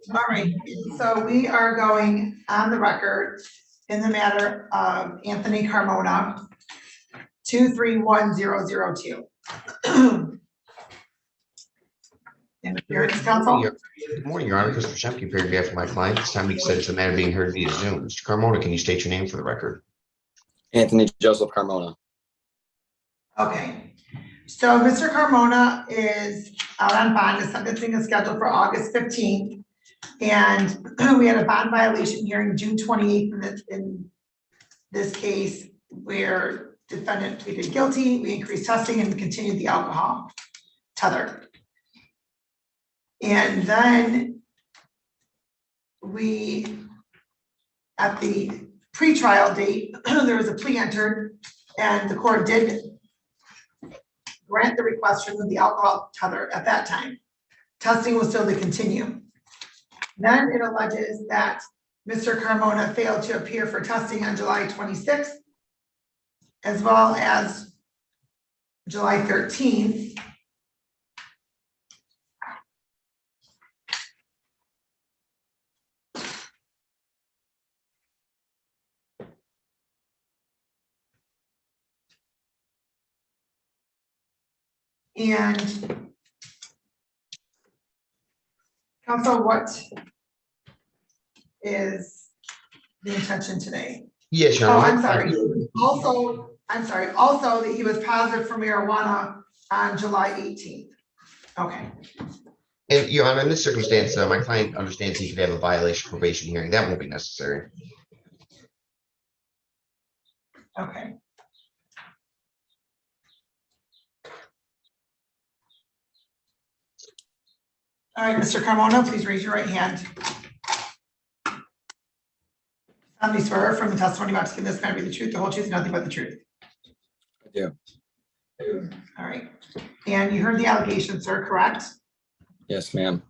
All right, so we are going on the record in the matter of Anthony Carmona, 231002. And appearance counsel. Good morning, Your Honor. Christopher Shemke, appearing on behalf of my client. This time he said it's a matter being heard via Zoom. Mr. Carmona, can you state your name for the record? Anthony Joseph Carmona. Okay, so Mr. Carmona is out on bond. His sentencing is scheduled for August 15th. And we had a bond violation hearing June 28th in this case where defendant pleaded guilty. We increased testing and continued the alcohol tether. And then we, at the pretrial date, there was a plea entered and the court did grant the request for the alcohol tether at that time. Testing was still to continue. Then it alleges that Mr. Carmona failed to appear for testing on July 26th, as well as July 13th. And counsel, what is the intention today? Yes, Your Honor. Oh, I'm sorry. Also that he was positive for marijuana on July 18th. Okay. And Your Honor, in this circumstance, my client understands he could have a violation probation hearing. That won't be necessary. Okay. All right, Mr. Carmona, please raise your right hand. I swear from the testimony about to give this matter be the truth, the whole truth, and nothing but the truth. I do. All right. And you heard the allegation, sir, correct? Yes, ma'am.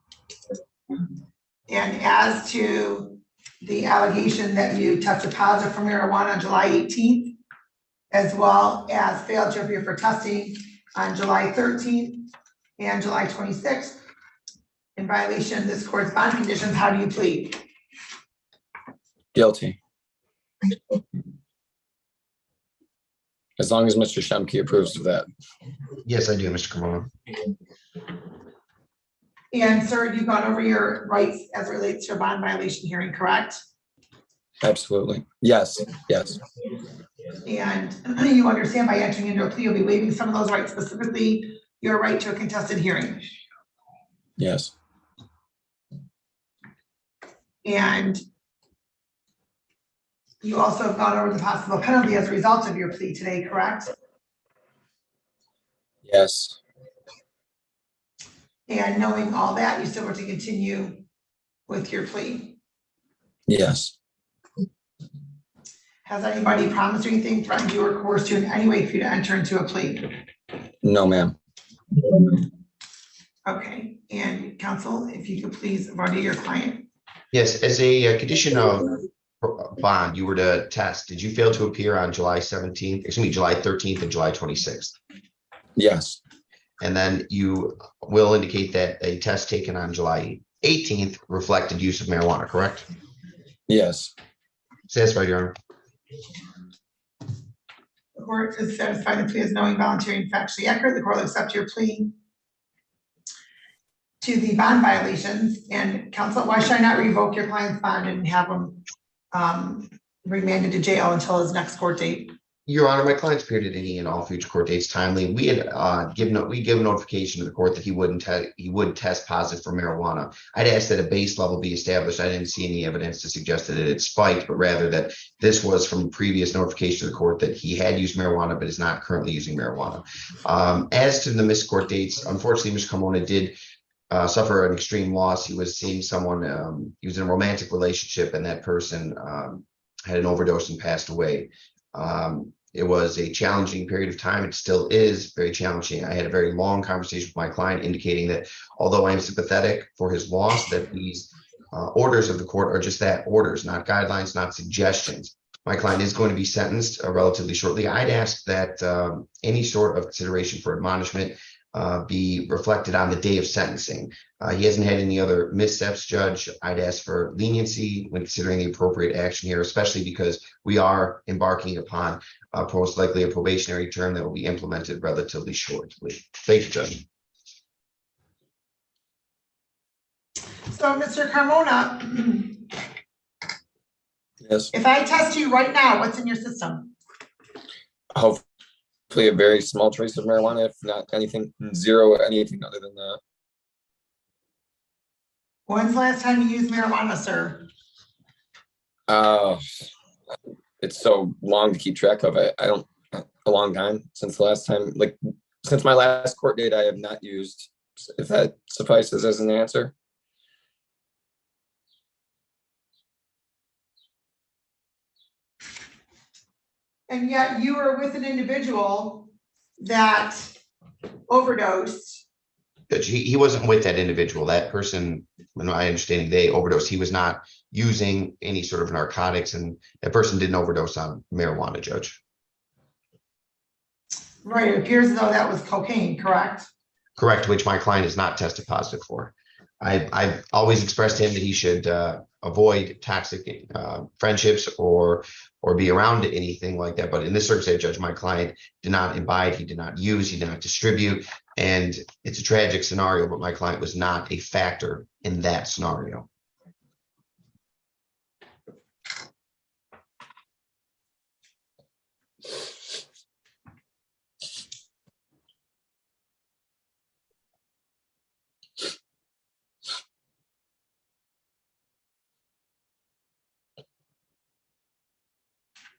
And as to the allegation that you tested positive for marijuana on July 18th, as well as failed to appear for testing on July 13th and July 26th, in violation of this court's bond conditions, how do you plead? Guilty. As long as Mr. Shemke approves of that. Yes, I do, Mr. Carmona. And sir, you've gone over your rights as it relates to a bond violation hearing, correct? Absolutely. Yes. Yes. And you understand by entering into a plea, you'll be waiving some of those rights, specifically your right to a contested hearing. Yes. And you also have gone over the possible penalty as a result of your plea today, correct? Yes. And knowing all that, you still want to continue with your plea? Yes. Has anybody promised you anything, threatened you, or coerced you in any way for you to enter into a plea? No, ma'am. Okay, and counsel, if you could please run to your client. Yes, as a condition of bond, you were to test. Did you fail to appear on July 17th, excuse me, July 13th and July 26th? Yes. And then you will indicate that a test taken on July 18th reflected use of marijuana, correct? Yes. Satisfied, Your Honor. The court is satisfied the plea is knowing, voluntary, and factually accurate. The court will accept your plea to the bond violations. And counsel, why should I not revoke your client's bond and have him remanded to jail until his next court date? Your Honor, my client's appeared at any and all future court dates timely. We had given notification to the court that he would test positive for marijuana. I'd asked that a base level be established. I didn't see any evidence to suggest that it had spiked, but rather that this was from previous notification to the court that he had used marijuana but is not currently using marijuana. As to the missed court dates, unfortunately, Mr. Carmona did suffer an extreme loss. He was seeing someone, he was in a romantic relationship, and that person had an overdose and passed away. It was a challenging period of time. It still is very challenging. I had a very long conversation with my client indicating that although I am sympathetic for his loss, that these orders of the court are just that, orders, not guidelines, not suggestions. My client is going to be sentenced relatively shortly. I'd ask that any sort of consideration for admonishment be reflected on the day of sentencing. He hasn't had any other missteps, Judge. I'd ask for leniency when considering the appropriate action here, especially because we are embarking upon most likely a probationary term that will be implemented relatively shortly. Thank you, Judge. So, Mr. Carmona, Yes. if I test you right now, what's in your system? Hopefully a very small trace of marijuana, if not anything, zero, anything other than that. When's the last time you used marijuana, sir? It's so long to keep track of. I don't, a long time since the last time, like since my last court date, I have not used, if that suffices as an answer. And yet you were with an individual that overdosed. Judge, he wasn't with that individual. That person, in my understanding, they overdosed. He was not using any sort of narcotics, and that person didn't overdose on marijuana, Judge. Right, it appears as though that was cocaine, correct? Correct, which my client is not tested positive for. I've always expressed to him that he should avoid toxic friendships or be around anything like that. But in this circumstance, Judge, my client did not imbibe, he did not use, he did not distribute. And it's a tragic scenario, but my client was not a factor in that scenario.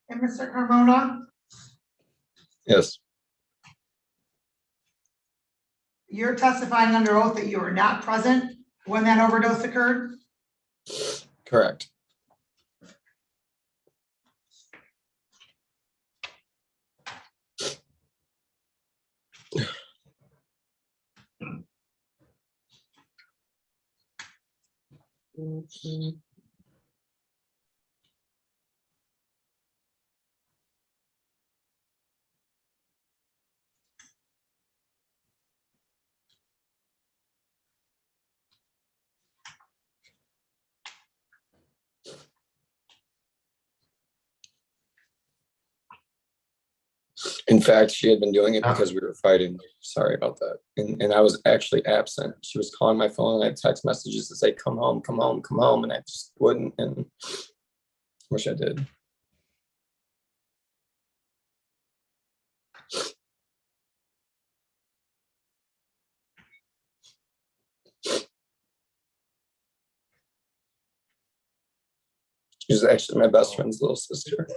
And Mr. Carmona, Yes, you're testifying under oath that you were not present when that overdose occurred? correct. In fact, she had been doing it because we were fighting. Sorry about that. And I was actually absent. She was calling my phone and I had text messages to say, come home, come home, come home. And I just wouldn't, and wish I did. She was actually my best friend's little sister.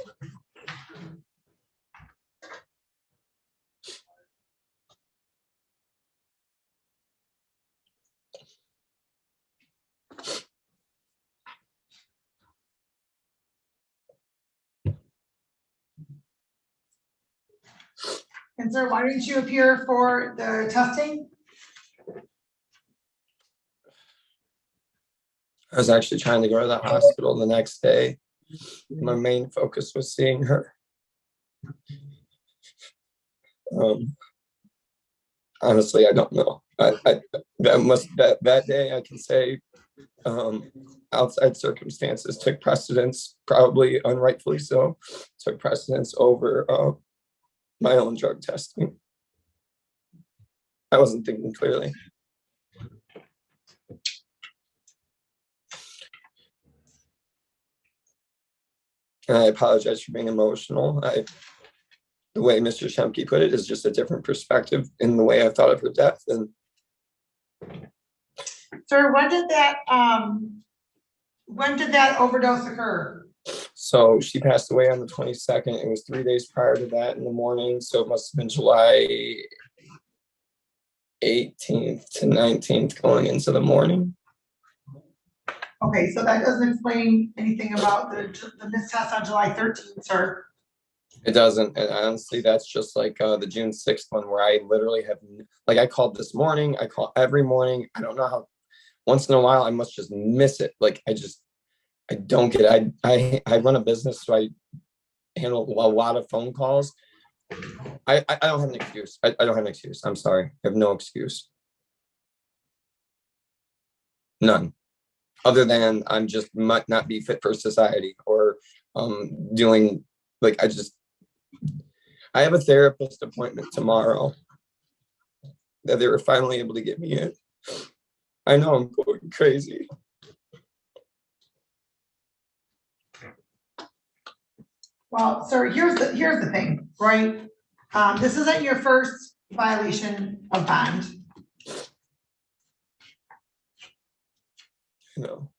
And sir, why didn't you appear for the testing? I was actually trying to go to the hospital the next day. My main focus was seeing her. Honestly, I don't know. That day I can say outside circumstances took precedence, probably unrightfully so, took precedence over my own drug testing. I wasn't thinking clearly. And I apologize for being emotional. The way Mr. Shemke put it is just a different perspective in the way I thought of her death. And Sir, when did that overdose occur? so she passed away on the 22nd. It was 3 days prior to that in the morning. So it must have been July 18th to 19th going into the morning. Okay, so that doesn't explain anything about the mistest on July 13th, sir. It doesn't. And honestly, that's just like the June 6th one where I literally have, like I called this morning, I call every morning. I don't know how, once in a while, I must just miss it. Like I don't get it. I run a business, so I handle a lot of phone calls. I don't have an excuse. I don't have an excuse. I'm sorry. I have no excuse. None. Other than I'm just might not be fit for society, or doing like I have a therapist appointment tomorrow that they were finally able to get me in. I know I'm going crazy. Well, sir, here's the thing, right? This isn't your first violation of bond. No.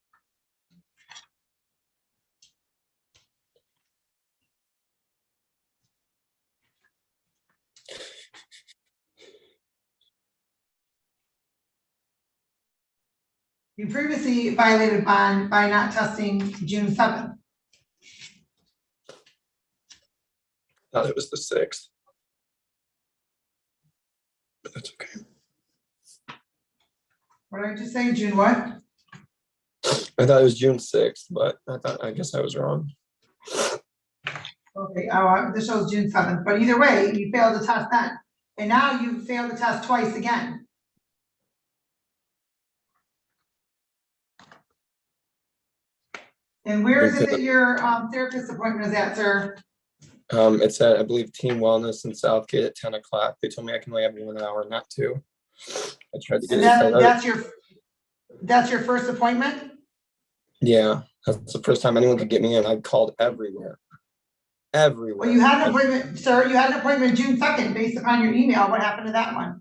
You previously violated bond by not testing June 7th. Thought it was the 6th. But that's okay. What did I just say? June what? I thought it was June 6th, but I guess I was wrong. Okay, this shows June 7th, but either way, you failed to test then. And now you failed to test twice again. And where is it that your therapist appointment is at, sir? It's at, I believe, Team Wellness in Southgate at 10 o'clock. They told me I can only have 1 hour, not 2. I tried to get And that's your first appointment? Yeah, that's the first time anyone could get me in. I called everywhere. Everywhere. Well, you had an appointment, sir. You had an appointment June 2nd based upon your email. What happened to that one?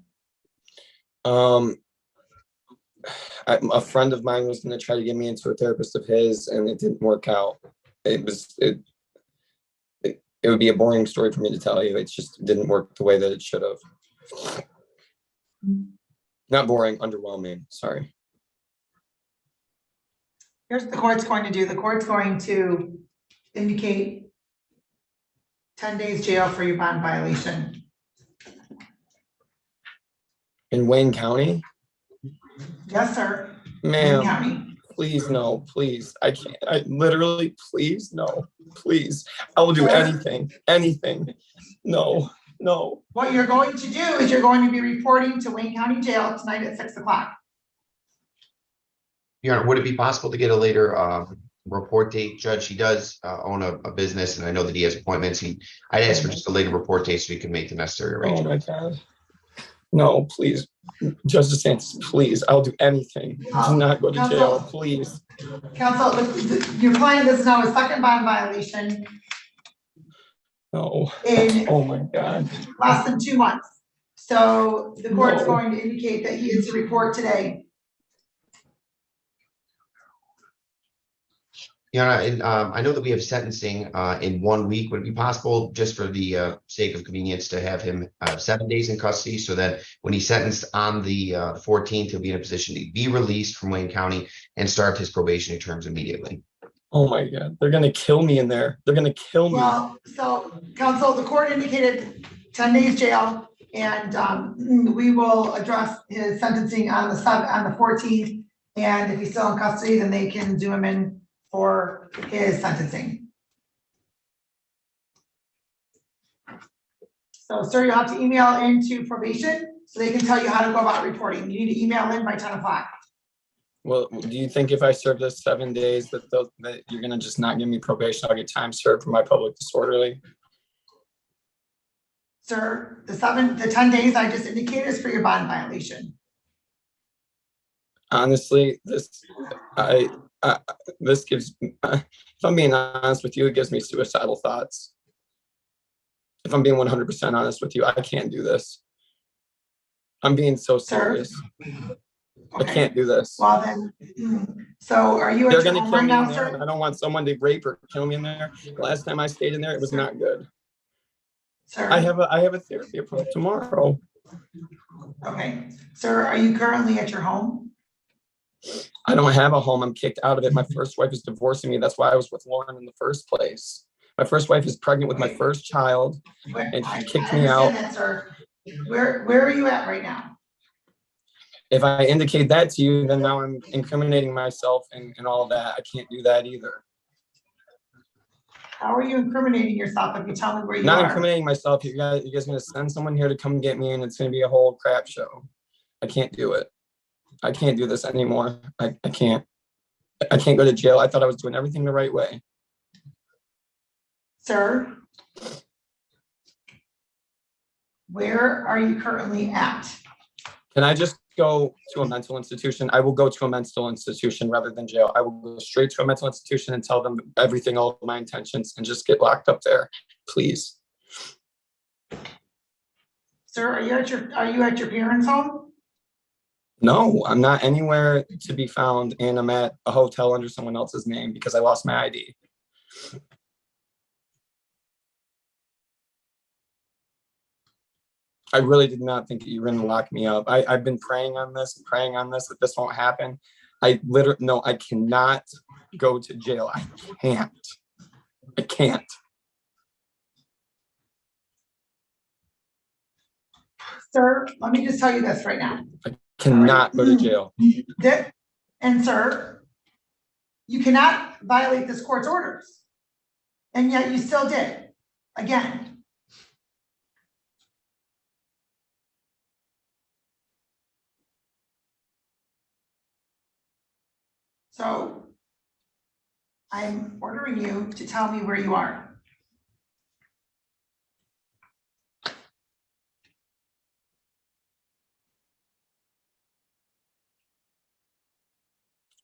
A friend of mine was going to try to get me into a therapist of his, and it didn't work out. It would be a boring story for me to tell you. It just didn't work the way that it should have. Not boring, underwhelming. Sorry. Here's what the court's going to do. The court's going to indicate 10 days jail for your bond violation. In Wayne County? Yes, sir. Ma'am, Wayne County. please no, please. I can't. I literally, please no, please. I will do anything, anything. No. What you're going to do is you're going to be reporting to Wayne County Jail tonight at 6 o'clock. Your Honor, would it be possible to get a later report date? Judge, he does own a business, and I know that he has appointments. I'd ask for just a later report date so he can make the necessary Oh arrangements. my God. No, please. Judge DeSantis, please. I'll do anything. Do not go to jail, please. Counsel, your client is now a second bond violation No. in Oh my God. less than 2 months. So the court's No. going to indicate that he is to report today. Your Honor, and, I know that we have sentencing in 1 week. Would it be possible, just for the sake of convenience, to have him 7 days in custody so that when he's sentenced on the 14th, he'll be in a position to be released from Wayne County and start his probationary terms immediately? Oh my God. They're going to kill me in there. They're going to kill me. Well, so counsel, the court indicated 10 days jail, and we will address his sentencing on the 14th. And if he's still in custody, then they can zoom him in for his sentencing. So, sir, you'll have to email into probation so they can tell you how to go about reporting. You need to email in by 10 o'clock. Well, do you think if I serve this 7 days that you're going to just not give me probation? I'll get time served for my public disorderly? Sir, the 10 days I just indicated is for your bond violation. Honestly, this gives, if I'm being honest with you, it gives me suicidal thoughts. If I'm being 100% honest with you, I can't do this. I'm being so serious. Okay. I can't do this. Well then, so are you at They're your going to home kill right me in now, there, sir? and I don't want someone to rape or kill me in there. Last time I stayed in there, it was not good. Sir? I have a therapy appointment tomorrow. Okay, sir, are you currently at your home? I don't have a home. I'm kicked out of it. My first wife is divorcing me. That's why I was with Lauren in the first place. My first wife is pregnant with my first child, and she kicked me out. I understand that, sir. Where are you at right now? If I indicate that to you, then now I'm incriminating myself and all of that. I can't do that either. How are you incriminating yourself if you tell me where you Not are? incriminating myself. You guys gonna send someone here to come get me, and it's gonna be a whole crap show. I can't do it. I can't do this anymore. I can't. I can't go to jail. I thought I was doing everything the right way. Sir, where are you currently at? Can I just go to a mental institution? I will go to a mental institution rather than jail. I will go straight to a mental institution and tell them everything, all of my intentions, and just get locked up there, please. Sir, are you at your parents' home? No, I'm not anywhere to be found, and I'm at a hotel under someone else's name because I lost my ID. I really did not think that you were going to lock me up. I've been praying on this, that this won't happen. No, I cannot go to jail. I can't. Sir, let me just tell you this right now. Cannot go to jail. And sir, you cannot violate this court's orders. And yet you still did, again. So I'm ordering you to tell me where you are.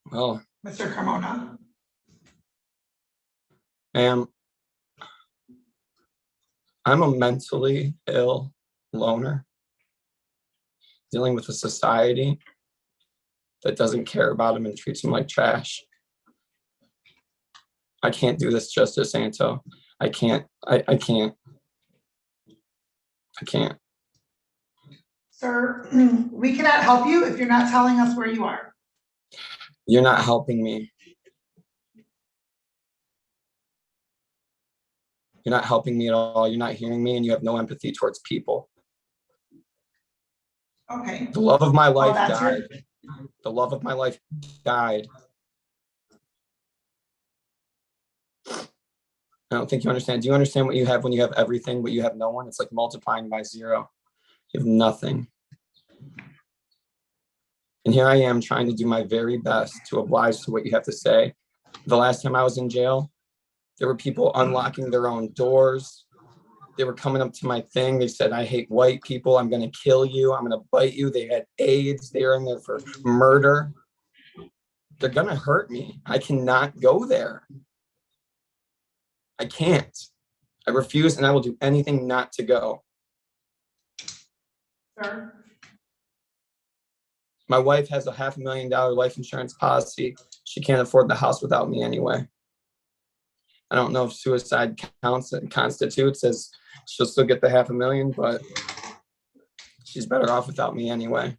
Well, Mr. Carmona. ma'am, I'm a mentally ill loner dealing with a society that doesn't care about him and treats him like trash. I can't do this, Justice Santo. I can't. I can't. Sir, we cannot help you if you're not telling us where you are. You're not helping me. You're not helping me at all. You're not hearing me, and you have no empathy towards people. Okay. The love of my life that's died. The love of my life died. I don't think you understand. Do you understand what you have when you have everything, but you have no one? It's like multiplying by zero. You have nothing. And here I am trying to do my very best to oblige to what you have to say. The last time I was in jail, there were people unlocking their own doors. They were coming up to my thing. They said, I hate white people. I'm going to kill you. I'm going to bite you. They had AIDS. They were in there for murder. They're going to hurt me. I cannot go there. I can't. I refuse, and I will do anything not to go. Sir? My wife has a $500,000 life insurance policy. She can't afford the house without me anyway. I don't know if suicide counts and constitutes as she'll still get the $500,000, but she's better off without me anyway.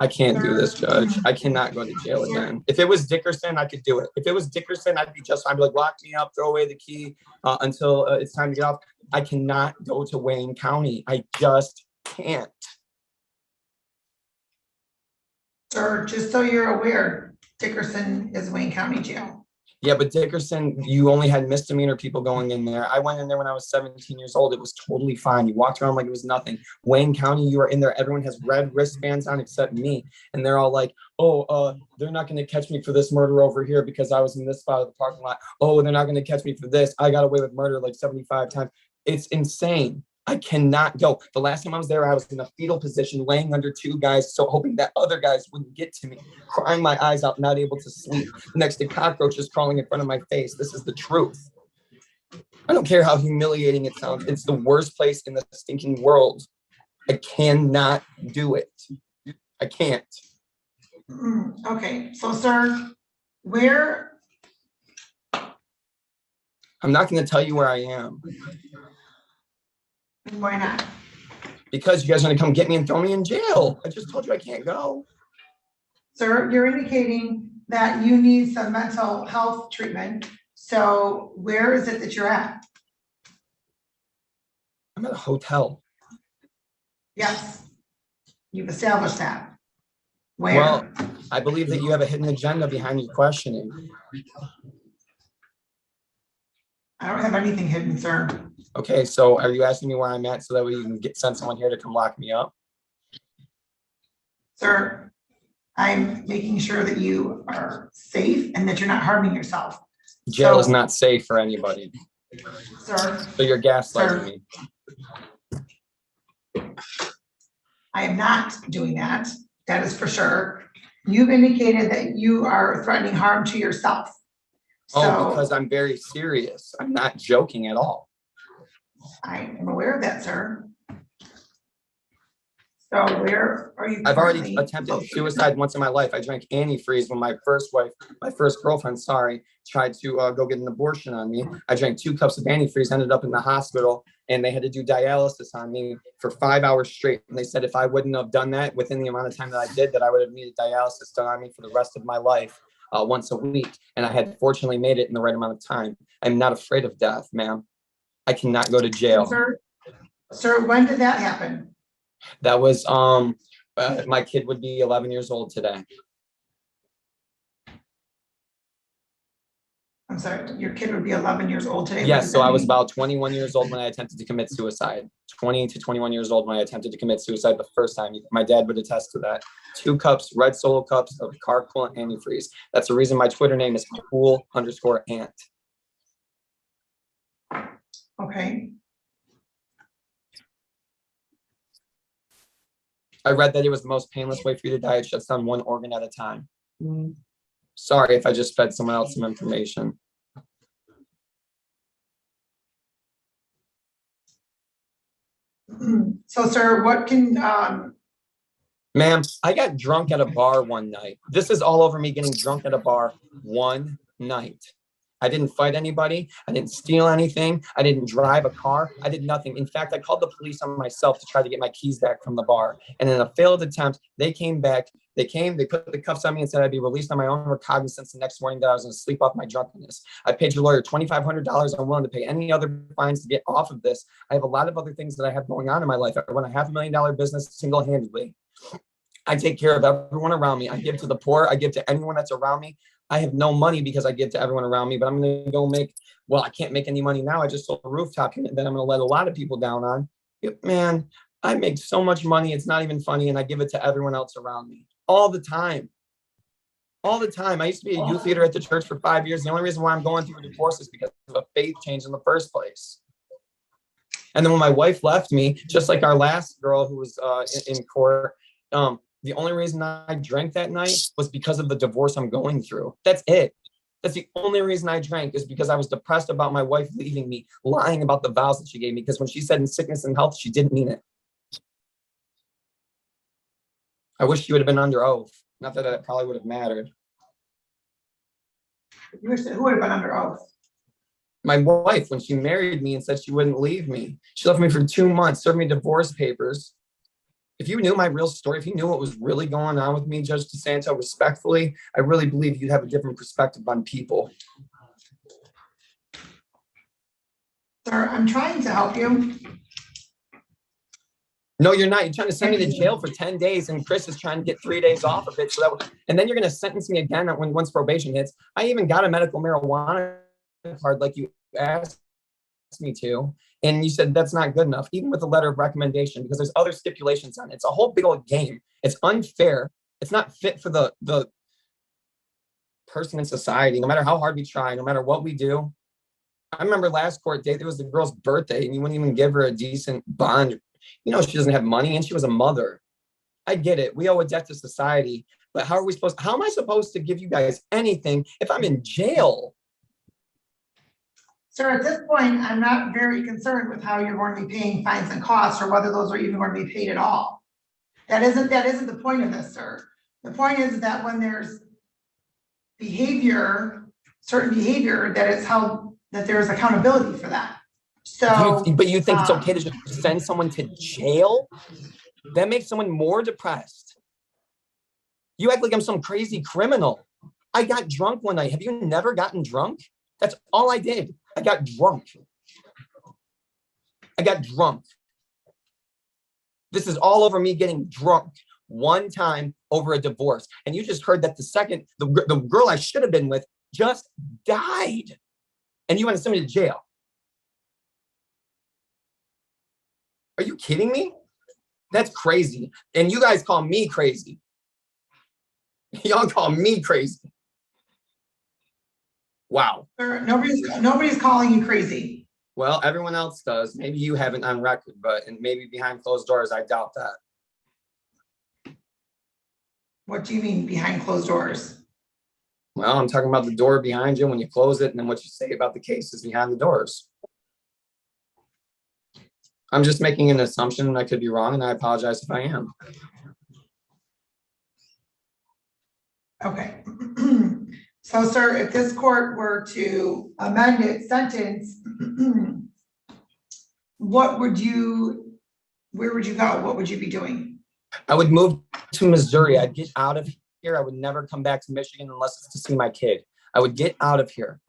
I can't do this, Judge. I cannot go to jail again. If it was Dickerson, I could do it. If it was Dickerson, I'd be like, lock me up, throw away the key until it's time to get off. I cannot go to Wayne County. I just can't. Sir, just so you're aware, Dickerson is Wayne County Jail. Yeah, but Dickerson, you only had misdemeanor people going in there. I went in there when I was 17 years old. It was totally fine. You walked around like it was nothing. Wayne County, you are in there. Everyone has red wristbands on except me. And they're all like, oh, they're not going to catch me for this murder over here because I was in this spot of the parking lot. Oh, they're not going to catch me for this. I got away with murder like 75 times. It's insane. I cannot go. The last time I was there, I was in a fetal position, laying under two guys, so hoping that other guys wouldn't get to me, crying my eyes out, not able to sleep. Next to cockroaches crawling in front of my face. This is the truth. I don't care how humiliating it sounds. It's the worst place in the stinking world. I cannot do it. I can't. Okay, so sir, where? I'm not going to tell you where I am. Why not? Because you guys are going to come get me and throw me in jail. I just told you I can't go. Sir, you're indicating that you need some mental health treatment. So where is it that you're at? I'm at a hotel. Yes, you've established that. Where? Well, I believe that you have a hidden agenda behind your questioning. I don't have anything hidden, sir. Okay, so are you asking me where I'm at so that we can send someone here to come lock me up? Sir, I'm making sure that you are safe and that you're not harming yourself. Jail is So, not safe for anybody. Sir, So you're gaslighting Sir. me. I am not doing that. That is for sure. You've indicated that you are threatening harm to yourself. Oh, because So I'm very serious. I'm not joking at all. I am aware of that, sir. So where are you? I've already currently attempted located? suicide once in my life. I drank antifreeze when my first girlfriend, tried to go get an abortion on me. I drank 2 cups of antifreeze, ended up in the hospital, and they had to do dialysis on me for 5 hours straight. And they said if I wouldn't have done that within the amount of time that I did, that I would have needed dialysis done on me for the rest of my life, once a week. And I had fortunately made it in the right amount of time. I'm not afraid of death, ma'am. I cannot go to jail. Sir, when did that happen? That was my kid would be 11 years old today. I'm sorry, your kid would be 11 years old today? Yes, so I was about 21 years old when I attempted to commit suicide. 20 to 21 years old when I attempted to commit suicide the first time. My dad would attest to that. 2 cups, red Solo cups of car coolant antifreeze. That's the reason my Twitter name is cool_ant. Okay. I read that it was the most painless way for you to die. It shuts down 1 organ at a time. Sorry if I just fed someone else some information. So, sir, what can, Ma'am, I got drunk at a bar one night. This is all over me getting drunk at a bar one night. I didn't fight anybody. I didn't steal anything. I didn't drive a car. I did nothing. In fact, I called the police on myself to try to get my keys back from the bar. And in a failed attempt, they came back. They put the cuffs on me and said I'd be released on my own recognizance the next morning, that I was going to sleep off my drunkenness. I paid your lawyer $2,500. I'm willing to pay any other fines to get off of this. I have a lot of other things that I have going on in my life. I run a $500,000 business single-handedly. I take care of everyone around me. I give to the poor. I give to anyone that's around me. I have no money because I give to everyone around me, but I'm going to go I can't make any money now. I just sold a rooftop unit that I'm going to let a lot of people down on. Man, I make so much money. It's not even funny. And I give it to everyone else around me all the time. All the time. I used to be a youth leader at the church for 5 years. The only reason why I'm going through a divorce is because of a faith change in the first place. And then when my wife left me, just like our last girl who was in court, the only reason I drank that night was because of the divorce I'm going through. That's it. That's the only reason I drank, is because I was depressed about my wife leaving me, lying about the vows that she gave me. Because when she said in sickness and health, she didn't mean it. I wish she would have been under oath. Not that it probably would have mattered. who would have been under oath? My wife, when she married me and said she wouldn't leave me, she left me for 2 months, served me divorce papers. If you knew my real story, if you knew what was really going on with me, Judge DeSanto, respectfully, I really believe you'd have a different perspective on people. Sir, I'm trying to help you. No, you're not. You're trying to send me to jail for 10 days, and Chris is trying to get 3 days off of it. And then you're going to sentence me again once probation hits. I even got a medical marijuana card like you asked me to. And you said that's not good enough, even with a letter of recommendation, because there's other stipulations on it. It's a whole big old game. It's unfair. It's not fit for the person in society, no matter how hard we try, no matter what we do. I remember last court date, it was the girl's birthday, and you wouldn't even give her a decent bond. You know, she doesn't have money, and she was a mother. I get it. We owe a debt to society. But how am I supposed to give you guys anything if I'm in jail? Sir, at this point, I'm not very concerned with how you're going to be paying fines and costs, or whether those are even going to be paid at all. That isn't the point of this, sir. The point is that when there's certain behavior, that there's accountability for that. So, but you think it's okay to just send someone to jail? That makes someone more depressed. You act like I'm some crazy criminal. I got drunk one night. Have you never gotten drunk? That's all I did. I got drunk. This is all over me getting drunk one time over a divorce. And you just heard that the girl I should have been with just died. And you want to send me to jail. Are you kidding me? That's crazy. And you guys call me crazy. Y'all call me crazy. Wow. Sir, nobody's calling you crazy. Well, everyone else does. Maybe you haven't on record, and maybe behind closed doors, I doubt that. What do you mean behind closed doors? Well, I'm talking about the door behind you when you close it, and then what you say about the case is behind the doors. I'm just making an assumption, and I could be wrong, and I apologize if I am. Okay. So, sir, if this court were to amend its sentence, where would you go? What would you be doing? I would move to Missouri. I'd get out of here. I would never come back to Michigan unless it's to see my kid. I would get out of here.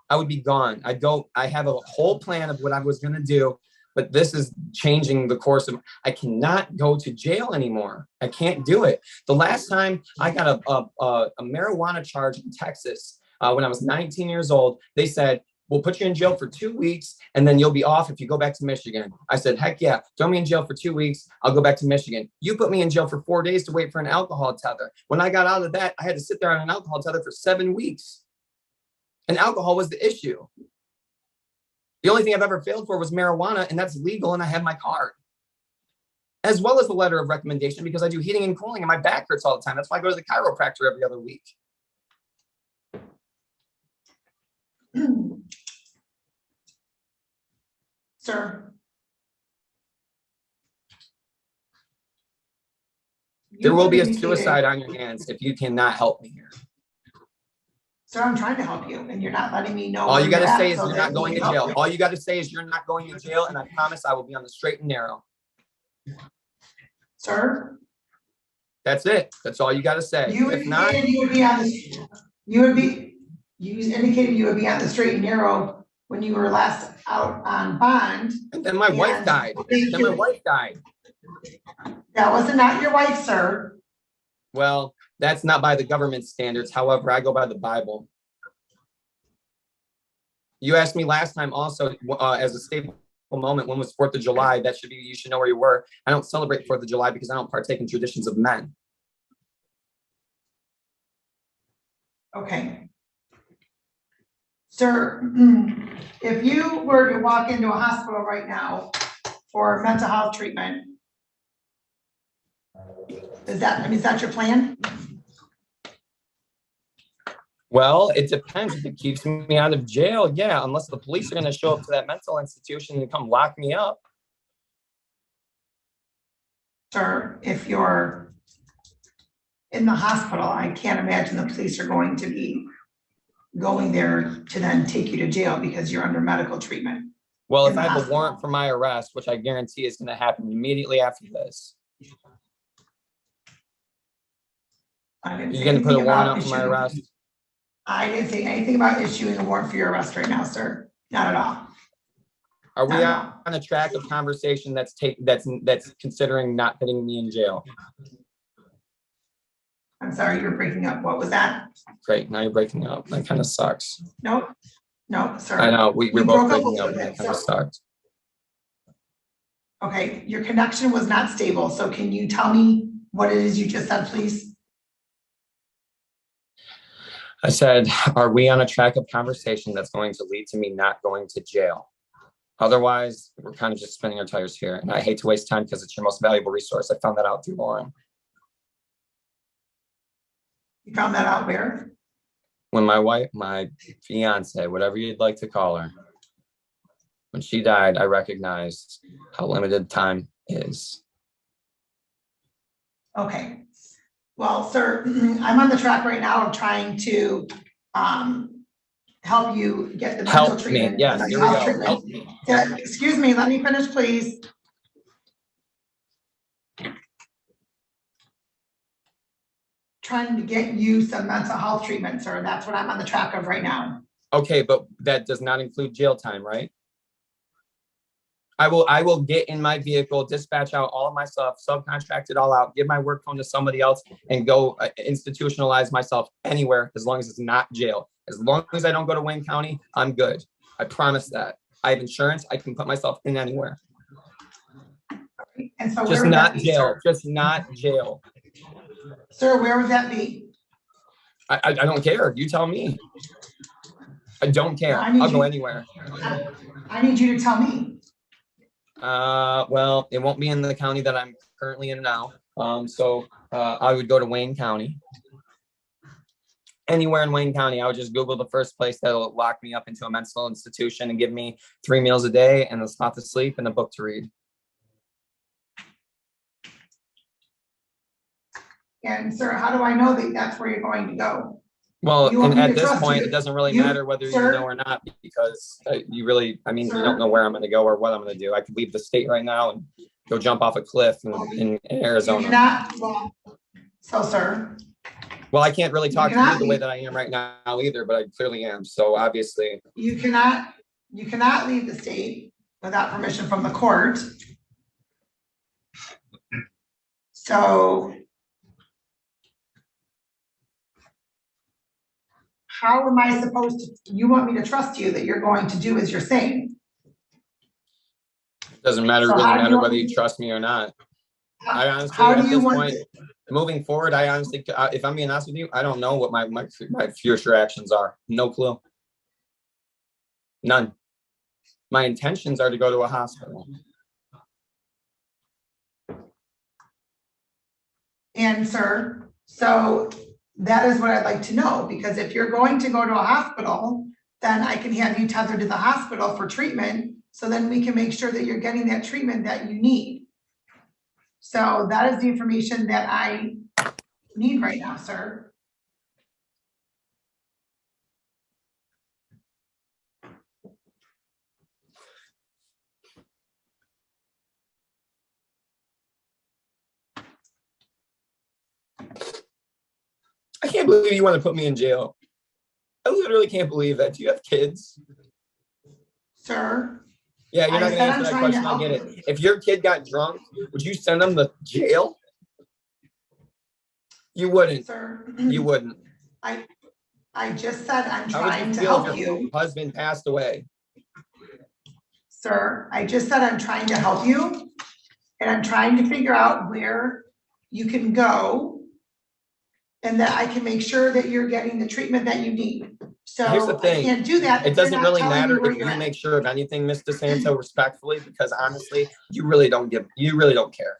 I would be gone. I have a whole plan of what I was going to do, but this is changing the course of, I cannot go to jail anymore. I can't do it. The last time I got a marijuana charge in Texas, when I was 19 years old, they said, we'll put you in jail for 2 weeks and then you'll be off if you go back to Michigan. I said, heck yeah, throw me in jail for 2 weeks. I'll go back to Michigan. You put me in jail for 4 days to wait for an alcohol tether. When I got out of that, I had to sit there on an alcohol tether for 7 weeks. And alcohol was the issue. The only thing I've ever failed for was marijuana, and that's legal, and I have my card. As well as the letter of recommendation, because I do heating and cooling and my back hurts all the time. That's why I go to the chiropractor every other week. Sir. There will be a suicide on your hands if you cannot help me here. Sir, I'm trying to help you, and you're not letting me know. All you got to say is you're not going to jail. All you got to say is you're not going to jail, and I promise I will be on the straight and narrow. Sir? That's it. That's all you got to say. If not, you indicated you would be on the straight and narrow when you were last out on bond. And then my wife died. Then my wife died. That was not your wife, sir. Well, that's not by the government standards. However, I go by the Bible. You asked me last time also, as a staple moment, when was 4th of July? That should be, you should know where you were. I don't celebrate 4th of July because I don't partake in traditions of men. Okay. Sir, if you were to walk into a hospital right now for mental health treatment, is that your plan? Well, it depends. If it keeps me out of jail, yeah, unless the police are going to show up to that mental institution and come lock me up. Sir, if you're in the hospital, I can't imagine the police are going to be going there to then take you to jail because you're under medical treatment. Well, if I have a warrant for my arrest, which I guarantee is going to happen immediately after this. You're going to put a warrant out for my arrest? I didn't say anything about issuing a warrant for your arrest right now, sir. Not at all. Are we on a track of conversation that's considering not putting me in jail? I'm sorry, you're breaking up. What was that? Great, now you're breaking up. That kind of sucks. Nope, sir. I know, we're both breaking up. That kind of sucks. Okay, your connection was not stable. So can you tell me what it is you just said, please? I said, are we on a track of conversation that's going to lead to me not going to jail? Otherwise, we're kind of just spinning our tires here. And I hate to waste time because it's your most valuable resource. I found that out through Lauren. You found that out where? When my fiance, whatever you'd like to call her, when she died, I recognized how limited time is. Okay. Well, sir, I'm on the track right now of trying to help you get the mental treatment. Yes, here we go. Help me. Yeah, excuse me, let me finish, please. Trying to get you some mental health treatment, sir. That's what I'm on the track of right now. Okay, but that does not include jail time, right? I will get in my vehicle, dispatch out all of my stuff, subcontract it all out, give my work phone to somebody else, and go institutionalize myself anywhere as long as it's not jail. As long as I don't go to Wayne County, I'm good. I promise that. I have insurance. I can put myself in anywhere. And so Just where would not that be, jail. sir? Just not jail. Sir, where would that be? I don't care. You tell me. I don't care. I need I'll go you- anywhere. I need you to tell me. Well, it won't be in the county that I'm currently in now. So I would go to Wayne County. Anywhere in Wayne County, I would just Google the first place that'll lock me up into a mental institution and give me 3 meals a day and a spot to sleep and a book to read. And sir, how do I know that that's where you're going to go? Well, You want and me at to this trust point, you? it doesn't really You- matter whether you sir? know or not, because you really, I mean, you Sir? don't know where I'm going to go or what I'm going to do. I could leave the state right now and go jump off a cliff in You Arizona. cannot, well, so sir, Well, I can't really You talk to cannot you the way leave. that I am right now either, but I clearly am. So obviously, you cannot leave the state without permission from the court. So how am I supposed to, you want me to trust you that you're going to do as you're saying? it doesn't matter So really how do you matter want whether me you to- trust me or not. I honestly, How do at you this want point, moving forward, I honestly, if I'm being honest with you, I don't know what my future actions are. No clue. None. My intentions are to go to a hospital. And sir, so that is what I'd like to know, because if you're going to go to a hospital, then I can have you tethered to the hospital for treatment, so then we can make sure that you're getting that treatment that you need. So that is the information that I need right now, sir. I can't believe you want to put me in jail. I literally can't believe that. Do you have kids? Sir, Yeah, you're I not going to said answer I'm that trying to question. I get help it. you. If your kid got drunk, would you send them to jail? You wouldn't. Sir, You wouldn't. I just said I'm How would trying you to feel help if your you. husband passed away? Sir, I just said I'm trying to help you, and I'm trying to figure out where you can go, and that I can make sure that you're getting the treatment that you need. Here's the So I thing. can't do that It if you're doesn't not really telling me matter where if you're you at. make sure of anything, Ms. DeSanto, respectfully, because honestly, you really don't care.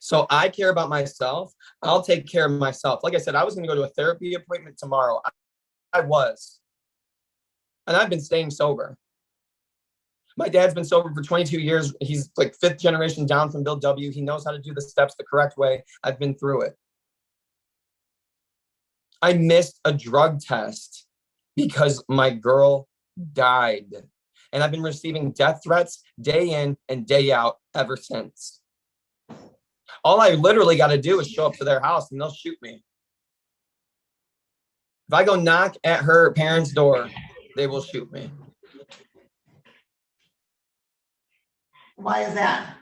So I care about myself. I'll take care of myself. Like I said, I was going to go to a therapy appointment tomorrow. I was. And I've been staying sober. My dad's been sober for 22 years. He's like 5th generation down from Bill W. He knows how to do the steps the correct way. I've been through it. I missed a drug test because my girl died. And I've been receiving death threats day in and day out ever since. All I literally got to do is show up to their house and they'll shoot me. If I go knock at her parents' door, they will shoot me. Why is that?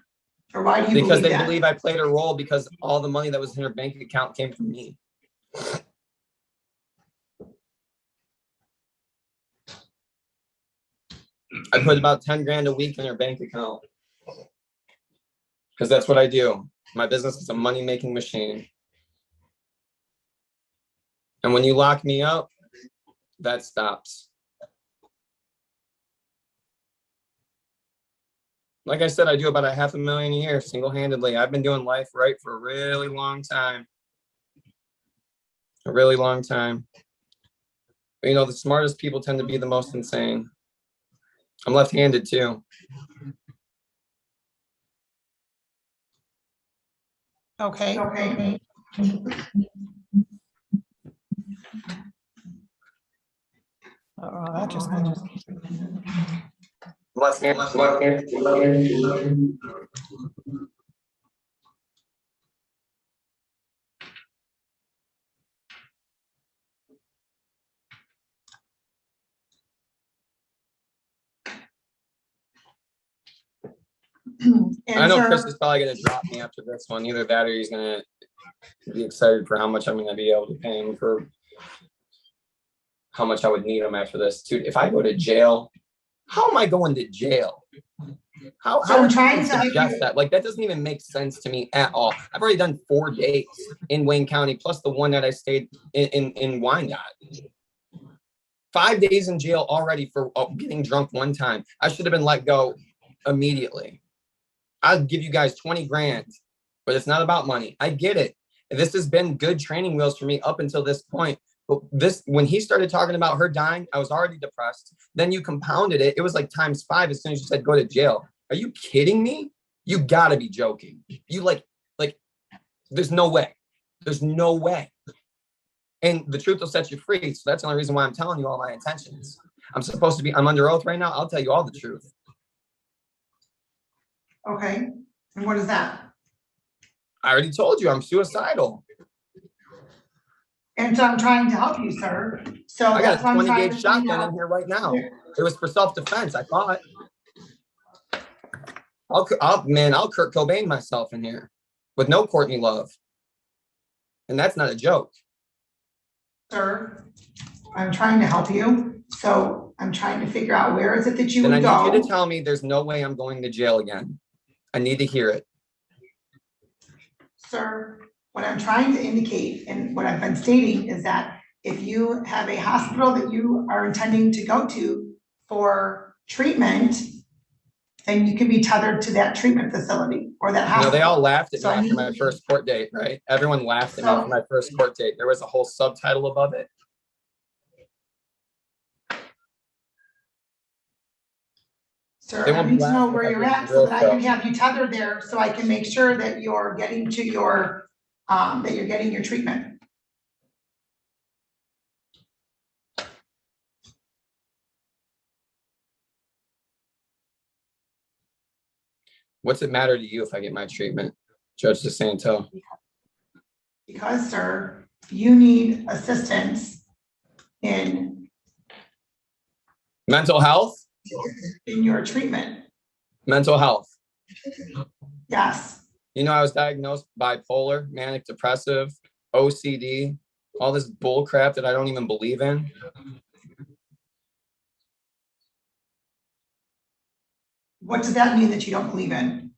Or why do you Because believe they that? believe I played a role because all the money that was in her bank account came from me. I put about 10 grand a week in her bank account. Because that's what I do. My business is a money-making machine. And when you lock me up, that stops. Like I said, I do about $500,000 a year single-handedly. I've been doing life right for a really long time. A really long time. But, you know, the smartest people tend to be the most insane. I'm left-handed too. Okay. Oh, that just. Left-handed. I know Chris sir, is probably gonna drop me after this one. Either that or he's gonna be excited for how much I'm gonna be able to pay him for how much I would need him after this. Dude, if I go to jail, how am I going to jail? How So I'm would you trying even to help suggest you. that? Like, that doesn't even make sense to me at all. I've already done 4 days in Wayne County, plus the one that I stayed in Wyandotte. 5 days in jail already for getting drunk one time. I should have been let go immediately. I'll give you guys 20 grand, but it's not about money. I get it. This has been good training wheels for me up until this point. But when he started talking about her dying, I was already depressed. Then you compounded it. It was like ×5 as soon as you said, go to jail. Are you kidding me? You gotta be joking. You like, there's no way. There's no way. And the truth will set you free. So that's the only reason why I'm telling you all my intentions. I'm under oath right now. I'll tell you all the truth. Okay, and what is that? I already told you I'm suicidal. And so I'm trying to help you, sir. So I that's got a what I'm 20 trying gauge to find shotgun out. in here right now. It was for self-defense, I thought. I'll Kurt Cobain myself in here with no Courtney Love. And that's not a joke. Sir, I'm trying to help you. So I'm trying to figure out where is it that you Then I would need you to go? tell me there's no way I'm going to jail again. I need to hear it. Sir, what I'm trying to indicate and what I've been stating is that if you have a hospital that you are intending to go to for treatment, then you can be tethered to that treatment facility or that You know, hospital. they all laughed at So me I after need- my first court date, right? Everyone laughed at me So- for my first court date. There was a whole subtitle above it. Sir, They I won't need to know laugh where at you're me, at so real that I can stuff. have you tethered there, so I can make sure that you're getting to your, that you're getting your treatment. What's it matter to you if I get my treatment, Judge DeSanto? Because, sir, you need assistance in Mental health? your treatment. Mental health. Yes. You know, I was diagnosed bipolar, manic depressive, OCD, all this bull crap that I don't even believe in. What does that mean that you don't believe in?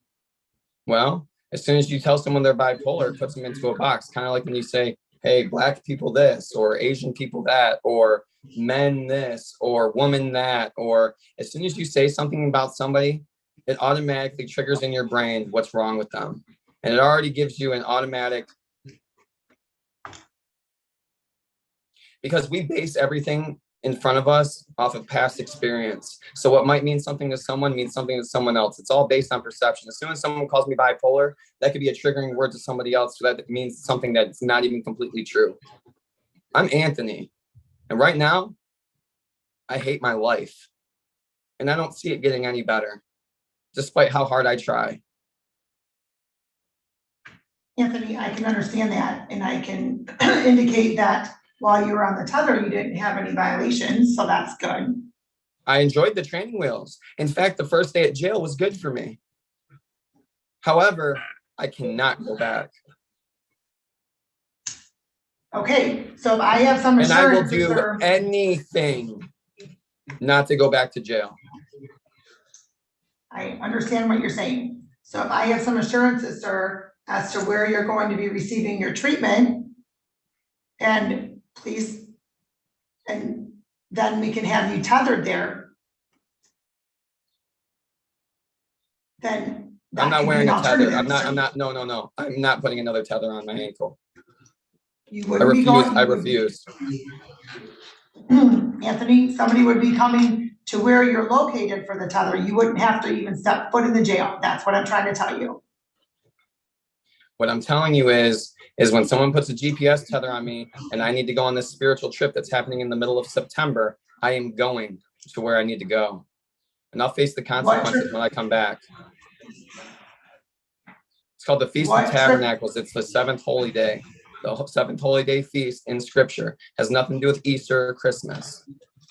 Well, as soon as you tell someone they're bipolar, it puts them into a box. Kind of like when you say, hey, Black people this, or Asian people that, or men this, or woman that, or as soon as you say something about somebody, it automatically triggers in your brain what's wrong with them. And it already gives you an automatic, because we base everything in front of us off of past experience. So what might mean something to someone means something to someone else. It's all based on perception. As soon as someone calls me bipolar, that could be a triggering word to somebody else, so that means something that's not even completely true. I'm Anthony, and right now, I hate my life, and I don't see it getting any better, despite how hard I try. Anthony, I can understand that, and I can indicate that while you were on the tether, you didn't have any violations, so that's good. I enjoyed the training wheels. In fact, the first day at jail was good for me. However, I cannot go back. Okay, so if I have some And I will assurances, do sir, anything not to go back to jail. I understand what you're saying. So if I have some assurances, sir, as to where you're going to be receiving your treatment, and please, and then we can have you tethered there. Then that I'm not could be wearing an a tether. alternative, No. I'm not putting another tether on my ankle. You I wouldn't be refuse. going. I refuse. Anthony, somebody would be coming to where you're located for the tether. You wouldn't have to even step foot in the jail. That's what I'm trying to tell you. What I'm telling you is when someone puts a GPS tether on me and I need to go on this spiritual trip that's happening in the middle of September, I am going to where I need to go. And I'll face the consequences when I come back. It's called the Feast of Tabernacles. It's the 7th holy day. The 7th holy day feast in scripture has nothing to do with Easter or Christmas.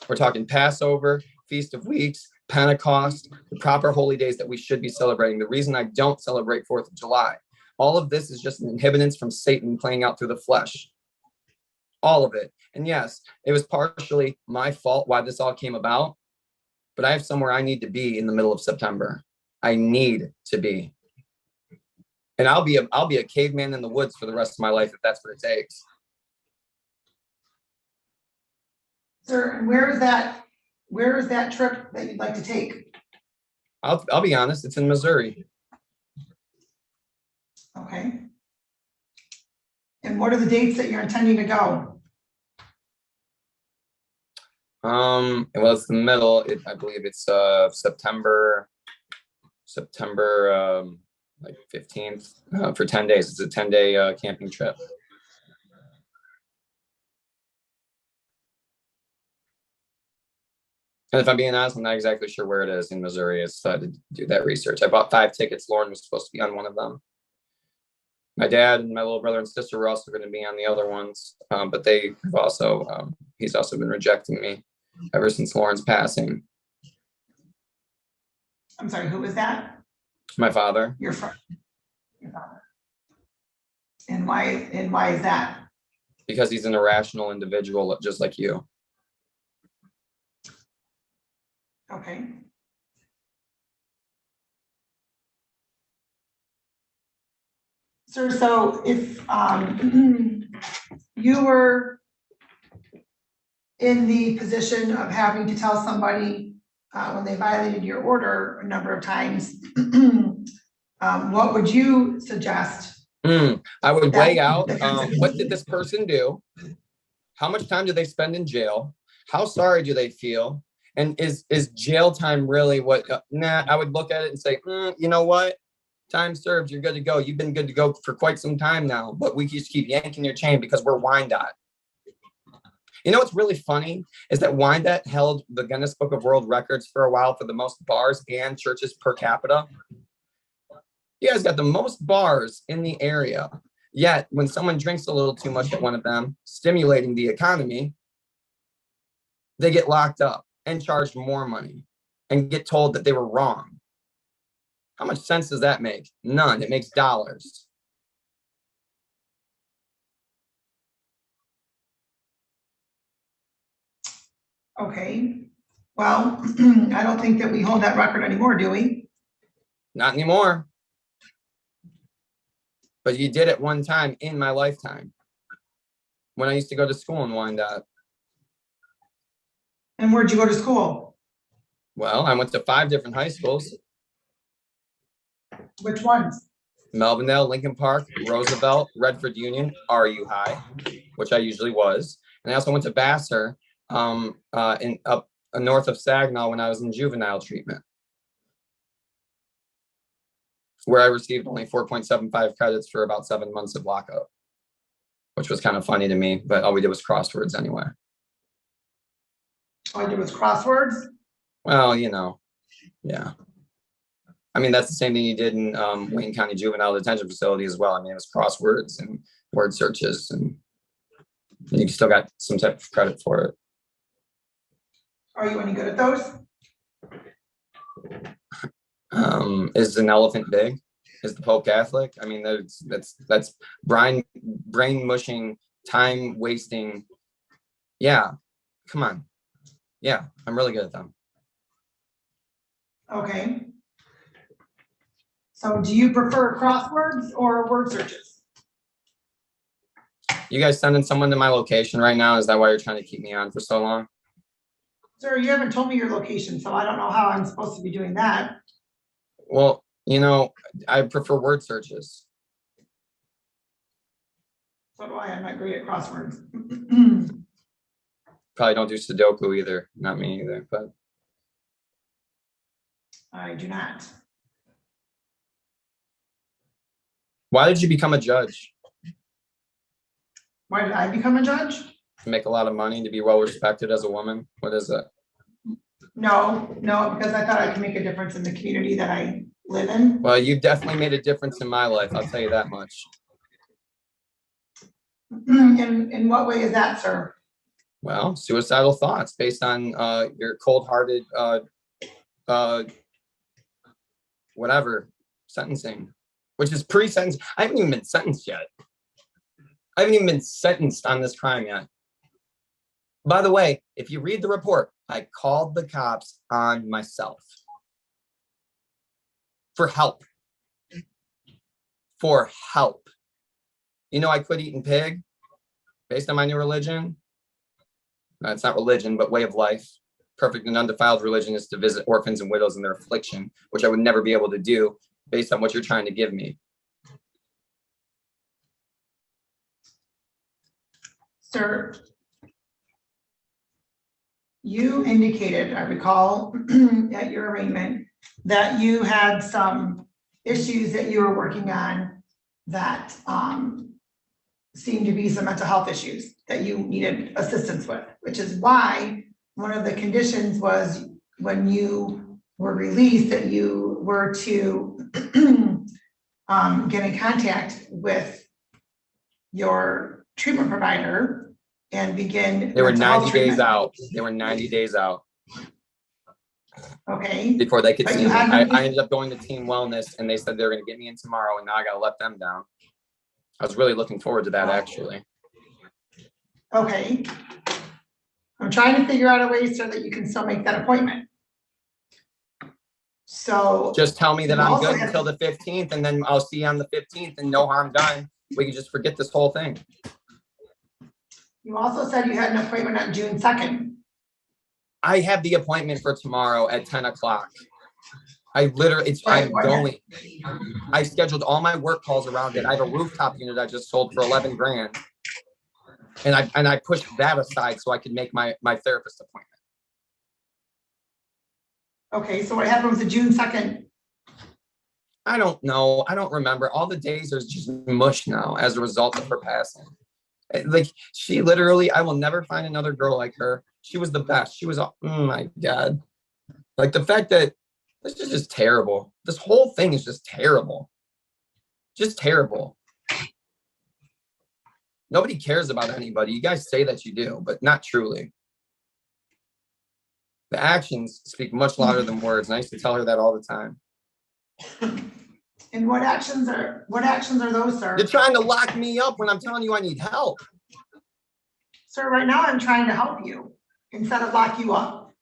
We're talking Passover, Feast of Weeks, Pentecost, the proper holy days that we should be celebrating. The reason I don't celebrate 4th of July. All of this is just an inhibitance from Satan playing out through the flesh. All of it. And yes, it was partially my fault why this all came about, but I have somewhere I need to be in the middle of September. I need to be. And I'll be a caveman in the woods for the rest of my life if that's what it takes. Sir, and where is that trip that you'd like to take? I'll be honest, it's in Missouri. Okay. And what are the dates that you're intending to go? Well, it's the middle. I believe it's September like 15th for 10 days. It's a 10-day camping trip. And if I'm being honest, I'm not exactly sure where it is in Missouri. I started to do that research. I bought 5 tickets. Lauren was supposed to be on one of them. My dad and my little brother and sister were also going to be on the other ones, but they have also, he's also been rejecting me ever since Lauren's passing. I'm sorry, who was that? My father. Your father. And why is that? Because he's an irrational individual, just like you. Okay. Sir, so if you were in the position of having to tell somebody when they violated your order a number of times, what would you suggest? I would weigh out what did this person do? How much time do they spend in jail? How sorry do they feel? And is jail time really what? I would look at it and say, you know what? Time served, you're good to go. You've been good to go for quite some time now, but we just keep yanking your chain because we're Wyandotte. You know what's really funny is that Wyandotte held the Guinness Book of World Records for a while for the most bars and churches per capita. You guys got the most bars in the area. Yet when someone drinks a little too much at one of them, stimulating the economy, they get locked up and charged more money and get told that they were wrong. How much sense does that make? None. It makes dollars. Okay. Well, I don't think that we hold that record anymore, do we? Not anymore. But you did it one time in my lifetime when I used to go to school in Wyandotte. And where'd you go to school? Well, I went to 5 different high schools. Which ones? Melvindale, Lincoln Park, Roosevelt, Redford Union, RU High, which I usually was. And I also went to Vassar in up north of Saginaw when I was in juvenile treatment, where I received only 4.75 credits for about 7 months of lockup, which was kind of funny to me, but all we did was crosswords anyway. All I did was crosswords? Well, you know, yeah. I mean, that's the same thing you did in Wayne County Juvenile Detention Facility as well. I mean, it was crosswords and word searches, and you still got some type of credit for it. Are you any good at those? Is an elephant big? Is the Pope Catholic? I mean, that's brain mushing, time wasting. Yeah, come on. Yeah, I'm really good at them. Okay. So do you prefer crosswords or word searches? You guys sending someone to my location right now? Is that why you're trying to keep me on for so long? Sir, you haven't told me your location, so I don't know how I'm supposed to be doing that. Well, you know, I prefer word searches. So do I. I'm not great at crosswords. Probably don't do Sudoku either. Not me either, but I do not. why did you become a judge? Why did I become a judge? To make a lot of money, to be well respected as a woman? What is it? No, because I thought I could make a difference in the community that I live in. Well, you've definitely made a difference in my life. I'll tell you that much. In what way is that, sir? Well, suicidal thoughts based on your cold-hearted whatever, sentencing, which is pre-sentence. I haven't even been sentenced yet. I haven't even been sentenced on this crime yet. By the way, if you read the report, I called the cops on myself for help. For help. You know, I quit eating pig based on my new religion. No, it's not religion, but way of life. Perfect and undefiled religion is to visit orphans and widows in their affliction, which I would never be able to do based on what you're trying to give me. Sir, you indicated, I recall, at your arraignment, that you had some issues that you were working on that seemed to be some mental health issues that you needed assistance with, which is why one of the conditions was when you were released that you were to get in contact with your treatment provider and begin. They were mental health 90 days treatment. out. They were 90 days out Okay. before they could But see you me. haven't- I ended up going to Team Wellness and they said they were going to get me in tomorrow, and now I got to let them down. I was really looking forward to that, actually. Okay. I'm trying to figure out a way so that you can still make that appointment. So. Just tell me that you I'm also good have- until the 15th, and then I'll see you on the 15th, and no harm done. We can just forget this whole thing. You also said you had an appointment on June 2nd. I have the appointment for tomorrow at 10 o'clock. I literally, I'm going. I scheduled all my work calls around it. I have a rooftop unit I just sold for 11 grand. And I pushed that aside so I could make my therapist appointment. Okay, so what happened with the June 2nd? I don't know. I don't remember. All the days are just mush now as a result of her passing. Like, she literally, I will never find another girl like her. She was the best. She was, oh my God. Like, the fact that this is just terrible. This whole thing is just terrible. Just terrible. Nobody cares about anybody. You guys say that you do, but not truly. The actions speak much louder than words. And I used to tell her that all the time. And what actions are those, sir? You're trying to lock me up when I'm telling you I need help. Sir, right now I'm trying to help you instead of lock you up.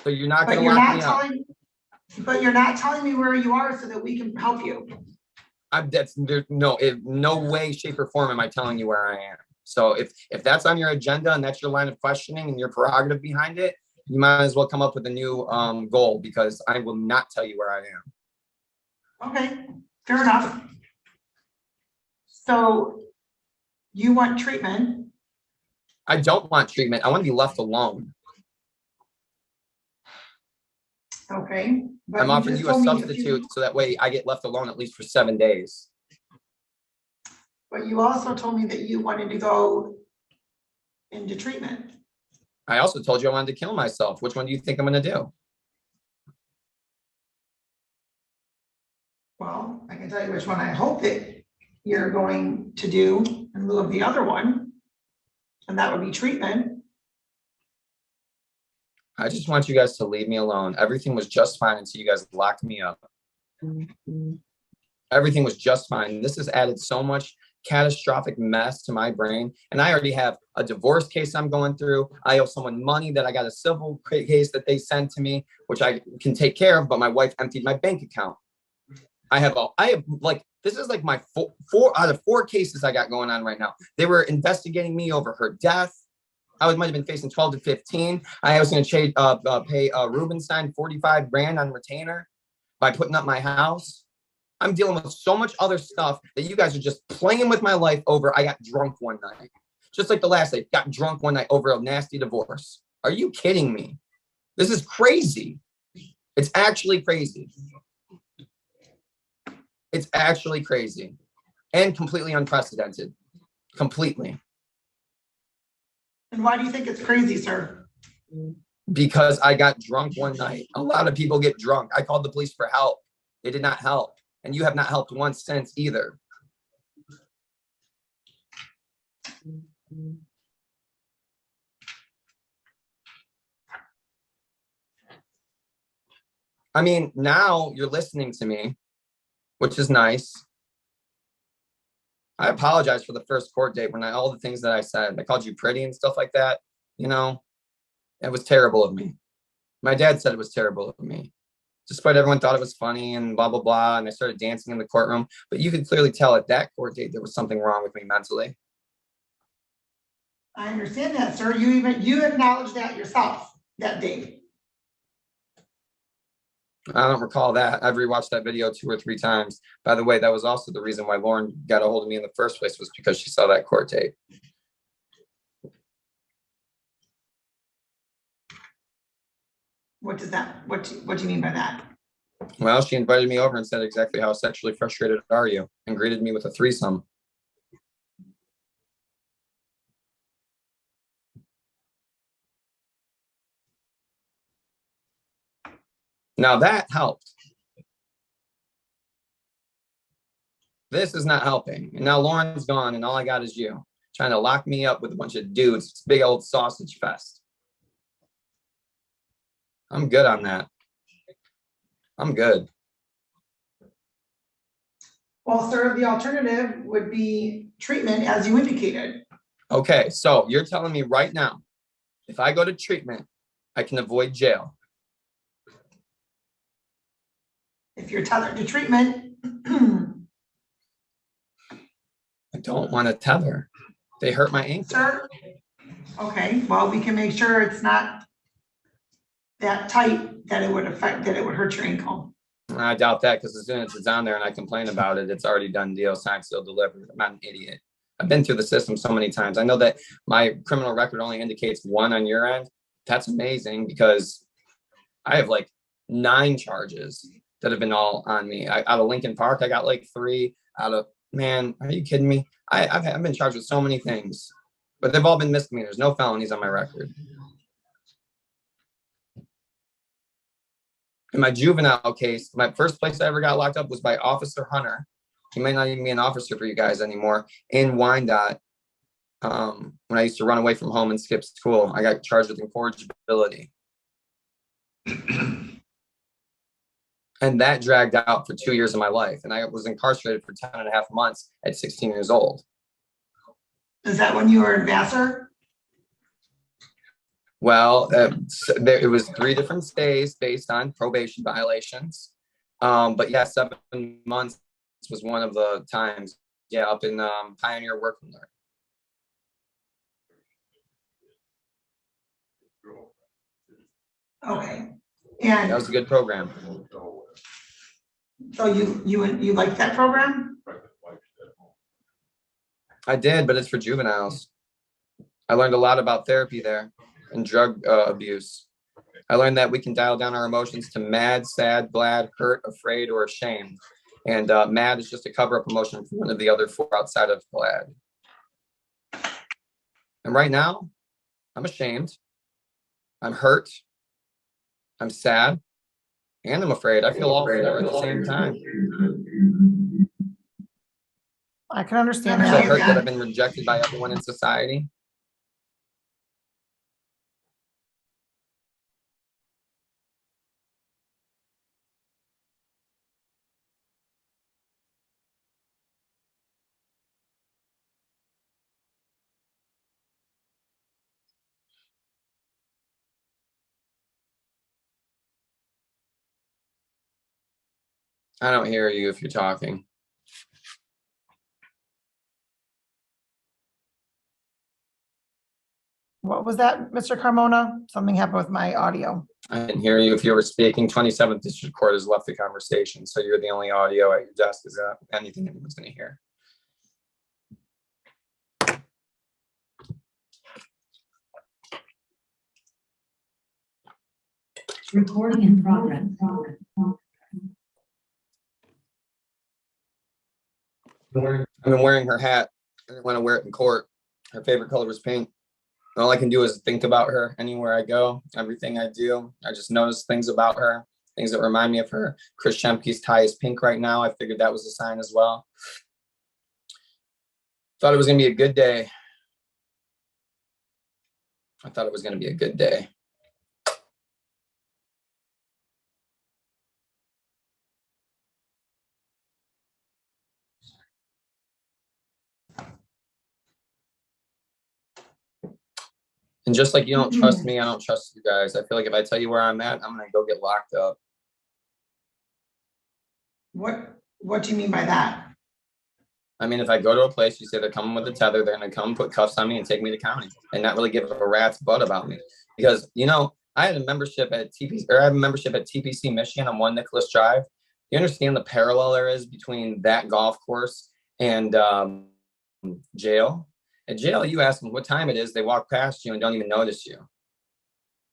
So you're not But going to you're lock not me up. but you're not telling me where you are so that we can help you. There's no way, shape, or form am I telling you where I am. So if that's on your agenda and that's your line of questioning and your prerogative behind it, you might as well come up with a new goal, because I will not tell you where I am. Okay, fair enough. So you want treatment? I don't want treatment. I want to be left alone. Okay. But I'm offering just you a told me substitute so that way I get left alone at least for 7 days. But you also told me that you wanted to go into treatment. I also told you I wanted to kill myself. Which one do you think I'm going to do? Well, I can tell you which one I hope that you're going to do in lieu of the other one. And that would be treatment. I just want you guys to leave me alone. Everything was just fine until you guys locked me up. Everything was just fine. This has added so much catastrophic mess to my brain. And I already have a divorce case I'm going through. I owe someone money that I got a civil case that they sent to me, which I can take care of, but my wife emptied my bank account. This is like my four out of 4 cases I got going on right now. They were investigating me over her death. I might have been facing 12 to 15. I was going to pay Rubenstein 45 grand on retainer by putting up my house. I'm dealing with so much other stuff that you guys are just playing with my life over. I got drunk one night, just like the last day. Got drunk one night over a nasty divorce. Are you kidding me? This is crazy. It's actually crazy. It's actually crazy and completely unprecedented. Completely. And why do you think it's crazy, sir? Because I got drunk one night. A lot of people get drunk. I called the police for help. They did not help. And you have not helped once since either. I mean, now you're listening to me, which is nice. I apologize for the first court date when all the things that I said. I called you pretty and stuff like that. You know, it was terrible of me. My dad said it was terrible of me. Despite everyone thought it was funny and blah, blah, blah. And I started dancing in the courtroom. But you could clearly tell at that court date there was something wrong with me mentally. I understand that, sir. You acknowledged that yourself that day. I don't recall that. I've rewatched that video 2 or 3 times. By the way, that was also the reason why Lauren got a hold of me in the first place, was because she saw that court tape. What does that, what do you mean by that? Well, she invited me over and said, exactly how sexually frustrated are you? And greeted me with a threesome. Now that helped. This is not helping. And now Lauren's gone and all I got is you trying to lock me up with a bunch of dudes. It's a big old sausage fest. I'm good on that. I'm good. Well, sir, the alternative would be treatment, as you indicated. Okay, so you're telling me right now, if I go to treatment, I can avoid jail. If you're tethered to treatment, I don't want to tether. They hurt my ankle. sir. Okay, well, we can make sure it's not that tight that it would hurt your ankle. I doubt that, because as soon as it's on there and I complain about it, it's already done deal, signed, sealed, delivered. I'm not an idiot. I've been through the system so many times. I know that my criminal record only indicates 1 on your end. That's amazing, because I have like 9 charges that have been all on me. Out of Lincoln Park, I got like 3. Out of, man, are you kidding me? I've been charged with so many things, but they've all been misdemeanors, no felonies on my record. In my juvenile case, my first place I ever got locked up was by Officer Hunter. He may not even be an officer for you guys anymore. In Wyandotte, when I used to run away from home and skip school, I got charged with incorrigibility. And that dragged out for 2 years of my life. And I was incarcerated for 10 and a half months at 16 years old. Is that when you were in Vassar? Well, it was 3 different stays based on probation violations. But yeah, 7 months was one of the times. Yeah, up in Pioneer Work and Learn. Okay. That And was a good program. so you liked that program? I did, but it's for juveniles. I learned a lot about therapy there and drug abuse. I learned that we can dial down our emotions to mad, sad, glad, hurt, afraid, or ashamed. And mad is just a cover-up emotion for one of the other 4 outside of glad. And right now, I'm ashamed. I'm hurt. I'm sad. And I'm afraid. I feel all 4 at the same time. I can understand I feel that. hurt that I've been rejected by everyone in society. I don't hear you if you're talking. What was that, Mr. Carmona? Something happened with my audio. I didn't hear you if you were speaking. 27th District Court has left the conversation, so you're the only audio at your desk. Is that anything anyone's going to hear? Recording in progress. I've been wearing her hat. I didn't want to wear it in court. Her favorite color was pink. All I can do is think about her anywhere I go, everything I do. I just notice things about her, things that remind me of her. Chris Shemke's tie is pink right now. I figured that was a sign as well. Thought it was going to be a good day. I thought it was going to be a good day. And just like you don't trust me, I don't trust you guys. I feel like if I tell you where I'm at, I'm gonna go get locked up. What do you mean by that? I mean, if I go to a place, you say they're coming with a tether, they're gonna come put cuffs on me and take me to county and not really give a rat's butt about me. Because I had a membership at TPC Michigan on One Nicholas Drive. You understand the parallel there is between that golf course and jail? At jail, you ask them what time it is, they walk past you and don't even notice you.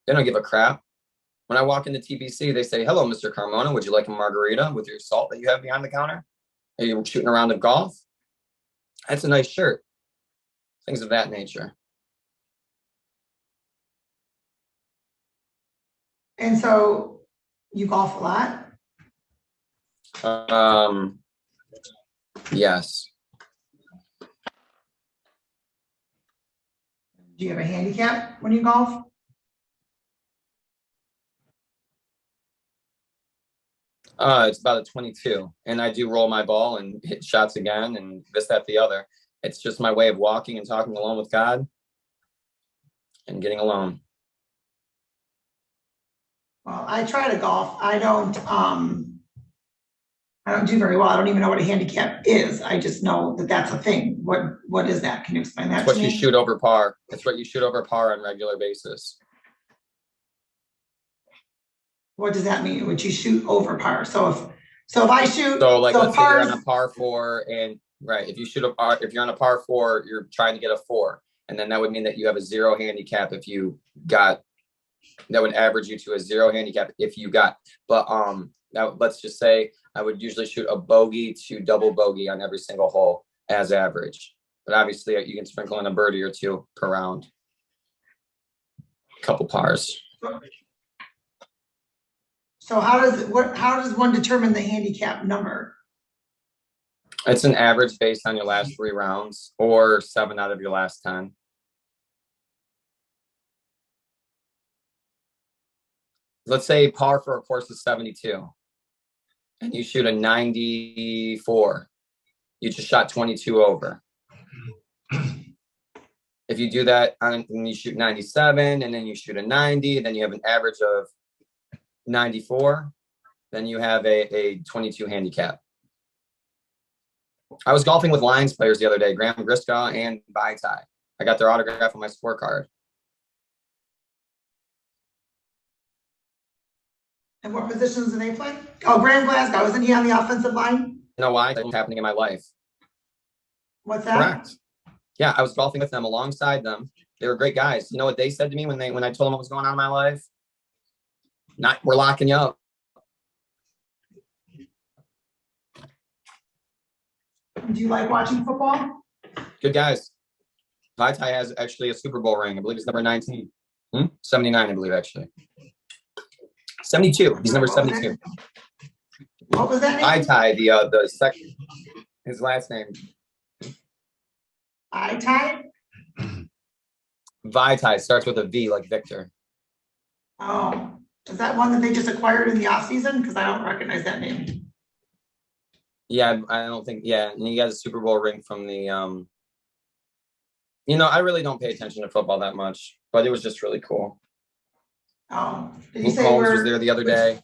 They don't give a crap. When I walk into TPC, they say, "Hello, Mr. Carmona, would you like a margarita with your salt that you have behind the counter? Are you shooting a round of golf? That's a nice shirt." Things of that nature. And so you golf a lot? Yes. Do you have a handicap when you golf? It's about a 22, and I do roll my ball and hit shots again and this, that, the other. It's just my way of walking and talking alone with God and getting alone. Well, I try to golf. I don't do very well. I don't even know what a handicap is. I just know that that's a thing. What is that? Can you explain that It's what to you me? shoot over par. It's what you shoot over par on a regular basis. What does that mean? Would you shoot over par? So if I shoot, So like, let's say you're par's on a par 4 and right, if you're on a par 4, you're trying to get a 4. And then that would mean that you have a 0 handicap if you got, that would average you to a 0 handicap if you got, but now let's just say I would usually shoot a bogey to double bogey on every single hole as average. But obviously you can sprinkle in a birdie or two per round. Couple pars. So how does one determine the handicap number? It's an average based on your last 3 rounds or 7 out of your last 10. Let's say par for a course is 72 and you shoot a 94. You just shot 22 over. If you do that and you shoot 97 and then you shoot a 90, then you have an average of 94, then you have a 22 handicap. I was golfing with Lions players the other day, Graham Griska and Vaitai. I got their autograph on my scorecard. And what positions do they play? Oh, Graham Glasgow, isn't he on the offensive line? You know why? That's happening in my life. What's that? Correct. Yeah, I was golfing with them alongside them. They were great guys. You know what they said to me when I told them what was going on in my life? We're locking you up. Do you like watching football? Good guys. Vaitai has actually a Super Bowl ring. I believe it's number 19. 79, I believe, actually. 72. He's number 72. What was that name? Vaitai, the second, his last name. Vaitai? Vaitai starts with a V like Victor. Oh, is that one that they just acquired in the offseason? Because I don't recognize that name. Yeah, I don't think, yeah. And he got a Super Bowl ring from the, I really don't pay attention to football that much, but it was just really cool. Oh, did you Luke say Combs was there the other day.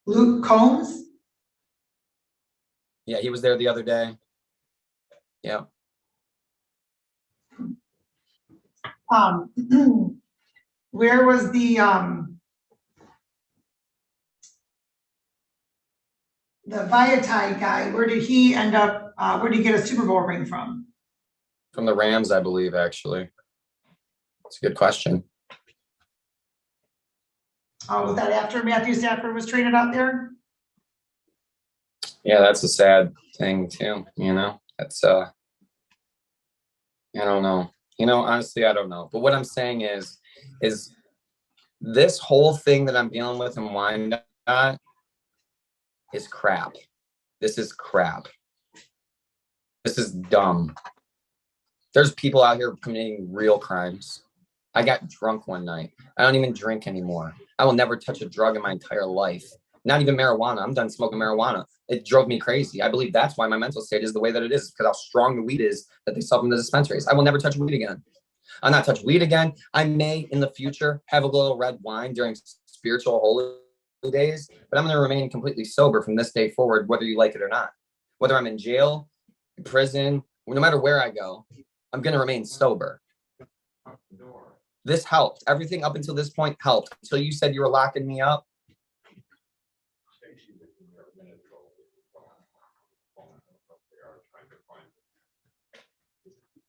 Luke Combs? Yeah, he was there the other day. Yeah. Where was the Vaitai guy? Where did he end up? Where did he get a Super Bowl ring from? From the Rams, I believe, actually. That's a good question. Oh, was that after Matthew Stafford was traded out there? Yeah, that's a sad thing too, That's I don't know. Honestly, I don't know. But what I'm saying is this whole thing that I'm dealing with in Wyandotte is crap. This is crap. This is dumb. There's people out here committing real crimes. I got drunk one night. I don't even drink anymore. I will never touch a drug in my entire life. Not even marijuana. I'm done smoking marijuana. It drove me crazy. I believe that's why my mental state is the way that it is, because how strong the weed is that they sell from the dispensaries. I will never touch weed again. I'll not touch weed again. I may in the future have a little red wine during spiritual holy days, but I'm going to remain completely sober from this day forward, whether you like it or not. Whether I'm in jail, in prison, no matter where I go, I'm going to remain sober. This helped. Everything up until this point helped. Until you said you were locking me up.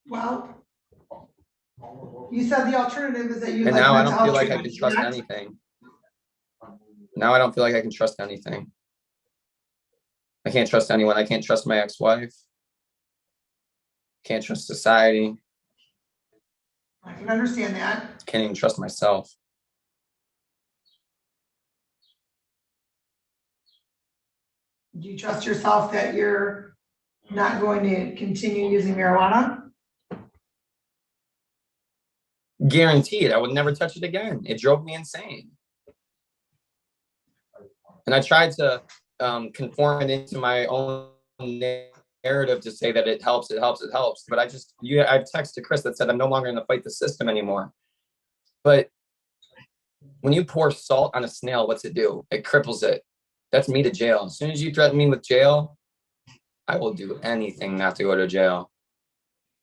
Well, you said the alternative is that you And like now I mental don't feel health like I treatment, can trust correct? anything. Now I don't feel like I can trust anything. I can't trust anyone. I can't trust my ex-wife. Can't trust society. I can understand that. Can't even trust myself. Do you trust yourself that you're not going to continue using marijuana? Guaranteed, I would never touch it again. It drove me insane. And I tried to conform it into my own narrative to say that it helps. But I've texted Chris that said I'm no longer going to fight the system anymore. But when you pour salt on a snail, what's it do? It cripples it. That's me to jail. As soon as you threaten me with jail, I will do anything not to go to jail.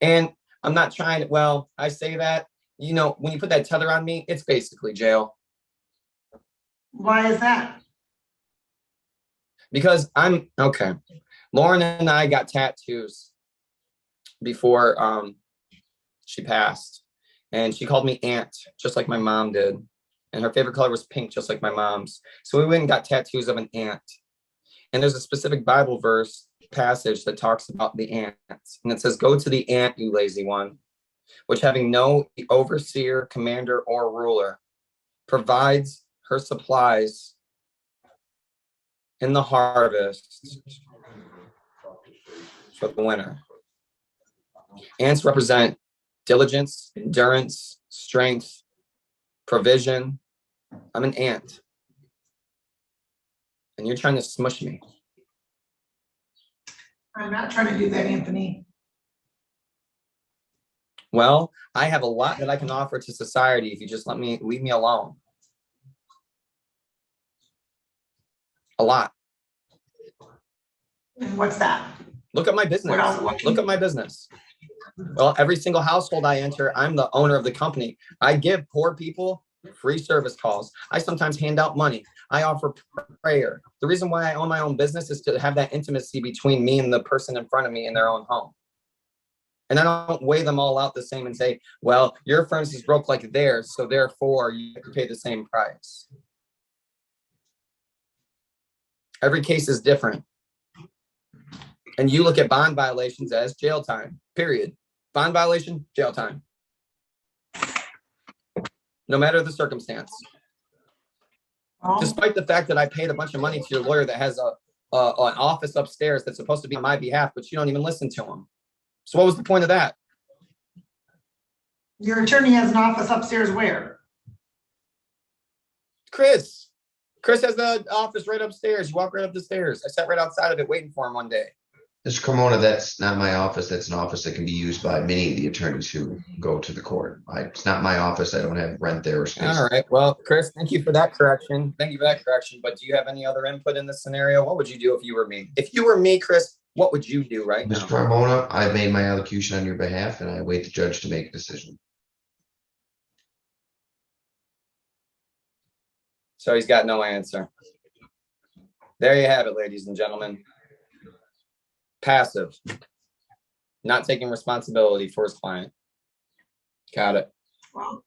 And I'm not trying to, well, I say that, you know, when you put that tether on me, it's basically jail. Why is that? Because I'm, okay. Lauren and I got tattoos before she passed. And she called me Aunt, just like my mom did. And her favorite color was pink, just like my mom's. So we went and got tattoos of an ant. And there's a specific Bible verse passage that talks about the ants. And it says, go to the ant, you lazy one, which having no overseer, commander, or ruler, provides her supplies in the harvest for the winter. Ants represent diligence, endurance, strength, provision. I'm an ant. And you're trying to smush me. I'm not trying to do that, Anthony. Well, I have a lot that I can offer to society if you just leave me alone. A lot. And what's that? Look at my business. What else? Look at my business. Well, every single household I enter, I'm the owner of the company. I give poor people free service calls. I sometimes hand out money. I offer prayer. The reason why I own my own business is to have that intimacy between me and the person in front of me in their own home. And I don't weigh them all out the same and say, well, your furnace is broke like theirs, so therefore you have to pay the same price. Every case is different. And you look at bond violations as jail time, period. Bond violation, jail time. No matter the circumstance. Despite the fact that I paid a bunch of money to your lawyer that has an office upstairs that's supposed to be on my behalf, but you don't even listen to him. So what was the point of that? Your attorney has an office upstairs where? Chris has the office right upstairs. You walk right up the stairs. I sat right outside of it waiting for him one day. Mr. Carmona, that's not my office. That's an office that can be used by many of the attorneys who go to the court. It's not my office. I don't have rent there or space. All right. Well, Chris, thank you for that correction. But do you have any other input in this scenario? What would you do if you were me? If you were me, Chris, what would you do right now? Mr. Carmona, I've made my allocution on your behalf, and I await the judge to make a decision. So he's got no answer. There you have it, ladies and gentlemen. Passive. Not taking responsibility for his client. Got it. Well,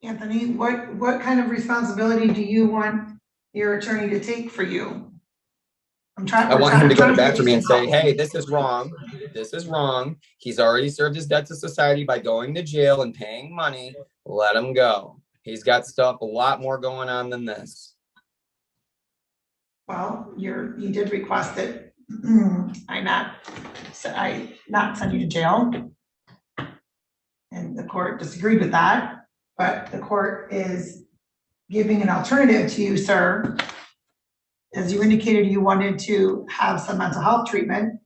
Anthony, what kind of responsibility do you want your attorney to take for you? I want him to go back to me and say, hey, this is wrong. This is wrong. He's already served his debt to society by going to jail and paying money. Let him go. He's got stuff, a lot more going on than this. Well, you did request that I not send you to jail. And the court disagreed with that, but the court is giving an alternative to you, sir. As you indicated, you wanted to have some mental health treatment.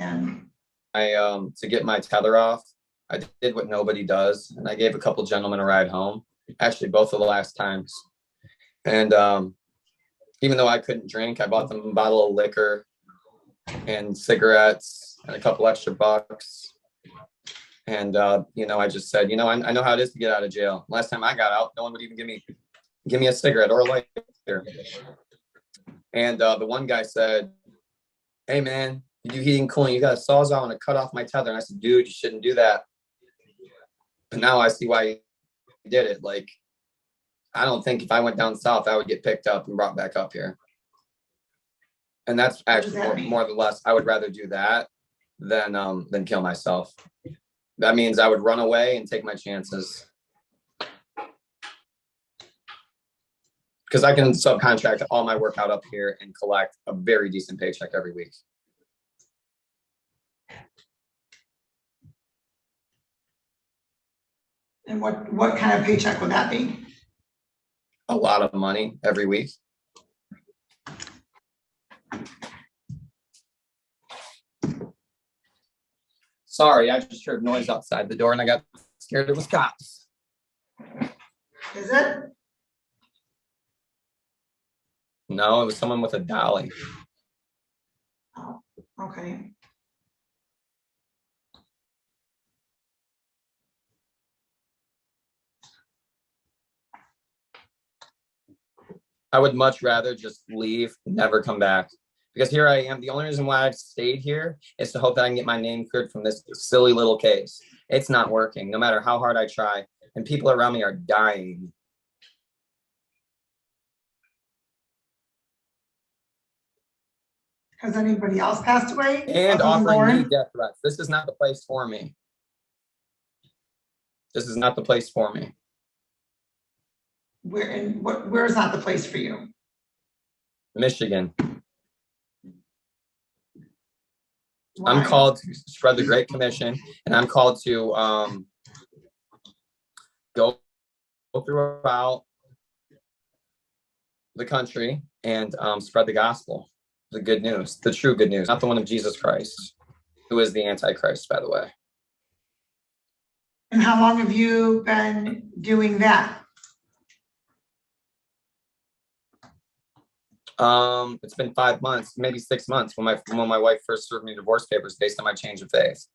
And To get my tether off, I did what nobody does, and I gave a couple gentlemen a ride home. Actually, both of the last times. And even though I couldn't drink, I bought them a bottle of liquor and cigarettes and a couple extra bucks. And I just said, I know how it is to get out of jail. Last time I got out, no one would even give me a cigarette or a lighter. And the one guy said, "Hey man, you do heating and cooling, you got a sawzall and to cut off my tether." And I said, "Dude, you shouldn't do that." But now I see why he did it. Like, I don't think if I went down south, I would get picked up and brought back up here. And that's actually more or less, I would rather do that than kill myself. That means I would run away and take my chances. Because I can subcontract all my work out up here and collect a very decent paycheck every week. And what kind of paycheck would that be? A lot of money every week. Sorry, I just heard noise outside the door and I got scared it was cops. Is it? No, it was someone with a dolly. Oh, okay. I would much rather just leave, never come back. Because here I am. The only reason why I've stayed here is to hope that I can get my name cleared from this silly little case. It's not working, no matter how hard I try. And people around me are dying. Has anybody else passed away? And other than offering me Lauren? death threats. This is not the place for me. This is not the place for me. Where is not the place for you? Michigan. Why? I'm called to spread the Great Commission, and I'm called to go throughout the country and spread the gospel, the good news, the true good news, not the one of Jesus Christ, who is the Antichrist, by the way. And how long have you been doing that? It's been 5 months, maybe 6 months when my wife first served me divorce papers based on my change of faith,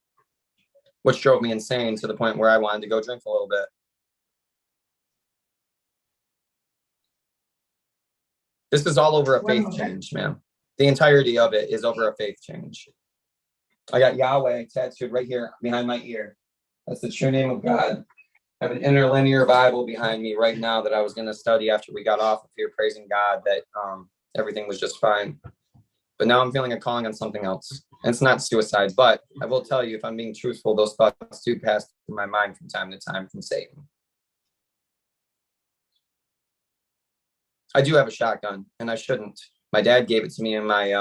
which drove me insane to the point where I wanted to go drink a little bit. This is all over a faith change, man. The entirety of it is over a faith change. I got Yahweh tattooed right here behind my ear. That's the true name of God. I have an interlinear Bible behind me right now that I was going to study after we got off of here, praising God that everything was just fine. But now I'm feeling a calling on something else. And it's not suicide, but I will tell you, if I'm being truthful, those thoughts do pass through my mind from time to time from Satan. I do have a shotgun, and I shouldn't. My dad gave it to me in my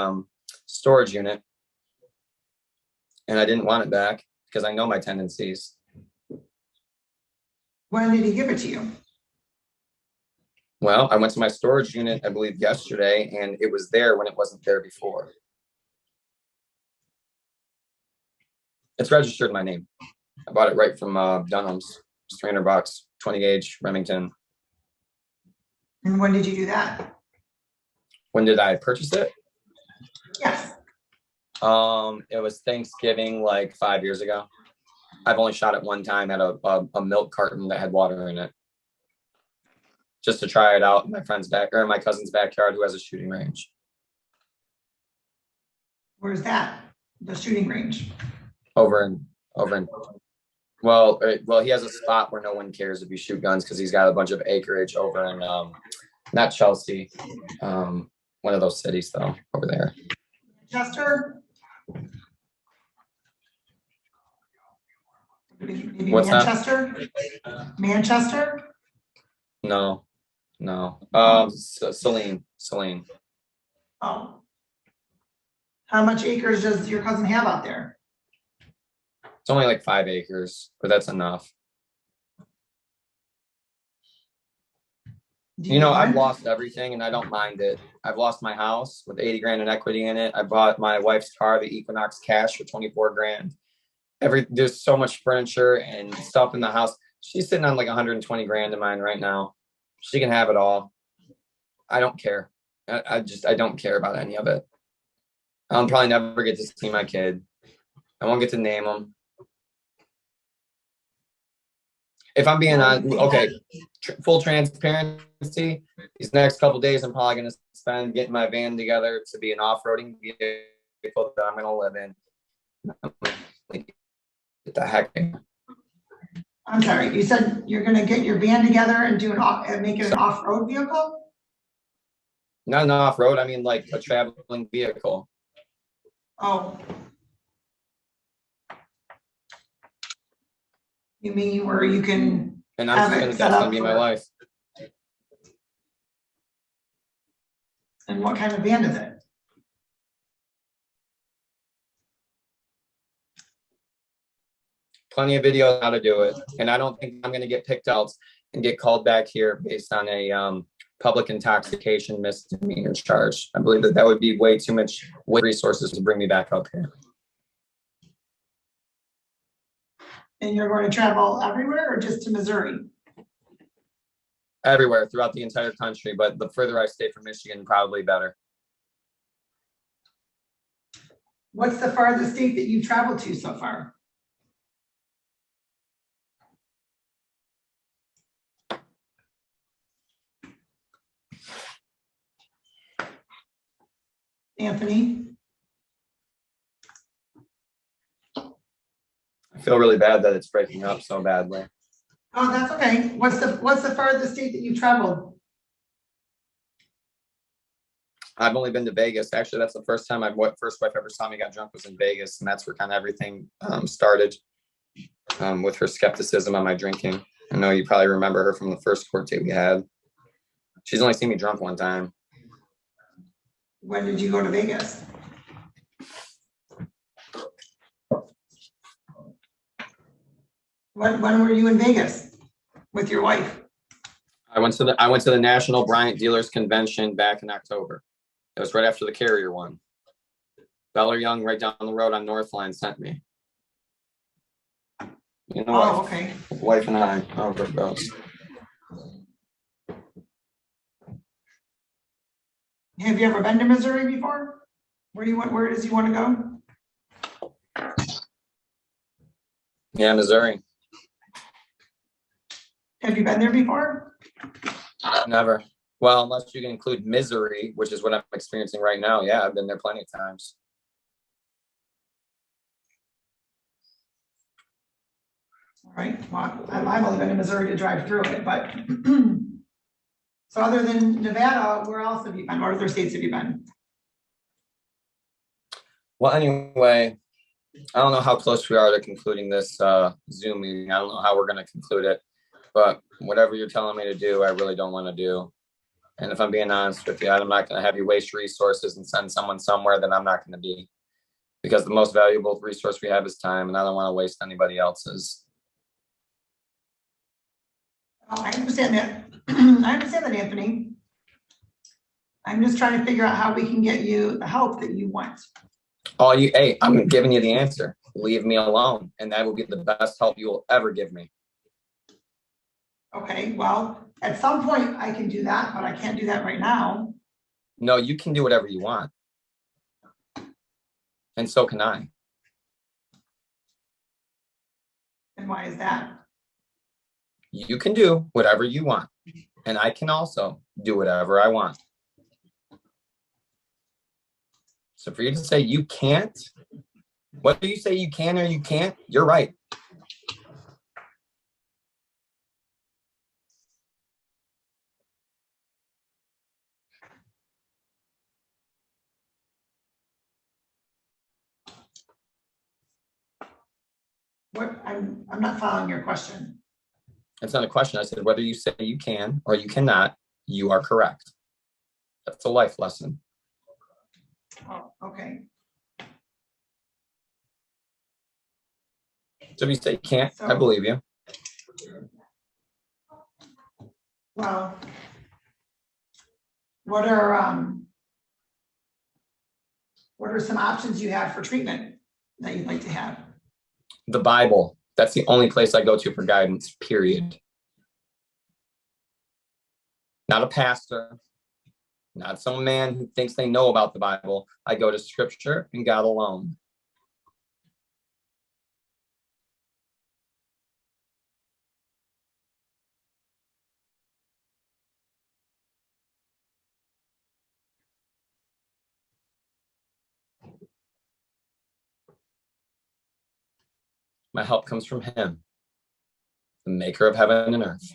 storage unit, and I didn't want it back because I know my tendencies. When did he give it to you? Well, I went to my storage unit, I believe, yesterday, and it was there when it wasn't there before. It's registered in my name. I bought it right from Dunham's. It's $300, 20 gauge, Remington. And when did you do that? When did I purchase it? Yes. It was Thanksgiving, like 5 years ago. I've only shot it one time at a milk carton that had water in it, just to try it out in my my cousin's backyard, who has a shooting range. Where's that? The shooting range? Over in. Well, he has a spot where no one cares if you shoot guns because he's got a bunch of acreage over in not Chelsea, one of those cities though, over there. Manchester? Maybe What's that? Manchester? Manchester? No. Celine. Oh. How much acres does your cousin have out there? It's only like 5 acres, but that's enough. Do You know, I've rent? lost everything and I don't mind it. I've lost my house with 80 grand in equity in it. I bought my wife's car, the Equinox cash, for 24 grand. There's so much furniture and stuff in the house. She's sitting on like 120 grand in mine right now. She can have it all. I don't care. I don't care about any of it. I'll probably never get to see my kid. I won't get to name him. If I'm being on, okay, full transparency, these next couple days, I'm probably going to spend getting my van together to be an off-roading vehicle that I'm going to live in. Get the heck in. I'm sorry, you said you're gonna get your van together and do and make it an off-road vehicle? Not an off-road, I mean like a traveling vehicle. Oh. You mean where you can, And Have it that's set gonna up be my for- life. and what kind of van is it? Plenty of videos on how to do it. And I don't think I'm gonna get picked out and get called back here based on a public intoxication misdemeanor charge. I believe that would be way too much resources to bring me back up here. And you're going to travel everywhere or just to Missouri? Everywhere throughout the entire country, but the further I stay from Michigan, probably better. What's the farthest state that you've traveled to so far? Anthony? I feel really bad that it's breaking up so badly. Oh, that's okay. What's the farthest state that you've traveled? I've only been to Vegas. Actually, that's the first time first wife ever saw me got drunk was in Vegas. And that's where kind of everything started with her skepticism on my drinking. I know you probably remember her from the first court date we had. She's only seen me drunk one time. When did you go to Vegas? When were you in Vegas with your wife? I went to the National Bryant Dealers Convention back in October. It was right after the Carrier one. Beller Young, right down the road on Northline, sent me. You know, Oh, okay. wife and I, however it goes. Have you ever been to Missouri before? Where does he want to go? Yeah, Missouri. Have you been there before? Never. Well, unless you can include misery, which is what I'm experiencing right now. Yeah, I've been there plenty of times. All right, well, I've only been to Missouri to drive through it, but so other than Nevada, where else have you been? What other states have you been? Well, anyway, I don't know how close we are to concluding this Zoom meeting. I don't know how we're going to conclude it, but whatever you're telling me to do, I really don't want to do. And if I'm being honest with you, I'm not going to have you waste resources and send someone somewhere that I'm not going to be. Because the most valuable resource we have is time, and I don't want to waste anybody else's. Oh, I understand that. I understand that, Anthony. I'm just trying to figure out how we can get you the help that you want. Hey, I'm giving you the answer. Leave me alone, and that will be the best help you will ever give me. Okay, well, at some point I can do that, but I can't do that right now. No, you can do whatever you want. And so can I. And why is that? You can do whatever you want. And I can also do whatever I want. So for you to say you can't, whether you say you can or you can't, you're right. What I'm not following your question. It's not a question. I said, whether you say you can or you cannot, you are correct. That's a life lesson. Oh, okay. So if you say you can't, I So- believe you. Well, what are some options you have for treatment that you'd like to have? The Bible. That's the only place I go to for guidance, period. Not a pastor, not some man who thinks they know about the Bible. I go to scripture and God alone. My help comes from him, the maker of heaven and earth.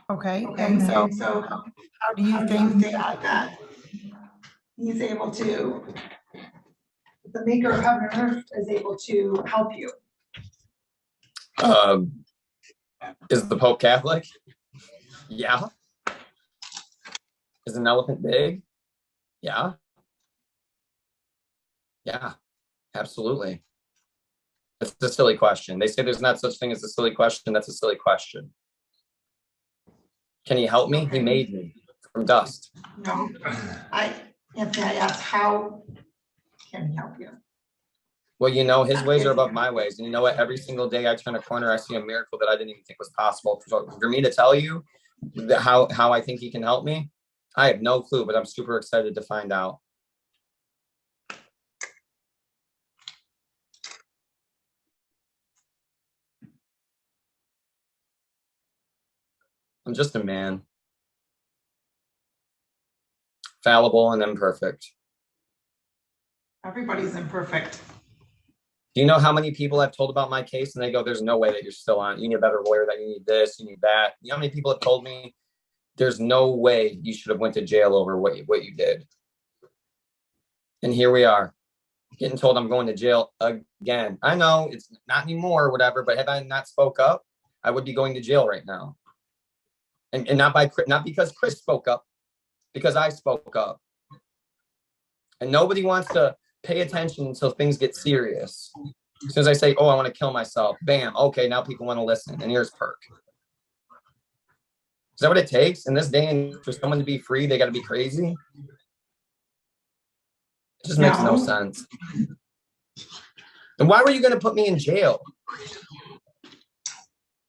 Okay, and so how do you think that he's able to, the maker of heaven and earth is able to help you? Is the Pope Catholic? Yeah. Is an elephant big? Yeah. Yeah, absolutely. That's a silly question. They say there's not such thing as a silly question. That's a silly question. Can he help me? He made me from dust. No, Anthony, I asked, how can he help you? Well, you know, his ways are above my ways. And you know what? Every single day I turn a corner, I see a miracle that I didn't even think was possible. So for me to tell you how I think he can help me, I have no clue, but I'm super excited to find out. I'm just a man. Fallible and imperfect. Everybody's imperfect. Do you know how many people I've told about my case and they go, there's no way that you're still on. You need a better lawyer, that you need this, you need that. You know how many people have told me there's no way you should have went to jail over what you did. And here we are, getting told I'm going to jail again. I know it's not anymore or whatever, but had I not spoke up, I would be going to jail right now. And not because Chris spoke up, because I spoke up. And nobody wants to pay attention until things get serious. As soon as I say, oh, I want to kill myself, bam, okay, now people want to listen. And here's perk. Is that what it takes in this day and for someone to be free? They got to be crazy. It just makes no sense. And why were you going to put me in jail?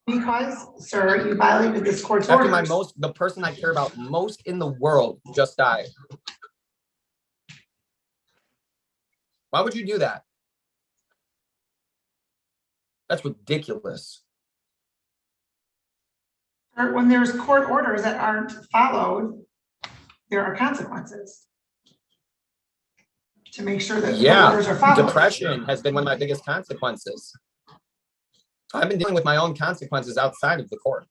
Because, sir, you violated this court's orders. After the person I care about most in the world just died. Why would you do that? That's ridiculous. When there's court orders that aren't followed, there are consequences to make sure that the orders are followed. Depression has been one of my biggest consequences. I've been dealing with my own consequences outside of the court.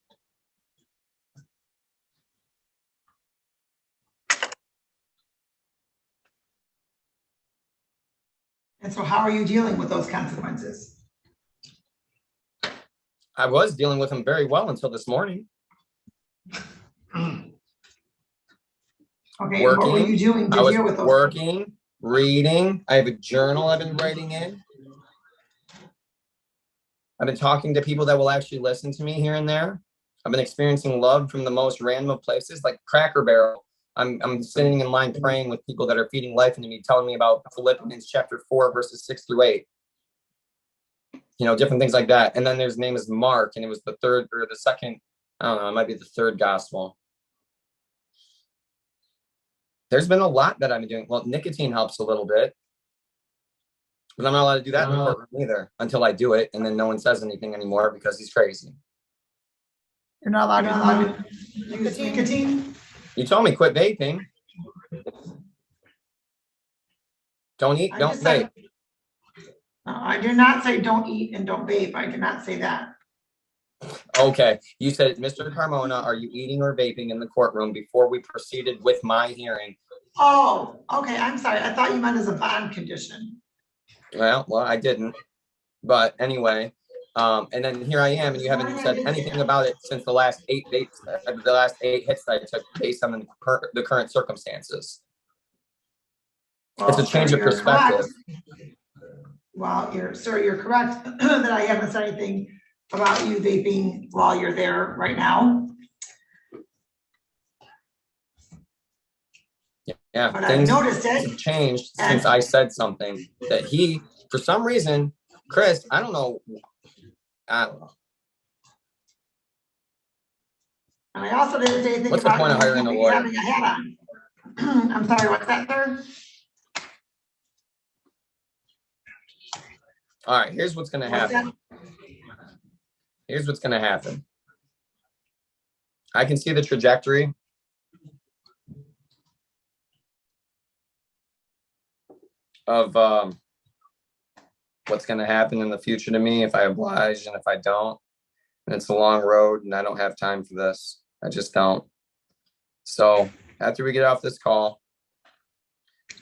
And so how are you dealing with those consequences? I was dealing with them very well until this morning. Okay, what were you doing to deal with those? Working, reading. I have a journal I've been writing in. I've been talking to people that will actually listen to me here and there. I've been experiencing love from the most random of places, like Cracker Barrel. I'm sitting in line praying with people that are feeding life into me, telling me about Philippians chapter 4, verses 6 through 8. You know, different things like that. And then his name is Mark, and it was the third or the second, I don't know, it might be the third gospel. There's been a lot that I've been doing. Well, nicotine helps a little bit. But I'm not allowed to do that in the courtroom either until I do it, and then no one says anything anymore because he's crazy. You're not allowed to use nicotine? You told me quit vaping. Don't eat, don't vape. No, I do not say don't eat and don't vape. I did not say that. Okay, you said, Mr. Carmona, are you eating or vaping in the courtroom before we proceeded with my hearing? Oh, okay, I'm sorry. I thought you meant as a bond condition. Well, I didn't. But anyway, and then here I am, and you haven't said anything about it since the last 8 hits that I took based on the current circumstances. Well, it's a change of perspective. Well, you're correct that I haven't said anything about you vaping while you're there right now. Yeah, But I've things noticed have it. changed since I said something that he, for some reason, Chris, I don't know. And I also didn't say anything What's the about point of hiring a you lawyer? having a hat on. I'm sorry, what's that, sir? All right, here's what's gonna What's happen. that? Here's what's gonna happen. I can see the trajectory of what's gonna happen in the future to me if I oblige and if I don't. And it's a long road and I don't have time for this. I just don't. So after we get off this call,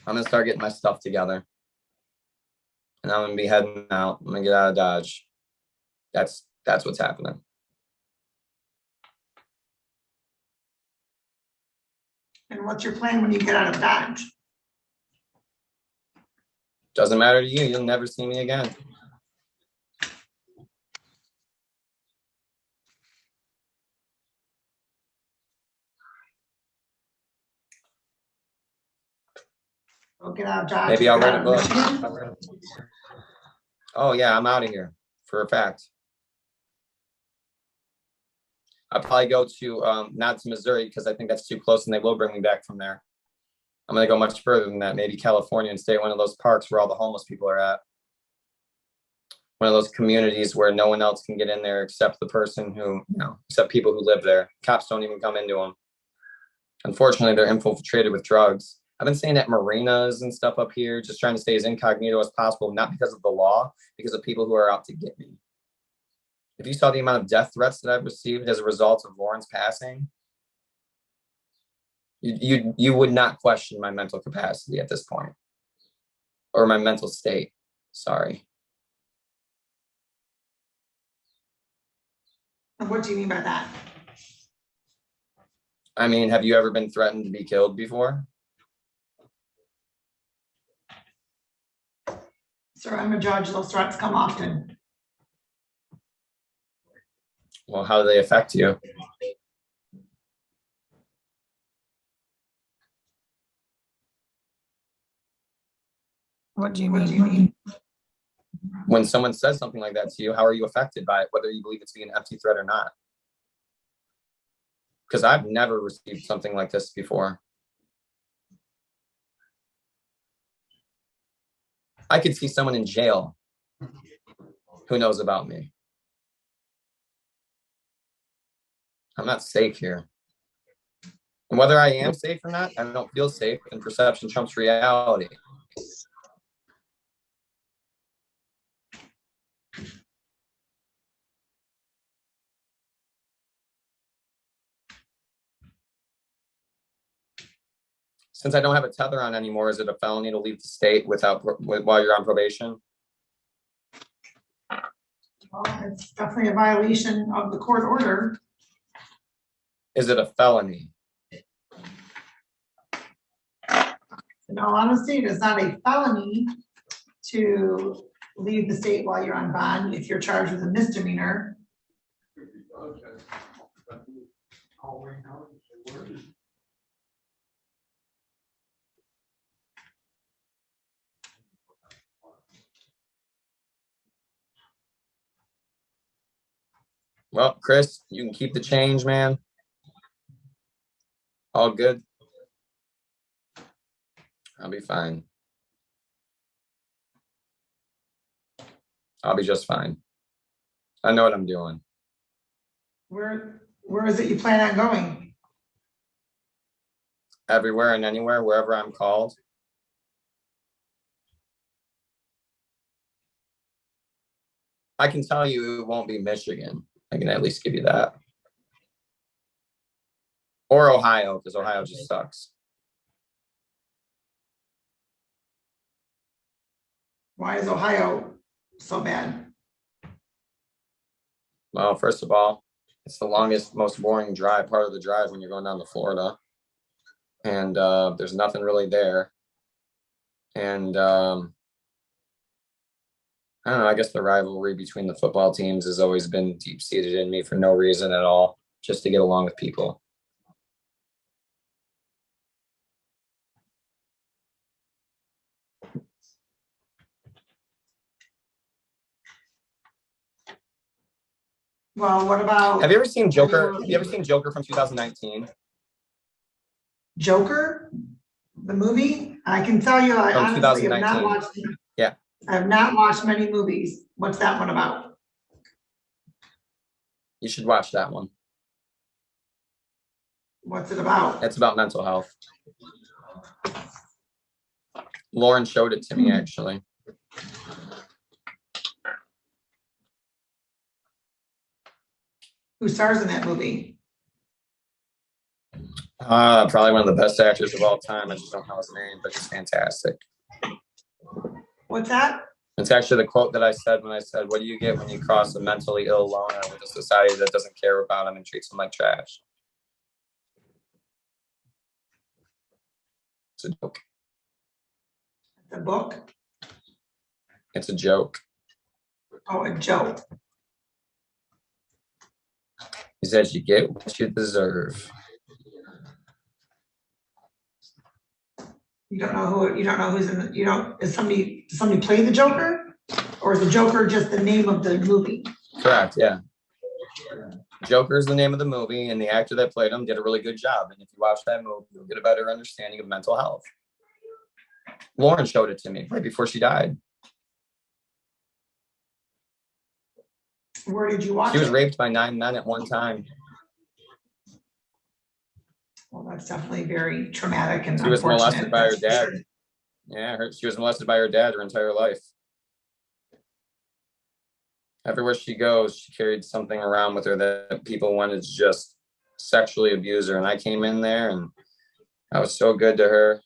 I'm gonna start getting my stuff together. And I'm gonna be heading out. I'm gonna get out of Dodge. That's what's happening. And what's your plan when you get out of Dodge? Doesn't matter to you. You'll never see me again. I'll get out of Dodge. Maybe I'll write a book. Michigan? Oh yeah, I'm out of here for a fact. I'll probably go to not to Missouri because I think that's too close and they will bring me back from there. I'm gonna go much further than that, maybe California, and stay at one of those parks where all the homeless people are at. One of those communities where no one else can get in there except the person who, except people who live there. Cops don't even come into them. Unfortunately, they're infiltrated with drugs. I've been staying at marinas and stuff up here, just trying to stay as incognito as possible, not because of the law, because of people who are out to get me. If you saw the amount of death threats that I've received as a result of Lauren's passing, you would not question my mental capacity at this point, or my mental state. Sorry. What do you mean by that? I mean, have you ever been threatened to be killed before? Sir, I'm a judge. Those threats come often. Well, how do they affect you? What do you mean? When someone says something like that to you, how are you affected by it, whether you believe it's being an empty threat or not? Because I've never received something like this before. I could see someone in jail who knows about me. I'm not safe here. And whether I am safe or not, I don't feel safe, and perception trumps reality. Since I don't have a tether on anymore, is it a felony to leave the state while you're on probation? Well, it's definitely a violation of the court order. Is it a felony? In all honesty, it is not a felony to leave the state while you're on bond if you're charged with a misdemeanor. Well, Chris, you can keep the change, man. All good. I'll be fine. I'll be just fine. I know what I'm doing. Where is it you plan on going? Everywhere and anywhere, wherever I'm called. I can tell you it won't be Michigan. I can at least give you that. Or Ohio, because Ohio just sucks. Why is Ohio so bad? Well, first of all, it's the longest, most boring part of the drive when you're going down to Florida. And there's nothing really there. And I don't know, I guess the rivalry between the football teams has always been deep-seated in me for no reason at all, just to get along with people. Well, what about Have you ever seen Joker? Have you ever seen Joker from 2019? Joker? The movie? I can tell you, I From honestly have not 2019. watched. Yeah. I have not watched many movies. What's that one about? You should watch that one. What's it about? It's about mental health. Lauren showed it to me, actually. Who stars in that movie? Probably one of the best actors of all time. I just don't know his name, but he's fantastic. What's that? It's actually the quote that I said when I said, "What do you get when you cross a mentally ill loner with a society that doesn't care about him and treats him like trash?" It's a joke. The book? It's a joke. Oh, a joke. He says, "You get what you deserve." You don't know who's in the, does somebody play the Joker? Or is the Joker just the name of the movie? Correct. Yeah. Joker is the name of the movie, and the actor that played him did a really good job. And if you watch that movie, you'll get a better understanding of mental health. Lauren showed it to me right before she died. Where did you watch She was it? raped by 9 men at one time. Well, that's definitely very traumatic and She was unfortunate. molested by her That's for dad. sure. Yeah, she was molested by her dad her entire life. Everywhere she goes, she carried something around with her that people wanted to just sexually abuse her. And I came in there and I was so good to her.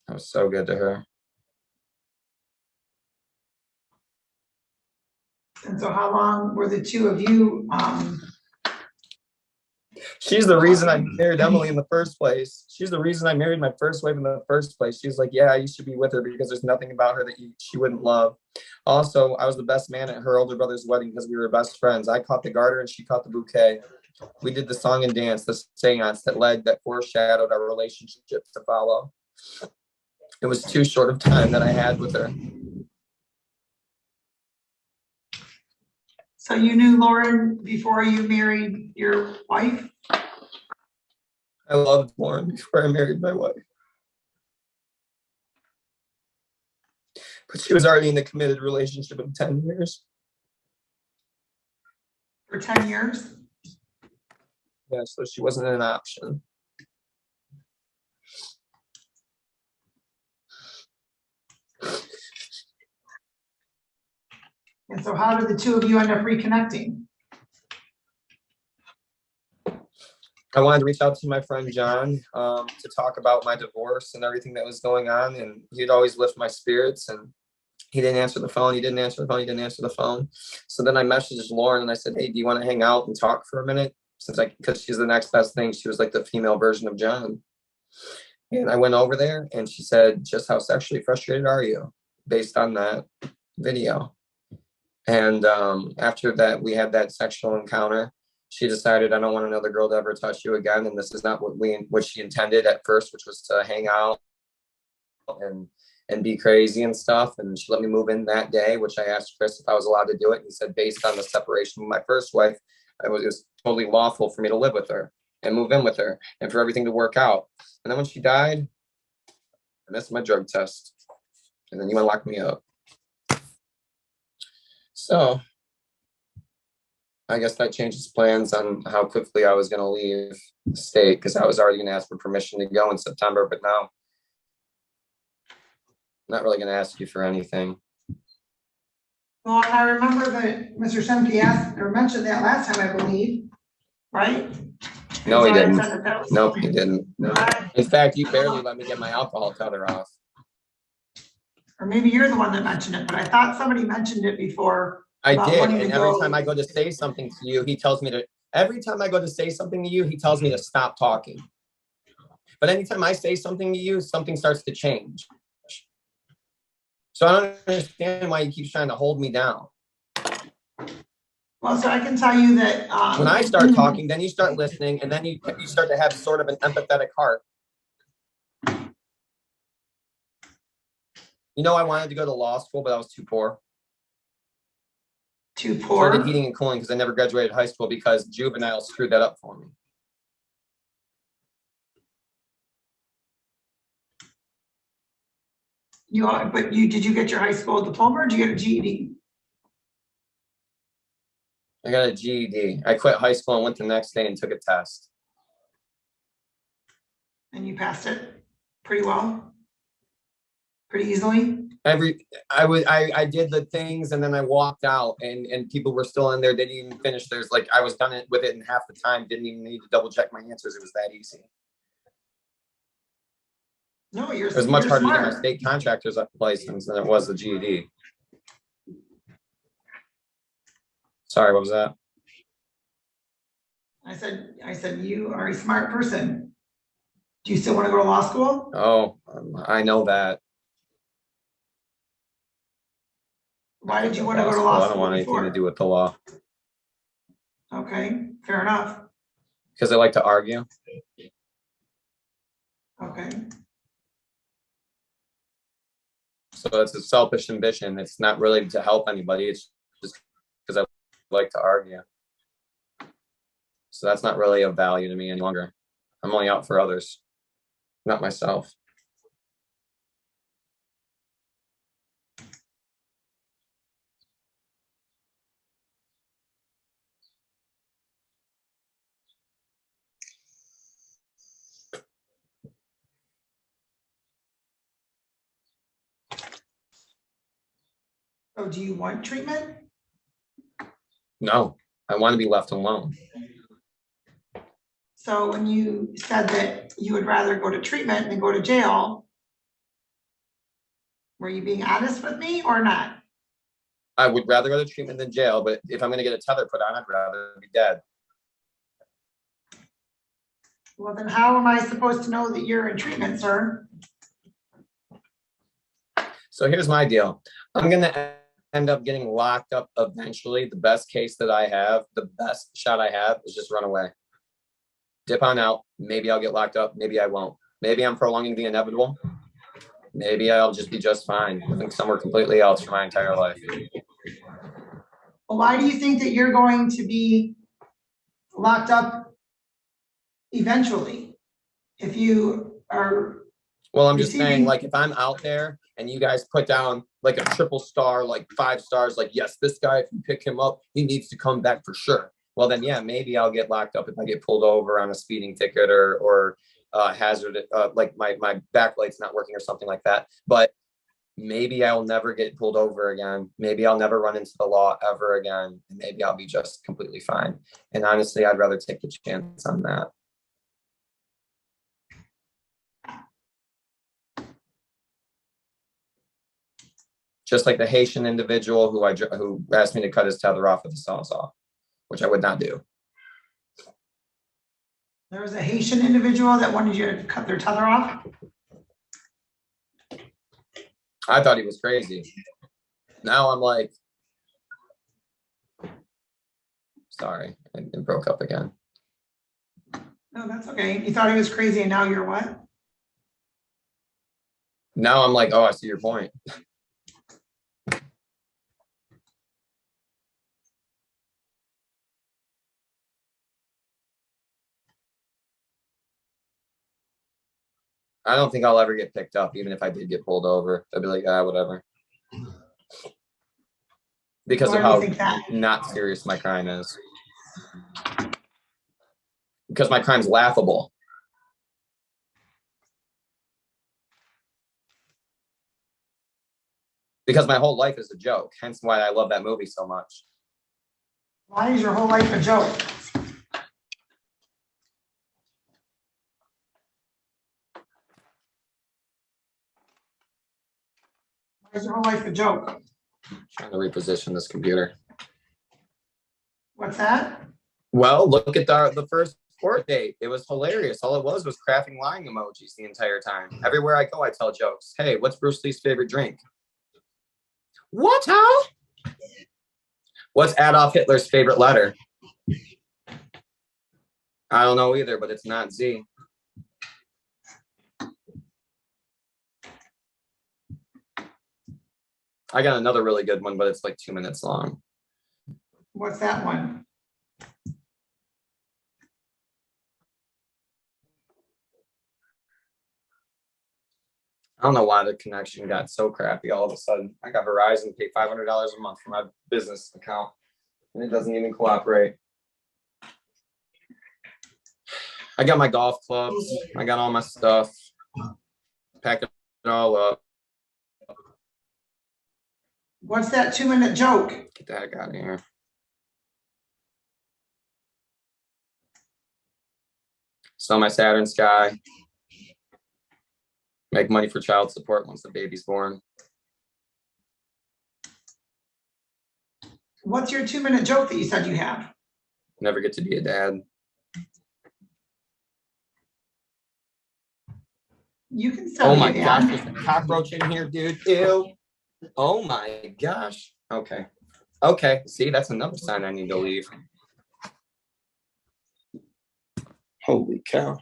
I was so good to her. And so how long were the two of you, She's the reason I married Emily in the first place. She's the reason I married my first wife in the first place. She's like, yeah, you should be with her because there's nothing about her that she wouldn't love. Also, I was the best man at her older brother's wedding because we were best friends. I caught the garter and she caught the bouquet. We did the song and dance, the seance that foreshadowed our relationship to follow. It was too short of time that I had with her. so you knew Lauren before you married your wife? I loved Lauren before I married my wife. But she was already in a committed relationship of 10 years. For 10 years? Yeah, so she wasn't an option. And so how did the two of you end up reconnecting? I wanted to reach out to my friend John to talk about my divorce and everything that was going on. And he'd always lift my spirits. And he didn't answer the phone. He didn't answer the phone. He didn't answer the phone. So then I messaged Lauren and I said, hey, do you want to hang out and talk for a minute? Because she's the next best thing. She was like the female version of John. And I went over there and she said, just how sexually frustrated are you? Based on that video. And after that, we had that sexual encounter. She decided, I don't want another girl to ever touch you again. And this is not what she intended at first, which was to hang out and be crazy and stuff. And she let me move in that day, which I asked Chris if I was allowed to do it. And he said, based on the separation with my first wife, it was totally lawful for me to live with her and move in with her and for everything to work out. And then when she died, I missed my drug test. And then you unlocked me up. So I guess that changes plans on how quickly I was going to leave the state because I was already going to ask for permission to go in September, but now I'm not really going to ask you for anything. Well, I remember that Mr. Semke asked or mentioned that last time, I believe, right? No, he So I didn't. said that was- Nope, he didn't. In fact, you barely let me get my alcohol cutter off. Or maybe you're the one that mentioned it, but I thought somebody mentioned it before. I About did, wanting and to every go- time I go to say something to you, he tells me to. Every time I go to say something to you, he tells me to stop talking. But anytime I say something to you, something starts to change. So I don't understand why he keeps trying to hold me down. Well, so I can tell you that, When I start talking, then you start listening, and then you start to have sort of an empathetic heart. You know, I wanted to go to law school, but I was too poor. too So I poor. did heating and cooling because I never graduated high school because juvenile screwed that up for me. Did you get your high school diploma or did you get a GED? I got a GED. I quit high school and went the next day and took a test. And you passed it pretty well? Pretty easily? I did the things and then I walked out and people were still in there. They didn't even finish theirs. Like I was done with it in half the time. Didn't even need to double check my answers. It was that easy. No, It was much harder to get my smart. state contractor's license than it was the GED. Sorry, what was that? I said, you are a smart person. Do you still want to go to law school? Oh, I know that. Why did you want to go to law school? I don't want anything to do with the law. Okay, fair enough. Because I like to argue. Okay. So it's a selfish ambition. It's not really to help anybody. It's just because I like to argue. So that's not really of value to me any longer. I'm only out for others, not myself. So do you want treatment? No, I want to be left alone. So when you said that you would rather go to treatment than go to jail, were you being honest with me or not? I would rather go to treatment than jail, but if I'm going to get a tether put on, I'd rather be dead. Well, then how am I supposed to know that you're in treatment, sir? So here's my deal. I'm going to end up getting locked up eventually. The best case that I have, the best shot I have is just run away. Dip on out. Maybe I'll get locked up. Maybe I won't. Maybe I'm prolonging the inevitable. Maybe I'll just be just fine living somewhere completely else for my entire life. Well, why do you think that you're going to be locked up eventually? If you are. Well, I'm just saying, like, if I'm out there and you guys put down like a triple star, like 5 stars, like, yes, this guy, if you pick him up, he needs to come back for sure. Well, then, yeah, maybe I'll get locked up if I get pulled over on a speeding ticket or hazard, like my backlight's not working or something like that. But maybe I'll never get pulled over again. Maybe I'll never run into the law ever again. And maybe I'll be just completely fine. And honestly, I'd rather take the chance on that. Just like the Haitian individual who asked me to cut his tether off with a sawzall, which I would not do. There was a Haitian individual that wanted you to cut their tether off? I thought he was crazy. Now I'm like, sorry, it broke up again. No, that's okay. You thought he was crazy and now you're what? Now I'm like, oh, I see your point. I don't think I'll ever get picked up, even if I did get pulled over. I'd be like, whatever. Because of how not serious my crime is. Because my crime's laughable. Because my whole life is a joke. Hence why I love that movie so much. Why is your whole life a joke? Why is your whole life a joke? Trying to reposition this computer. What's that? Well, look at the first court date. It was hilarious. All it was crafting lying emojis the entire time. Everywhere I go, I tell jokes. Hey, what's Bruce Lee's favorite drink? What, how? What's Adolf Hitler's favorite letter? I don't know either, but it's not Z. I got another really good one, but it's like 2 minutes long. What's that one? I don't know why the connection got so crappy all of a sudden. I got Verizon, pay $500 a month for my business account, and it doesn't even cooperate. I got my golf clubs. I got all my stuff. Pack it all up. What's that 2-minute joke? Get the heck out of here. Sell my Saturn Sky. Make money for child support once the baby's born. What's your 2-minute joke that you said you have? Never get to be a dad. You can sell Oh your my dad. gosh, there's a cockroach in here, dude. Ew. Oh my gosh. Okay. Okay. See, that's another sign I need to leave. Holy cow.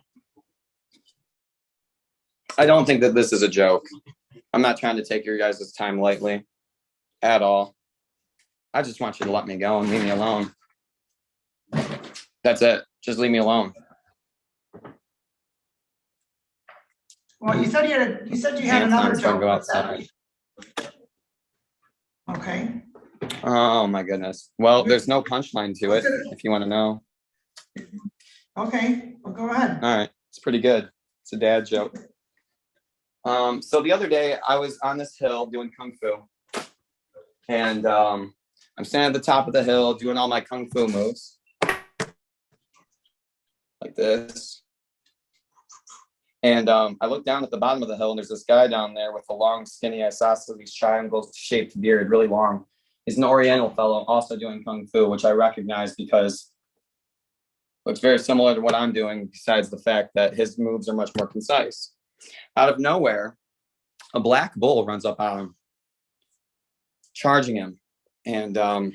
I don't think that this is a joke. I'm not trying to take your guys' time lightly at all. I just want you to let me go and leave me alone. That's it. Just leave me alone. Well, you said you had Hands another on, so I can joke. go What's that? outside. Okay. Oh my goodness. Well, there's no punchline to it, if you want to know. Okay, well, go ahead. All right. It's pretty good. It's a dad joke. So the other day I was on this hill doing Kung Fu, and I'm standing at the top of the hill doing all my Kung Fu moves like this. And I look down at the bottom of the hill, and there's this guy down there with a long, skinny isosceles triangle-shaped beard, really long. He's an Oriental fellow, also doing Kung Fu, which I recognize because it looks very similar to what I'm doing, besides the fact that his moves are much more concise. Out of nowhere, a black bull runs up on him, charging him. And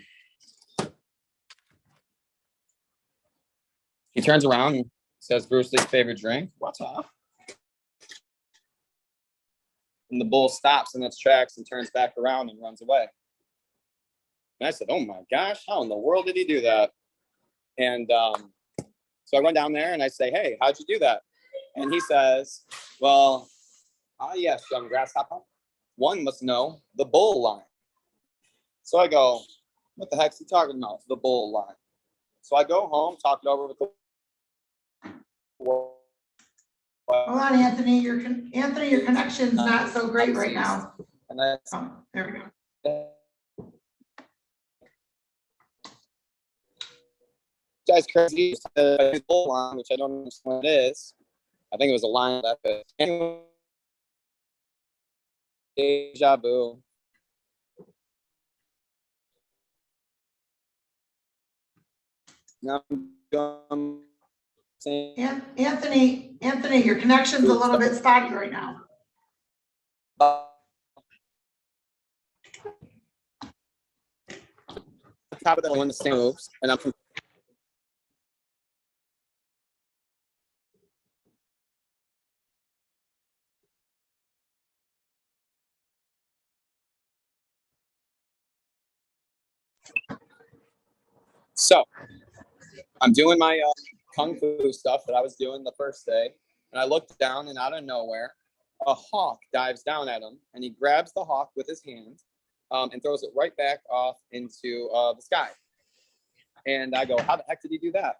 he turns around and says, Bruce Lee's favorite drink, what's up? And the bull stops in its tracks and turns back around and runs away. And I said, oh my gosh, how in the world did he do that? And so I run down there and I say, hey, how'd you do that? And he says, well, yes, young grasshopper, one must know the bull line. So I go, what the heck's he talking about? The bull line. So I go home, talk it over with the. Hold on, Anthony, your connection's not so great right now. And I, Oh, there we go. guy's crazy. The bull line, which I don't understand what it is. I think it was a line that anyway. Deja vu. Now I'm saying, Anthony, your connection's a little bit spotty right now. top of the one the same moves, and I'm so I'm doing my kung fu stuff that I was doing the first day, and I looked down, and out of nowhere, a hawk dives down at him, and he grabs the hawk with his hand and throws it right back off into the sky. And I go, how the heck did he do that?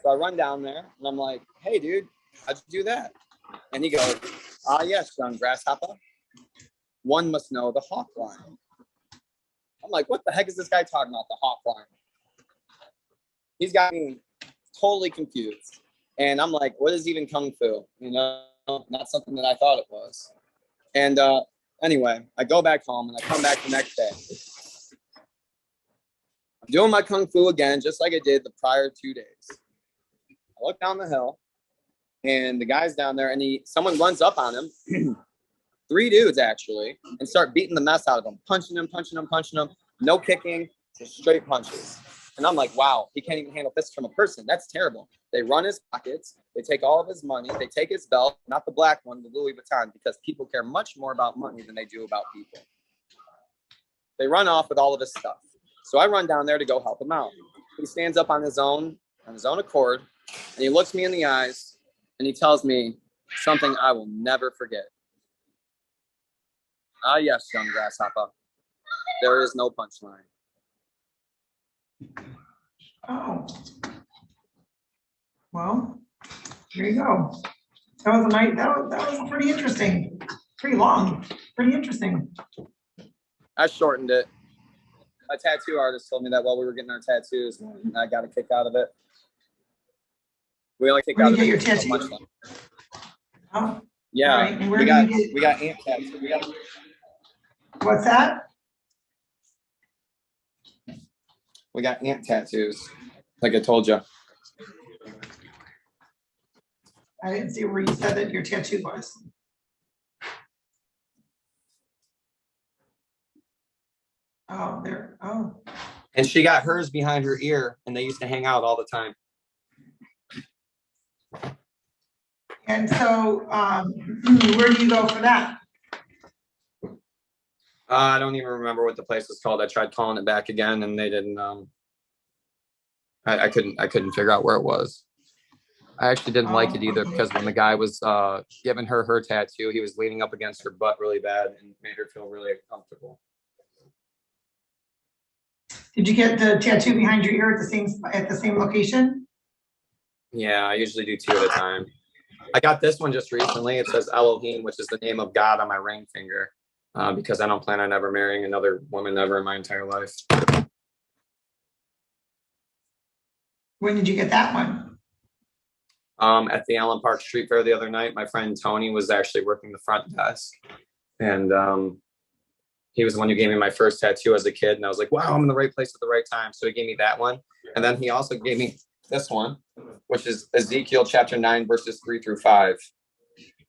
So I run down there, and I'm like, hey, dude, how'd you do that? And he goes, yes, young grasshopper. One must know the hawk line. I'm like, what the heck is this guy talking about, the hawk line? He's got me totally confused. And I'm like, what is even kung fu? You know, not something that I thought it was. And anyway, I go back home and I come back the next day. I'm doing my kung fu again, just like I did the prior 2 days. I look down the hill and the guy's down there and someone runs up on him 3 dudes actually, and start beating the mess out of him, punching him, no kicking, just straight punches. And I'm like, wow, he can't even handle fists from a person. That's terrible. They run his pockets. They take all of his money. They take his belt, not the black one, the Louis Vuitton, because people care much more about money than they do about people. They run off with all of his stuff. So I run down there to go help him out. He stands up on his own accord, and he looks me in the eyes, and he tells me something I will never forget. Ah, yes, young grasshopper. There is no punchline. Oh. Well, here you go. That was a night, that was pretty interesting, pretty long, pretty interesting. I shortened it. A tattoo artist told me that while we were getting our tattoos, and I got a kick out of it. We only kick Where out do of you it get your so much. tattoo? Oh, Yeah, all right, and where we do got you get- ant tattoos. What's that? We got ant tattoos, like I told you. I didn't see where you said that your tattoo was. Oh, there, oh. And she got hers behind her ear, and they used to hang out all the time. And so, where do you go for that? I don't even remember what the place was called. I tried calling it back again, and they didn't. I couldn't figure out where it was. I actually didn't like it either, because when the guy was giving her tattoo, he was leaning up against her butt really bad and made her feel really uncomfortable. Did you get the tattoo behind your ear at the same location? Yeah, I usually do 2 at a time. I got this one just recently. It says Elohim, which is the name of God, on my ring finger, because I don't plan on ever marrying another woman ever in my entire life. When did you get that one? At the Allen Park Street Fair the other night, my friend Tony was actually working the front desk, and he was the one who gave me my first tattoo as a kid, and I was like, wow, I'm in the right place at the right time. So he gave me that one, and then he also gave me this one, which is Ezekiel chapter 9 verses 3-5,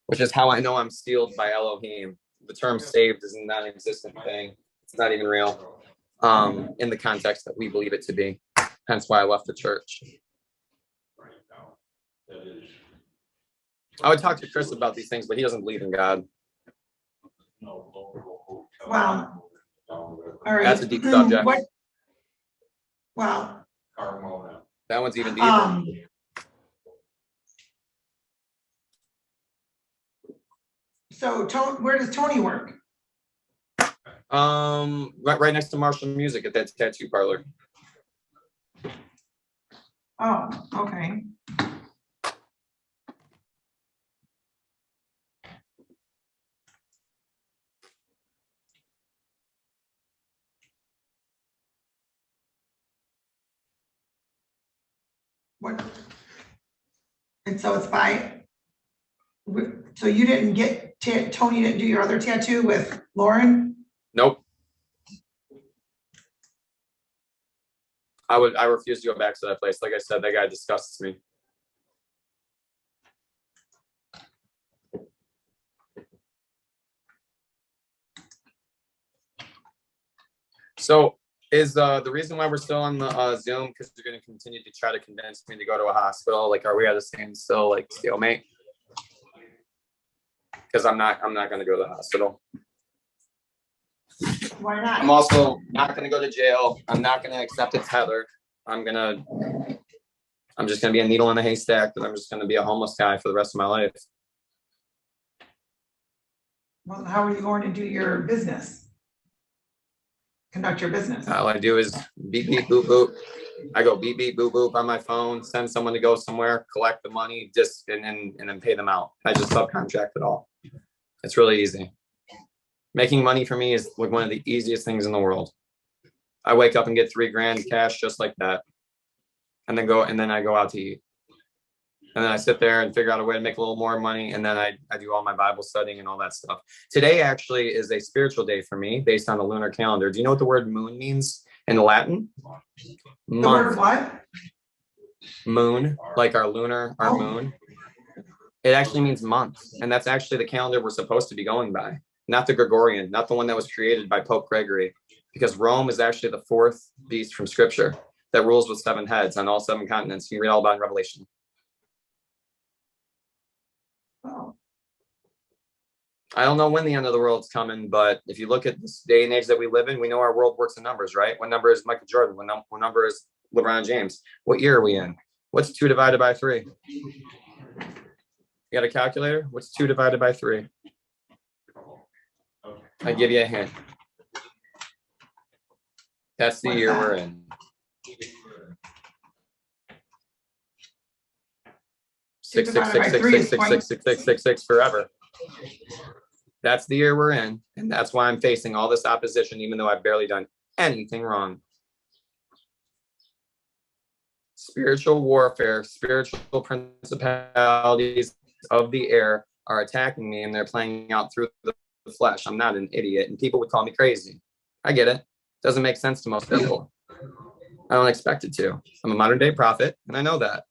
which is how I know I'm sealed by Elohim. The term saved is a non-existent thing. It's not even real in the context that we believe it to be. Hence why I left the church. I would talk to Chris about these things, but he doesn't believe in God. Wow. All right. That's a deep subject. What? Wow. That one's even deeper. So where does Tony work? Right next to Marshall Music at that tattoo parlor. Oh, okay. What? And so it's so you didn't get, Tony didn't do your other tattoo with Lauren? Nope. I refuse to go back to that place. Like I said, that guy disgusts me. So is the reason why we're still on the Zoom because you're going to continue to try to convince me to go to a hospital? Like, are we at a standstill, like stalemate? Because I'm not going to go to the hospital. Why not? I'm also not going to go to jail. I'm not going to accept a tether. I'm just going to be a needle in a haystack, and I'm just going to be a homeless guy for the rest of my life. Well, how are you going to do your business? Conduct your business? All I do is beep, beep, boop, boop. I go beep, beep, boop, boop on my phone, send someone to go somewhere, collect the money, and then pay them out. I just subcontract it all. It's really easy. Making money for me is like one of the easiest things in the world. I wake up and get $3,000 cash just like that. And then I go out to eat. And then I sit there and figure out a way to make a little more money. And then I do all my Bible studying and all that stuff. Today actually is a spiritual day for me based on the lunar calendar. Do you know what the word moon means in Latin? The word what? Moon, like our moon. It actually means month. And that's actually the calendar we're supposed to be going by. not the Gregorian, not the one that was created by Pope Gregory, because Rome is actually the fourth beast from Scripture that rules with 7 heads on all 7 continents. You can read all about it in Revelation. Oh, I don't know when the end of the world's coming, but if you look at this day and age that we live in, we know our world works in numbers, right? What number is Michael Jordan? What number is LeBron James? What year are we in? What's 2 divided by 3? You got a calculator? What's 2 divided by 3? I give you a hint. That's the What's year that? we're in. 6 6 6 6 6 6 6 6 6 6 6 forever. That's the year we're in, and that's why I'm facing all this opposition, even though I've barely done anything wrong. Spiritual warfare, spiritual principalities of the air are attacking me, and they're playing out through the flesh. I'm not an idiot, and people would call me crazy. I get it. Doesn't make sense to most people. I don't expect it to. I'm a modern day prophet, and I know that.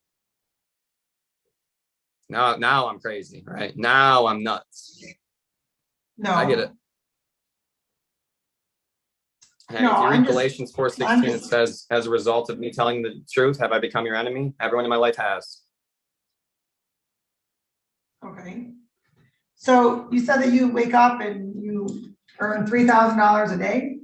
Now I'm crazy, right? Now I'm nuts. no. I get it. Hey, No, if you I'm read just- Galatians 4:16, it says, as a result of me telling the truth, have I become your enemy? Everyone in my life has. Okay. So you said that you wake up and you earn $3,000 a day?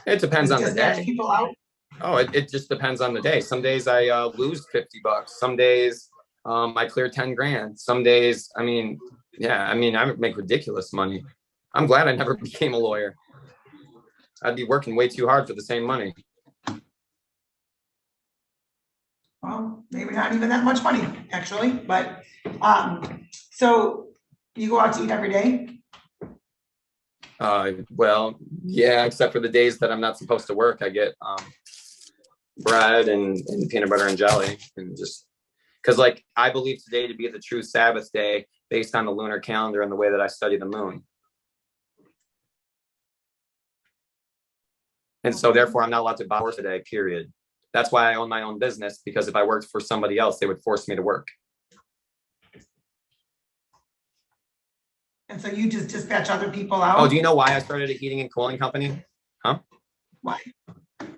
It depends on the Dispatch day. people out? Oh, it just depends on the day. Some days I lose $50. Some days I clear 10 grand. Some days, I make ridiculous money. I'm glad I never became a lawyer. I'd be working way too hard for the same money. Well, maybe not even that much money, actually, but, so you go out to eat every day? Well, yeah, except for the days that I'm not supposed to work, I get bread and peanut butter and jelly, and just because, like, I believe today to be the true Sabbath day based on the lunar calendar and the way that I study the moon. And so therefore I'm not allowed to buy horse today, period. That's why I own my own business, because if I worked for somebody else, they would force me to work. And so you just dispatch other people out? Oh, do you know why I started a heating and cooling company? Huh? Why?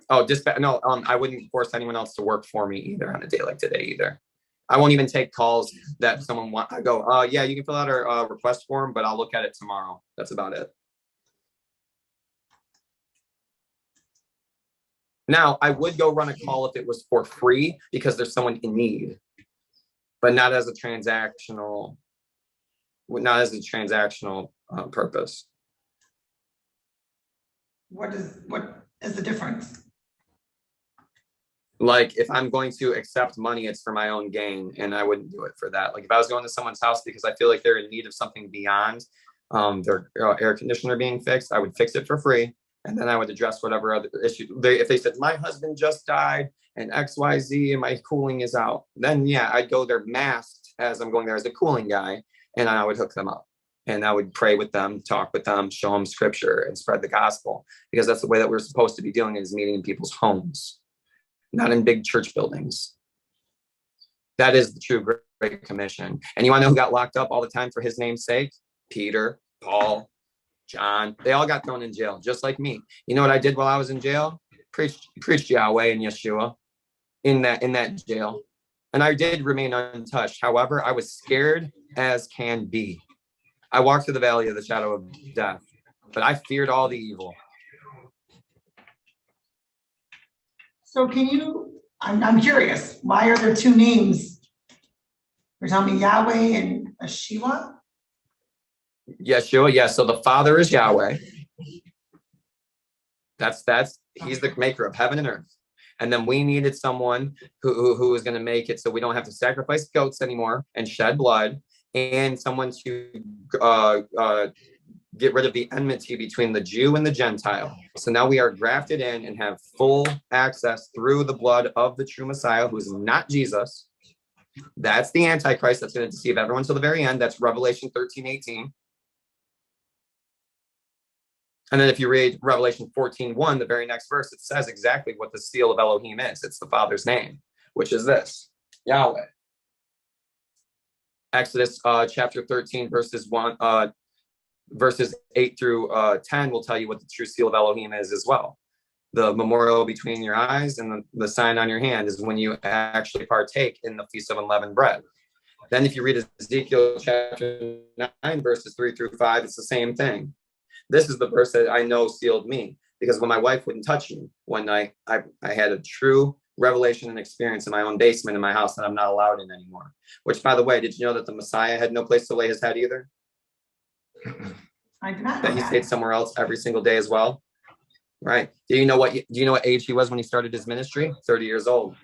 Oh, no, I wouldn't force anyone else to work for me either on a day like today either. I won't even take calls that someone want. I go, yeah, you can fill out our request form, but I'll look at it tomorrow. That's about it. Now, I would go run a call if it was for free because there's someone in need, but not as a transactional purpose. What is the difference? Like, if I'm going to accept money, it's for my own gain, and I wouldn't do it for that. Like, if I was going to someone's house because I feel like they're in need of something beyond their air conditioner being fixed, I would fix it for free. And then I would address whatever other issue. If they said, my husband just died and XYZ and my cooling is out, then yeah, I'd go there masked as I'm going there as a cooling guy, and I would hook them up. And I would pray with them, talk with them, show them scripture and spread the gospel, because that's the way that we're supposed to be doing it, is meeting in people's homes, not in big church buildings. That is the true Great Commission. And you want to know who got locked up all the time for his name's sake? Peter, Paul, John, they all got thrown in jail, just like me. You know what I did while I was in jail? Preached Yahweh and Yeshua in that jail. And I did remain untouched. However, I was scared as can be. I walked through the valley of the shadow of death, but I feared all the evil. So I'm curious, why are there 2 names? You're telling me Yahweh and Yeshua? Yeshua, yeah. So the Father is Yahweh. He's the maker of heaven and earth. And then we needed someone who was going to make it so we don't have to sacrifice goats anymore and shed blood, and someone to get rid of the enmity between the Jew and the Gentile. So now we are grafted in and have full access through the blood of the true Messiah, who is not Jesus. That's the Antichrist that's going to deceive everyone till the very end. That's Revelation 13:18. And then if you read Revelation 14:1, the very next verse, it says exactly what the seal of Elohim is. It's the Father's name, which is this, Yahweh. Exodus chapter 13, verses 1, verses 8 through 10 will tell you what the true seal of Elohim is as well. The memorial between your eyes and the sign on your hand is when you actually partake in the Feast of Unleavened Bread. Then if you read Ezekiel chapter 9, verses 3 through 5, it's the same thing. This is the verse that I know sealed me, because when my wife wouldn't touch me one night, I had a true revelation and experience in my own basement in my house that I'm not allowed in anymore. Which, by the way, did you know that the Messiah had no place to lay his head either? I did not know That he that. stayed somewhere else every single day as well? Right. Do you know what age he was when he started his ministry? 30 years old.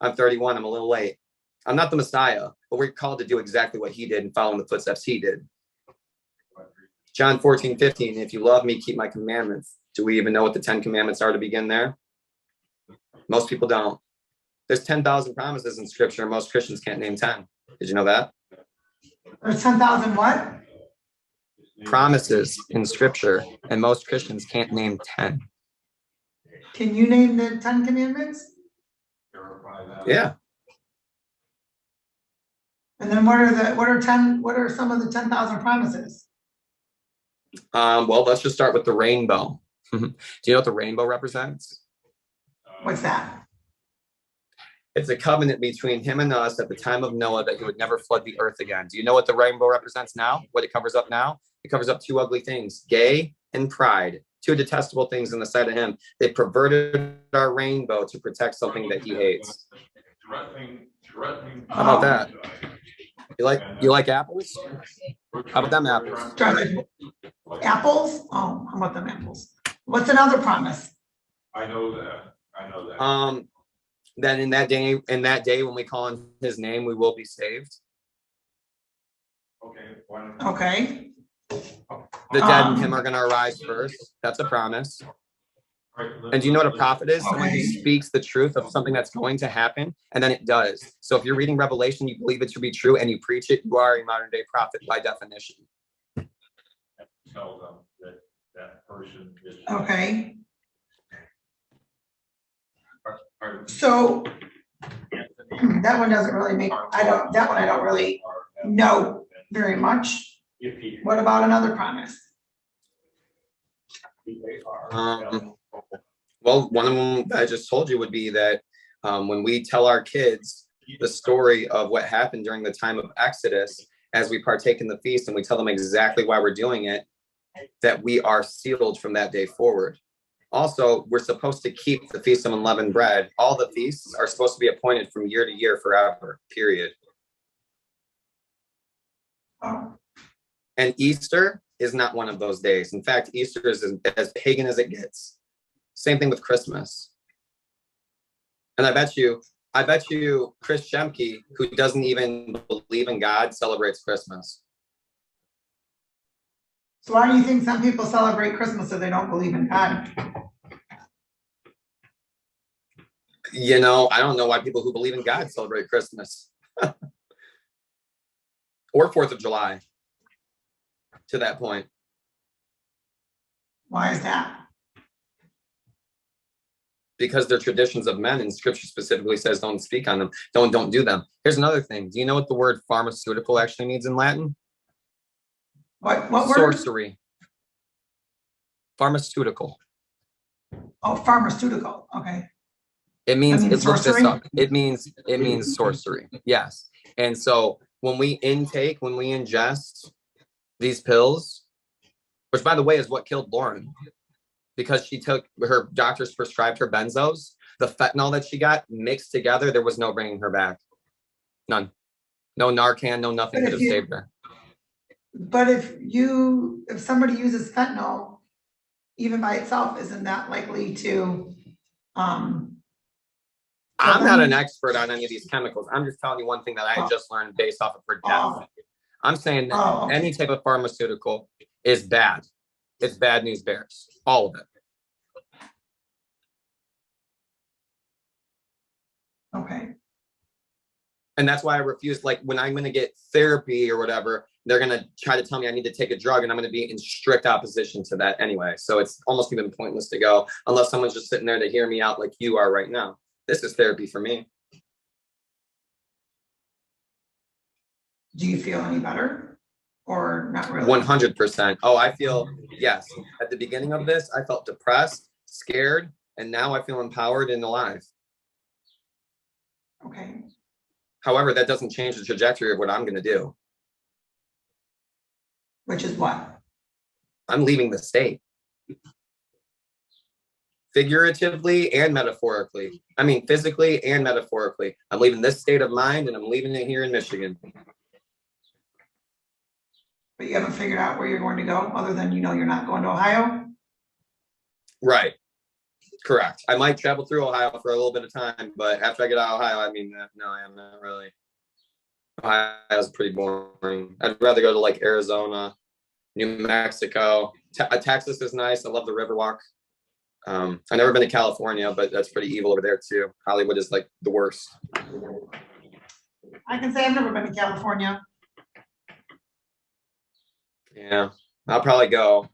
I'm 31. I'm a little late. I'm not the Messiah, but we're called to do exactly what he did and follow in the footsteps he did. John 14:15, if you love me, keep my commandments. Do we even know what the 10 commandments are to begin there? Most people don't. There's 10,000 promises in scripture. Most Christians can't name 10. Did you know that? There's 10,000 what? Promises in scripture, and most Christians can't name 10. Can you name the 10 commandments? Yeah. And then what are some of the 10,000 promises? Well, let's just start with the rainbow. Do you know what the rainbow represents? What's that? It's a covenant between him and us at the time of Noah that he would never flood the earth again. Do you know what the rainbow represents now? What it covers up now? It covers up two ugly things, gay and pride, two detestable things in the sight of him. They perverted our rainbow to protect something that he hates. How about that? You like apples? How about them apples? Apples? Oh, how about them apples? What's another promise? I know that. That in that day when we call on his name, we will be saved. Okay. The dead in him are going to arise first. That's a promise. And do you know what a prophet is? Someone who speaks the truth of something that's going to happen, and then it does. So if you're reading Revelation, you believe it to be true, and you preach it, you are a modern day prophet by definition. Tell them that person is. Okay. So that one doesn't really make, that one I don't really know very much. What about another promise? Well, one of them I just told you would be that when we tell our kids the story of what happened during the time of Exodus, as we partake in the feast and we tell them exactly why we're doing it, that we are sealed from that day forward. Also, we're supposed to keep the Feast of Unleavened Bread. All the feasts are supposed to be appointed from year to year forever, period. Oh, And Easter is not one of those days. In fact, Easter is as pagan as it gets. Same thing with Christmas. And I bet you Chris Shemke, who doesn't even believe in God, celebrates Christmas. so why do you think some people celebrate Christmas if they don't believe in God? You know, I don't know why people who believe in God celebrate Christmas. Or 4th of July, to that point. Why is that? Because they're traditions of men, and scripture specifically says don't speak on them. Don't do them. Here's another thing. Do you know what the word pharmaceutical actually means in Latin? What word? Sorcery. Pharmaceutical. Oh, pharmaceutical, okay. It means, That means look this sorcery? up. It means sorcery. Yes. And so when we ingest these pills, which by the way is what killed Lauren, because she took her doctors prescribed her benzos, the fentanyl that she got mixed together, there was no bringing her back. None. No Narcan, no nothing could have saved her. But if somebody uses fentanyl, even by itself, isn't that likely to, I'm not an expert on any of these chemicals. I'm just telling you one thing that I just learned based off of her death. Oh. I'm saying that Oh, okay. any type of pharmaceutical is bad. It's bad news bears. All of it. Okay. And that's why I refuse, like when I'm going to get therapy or whatever, they're going to try to tell me I need to take a drug, and I'm going to be in strict opposition to that anyway. So it's almost even pointless to go unless someone's just sitting there to hear me out like you are right now. This is therapy for me. Do you feel any better? or not really? 100%. Oh, I feel, yes. At the beginning of this, I felt depressed, scared, and now I feel empowered and alive. Okay, However, that doesn't change the trajectory of what I'm going to do. which is what? I'm leaving the state. Figuratively and metaphorically. I mean, physically and metaphorically. I'm leaving this state of mind and I'm leaving it here in Michigan. But you haven't figured out where you're going to go, other than you know you're not going to Ohio? Right. Correct. I might travel through Ohio for a little bit of time, but after I get out of Ohio, I mean, no, I'm not really. Ohio's pretty boring. I'd rather go to like Arizona, New Mexico. Texas is nice. I love the Riverwalk. I've never been to California, but that's pretty evil over there too. Hollywood is like the worst. I can say I've never been to California. Yeah, I'll probably go.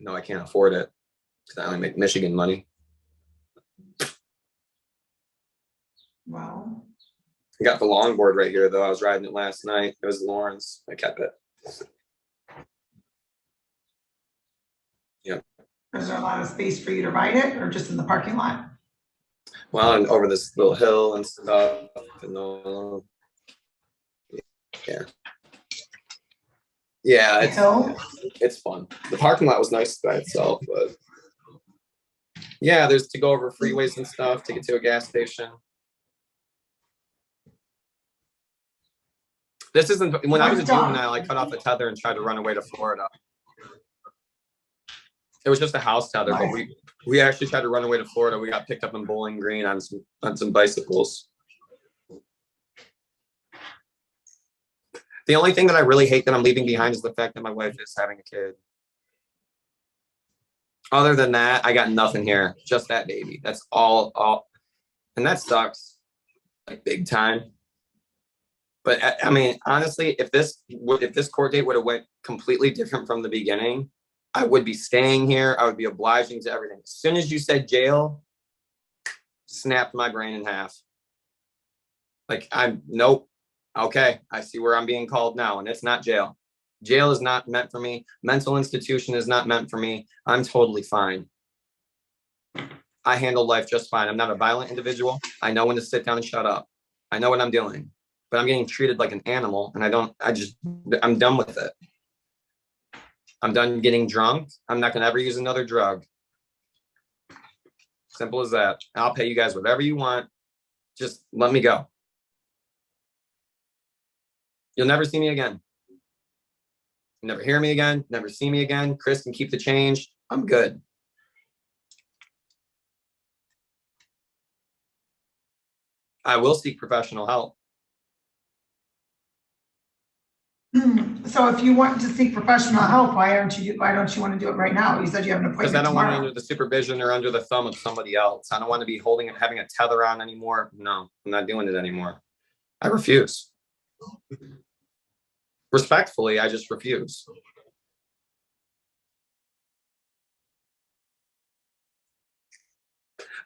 No, I can't afford it because I only make Michigan money. Well, I got the longboard right here, though. I was riding it last night. It was Lauren's. I kept it. Yeah. is there a lot of space for you to ride it, or just in the parking lot? Well, and over this little hill and stuff. And, yeah. Yeah, Hill? it's fun. The parking lot was nice by itself, but yeah, there's to go over freeways and stuff to get to a gas station. This isn't when I was a juvenile, I cut off a tether and tried to run away to Florida. It was just a house tether, but we actually tried to run away to Florida. We got picked up in Bowling Green on some bicycles. The only thing that I really hate that I'm leaving behind is the fact that my wife is having a kid. Other than that, I got nothing here. Just that baby. That's all. And that sucks. Like big time. But I mean, honestly, if this court date would have went completely different from the beginning, I would be staying here. I would be obliging to everything. As soon as you said jail, snapped my brain in half. Like nope. Okay, I see where I'm being called now, and it's not jail. Jail is not meant for me. Mental institution is not meant for me. I'm totally fine. I handle life just fine. I'm not a violent individual. I know when to sit down and shut up. I know what I'm doing, but I'm getting treated like an animal, and I'm done with it. I'm done getting drunk. I'm not going to ever use another drug. Simple as that. I'll pay you guys whatever you want. Just let me go. You'll never see me again. You'll never hear me again. Never see me again. Chris can keep the change. I'm good. I will seek professional help. So if you want to seek professional help, why don't you want to do it right now? You said you have an appointment Because I don't want to be tomorrow. under the supervision or under the thumb of somebody else. I don't want to be holding and having a tether on anymore. No, I'm not doing it anymore. I refuse. Respectfully, I just refuse.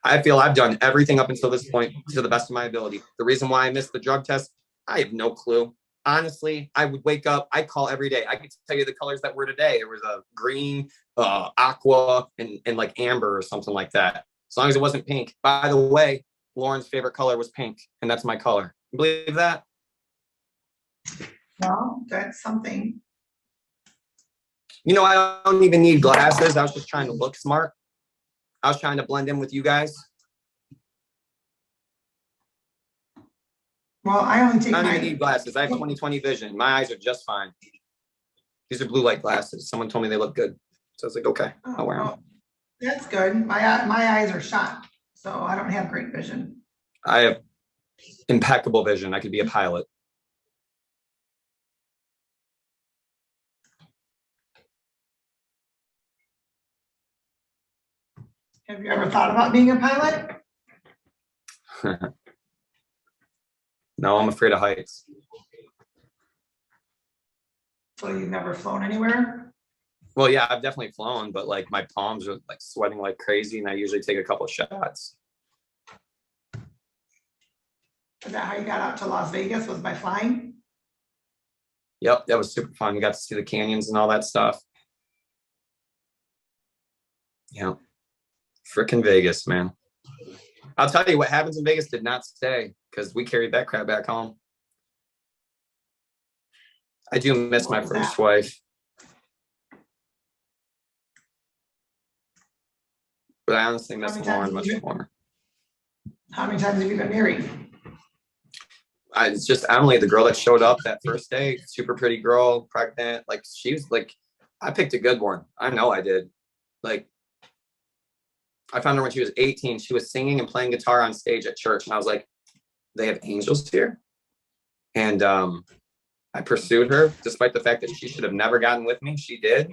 I feel I've done everything up until this point to the best of my ability. The reason why I missed the drug test, I have no clue. Honestly, I would wake up, I'd call every day. I could tell you the colors that were today. It was a green, aqua, and like amber or something like that. As long as it wasn't pink. By the way, Lauren's favorite color was pink, and that's my color. You believe that? Well, that's something. You know, I don't even need glasses. I was just trying to look smart. I was trying to blend in with you guys. Well, I only take I don't my. even need glasses. I have 20/20 vision. My eyes are just fine. These are blue light glasses. Someone told me they look good. So I was like, okay, I'll wear them. Well, that's good. My eyes are shot, so I don't have great vision. I have impeccable vision. I could be a pilot. Have you ever thought about being a pilot? No, I'm afraid of heights. So you've never flown anywhere? Well, yeah, I've definitely flown, but like my palms are like sweating like crazy, and I usually take a couple shots. Is that how you got out to Las Vegas, was by flying? Yep, that was super fun. We got to see the canyons and all that stuff. Yeah. Frickin' Vegas, man. I'll tell you what happens in Vegas did not stay because we carried that crap back home. I do miss my first wife. But I honestly miss Lauren much more. How many times have you been married? It's just Emily, the girl that showed up that first day, super pretty girl, pregnant. Like, she was like, I picked a good one. I know I did. Like, I found her when she was 18. She was singing and playing guitar on stage at church. And I was like, they have angels here? And I pursued her, despite the fact that she should have never gotten with me. She did.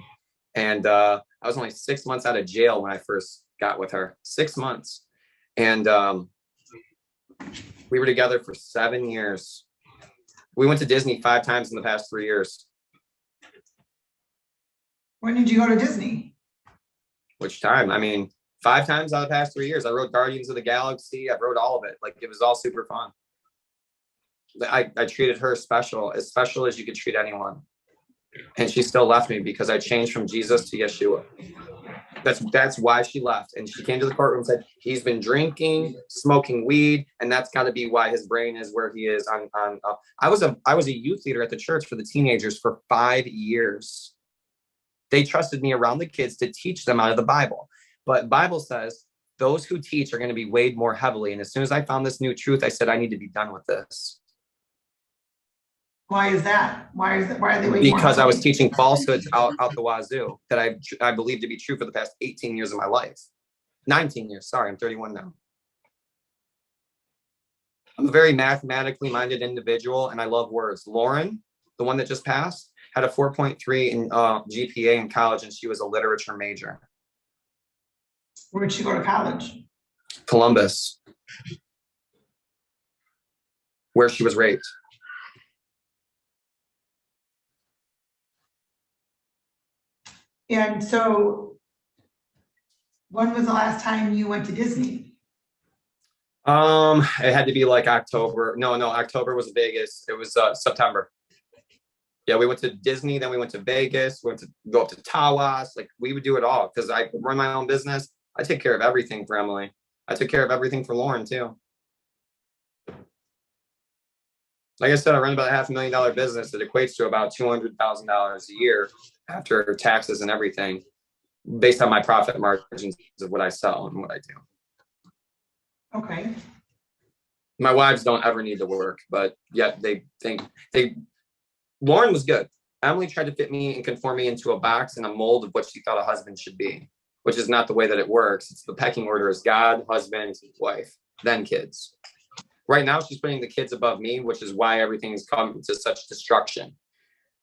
And I was only 6 months out of jail when I first got with her. 6 months. And we were together for 7 years. We went to Disney 5 times in the past 3 years. When did you go to Disney? Which time? I mean, 5 times out of the past 3 years. I rode Guardians of the Galaxy. I rode all of it. Like, it was all super fun. I treated her special as you could treat anyone. And she still left me because I changed from Jesus to Yeshua. That's why she left. And she came to the courtroom and said, he's been drinking, smoking weed, and that's got to be why his brain is where he is. I was a youth leader at the church for the teenagers for 5 years. They trusted me around the kids to teach them out of the Bible. But Bible says those who teach are going to be weighed more heavily. And as soon as I found this new truth, I said, I need to be done with this. Why is that? Why are they weighing more Because I was heavily? teaching falsehoods out the wazoo that I believe to be true for the past 18 years of my life. 19 years, sorry, I'm 31 now. I'm a very mathematically minded individual and I love words. Lauren, the one that just passed, had a 4.3 in GPA in college and she was a literature major. Where did she go to college? Columbus, where she was raped. And so, when was the last time you went to Disney? It had to be like October. No, October was Vegas. It was September. Yeah, we went to Disney, then we went to Vegas, we went to go up to Tawas. Like, we would do it all because I run my own business. I take care of everything for Emily. I took care of everything for Lauren too. Like I said, I run about a $500,000 business that equates to about $200,000 a year after taxes and everything, based on my profit margins of what I sell and what I do. Okay. My wives don't ever need to work, but yet they think Lauren was good. Emily tried to fit me and conform me into a box and a mold of what she thought a husband should be, which is not the way that it works. It's the pecking order is God, husband, wife, then kids. Right now, she's putting the kids above me, which is why everything's come to such destruction.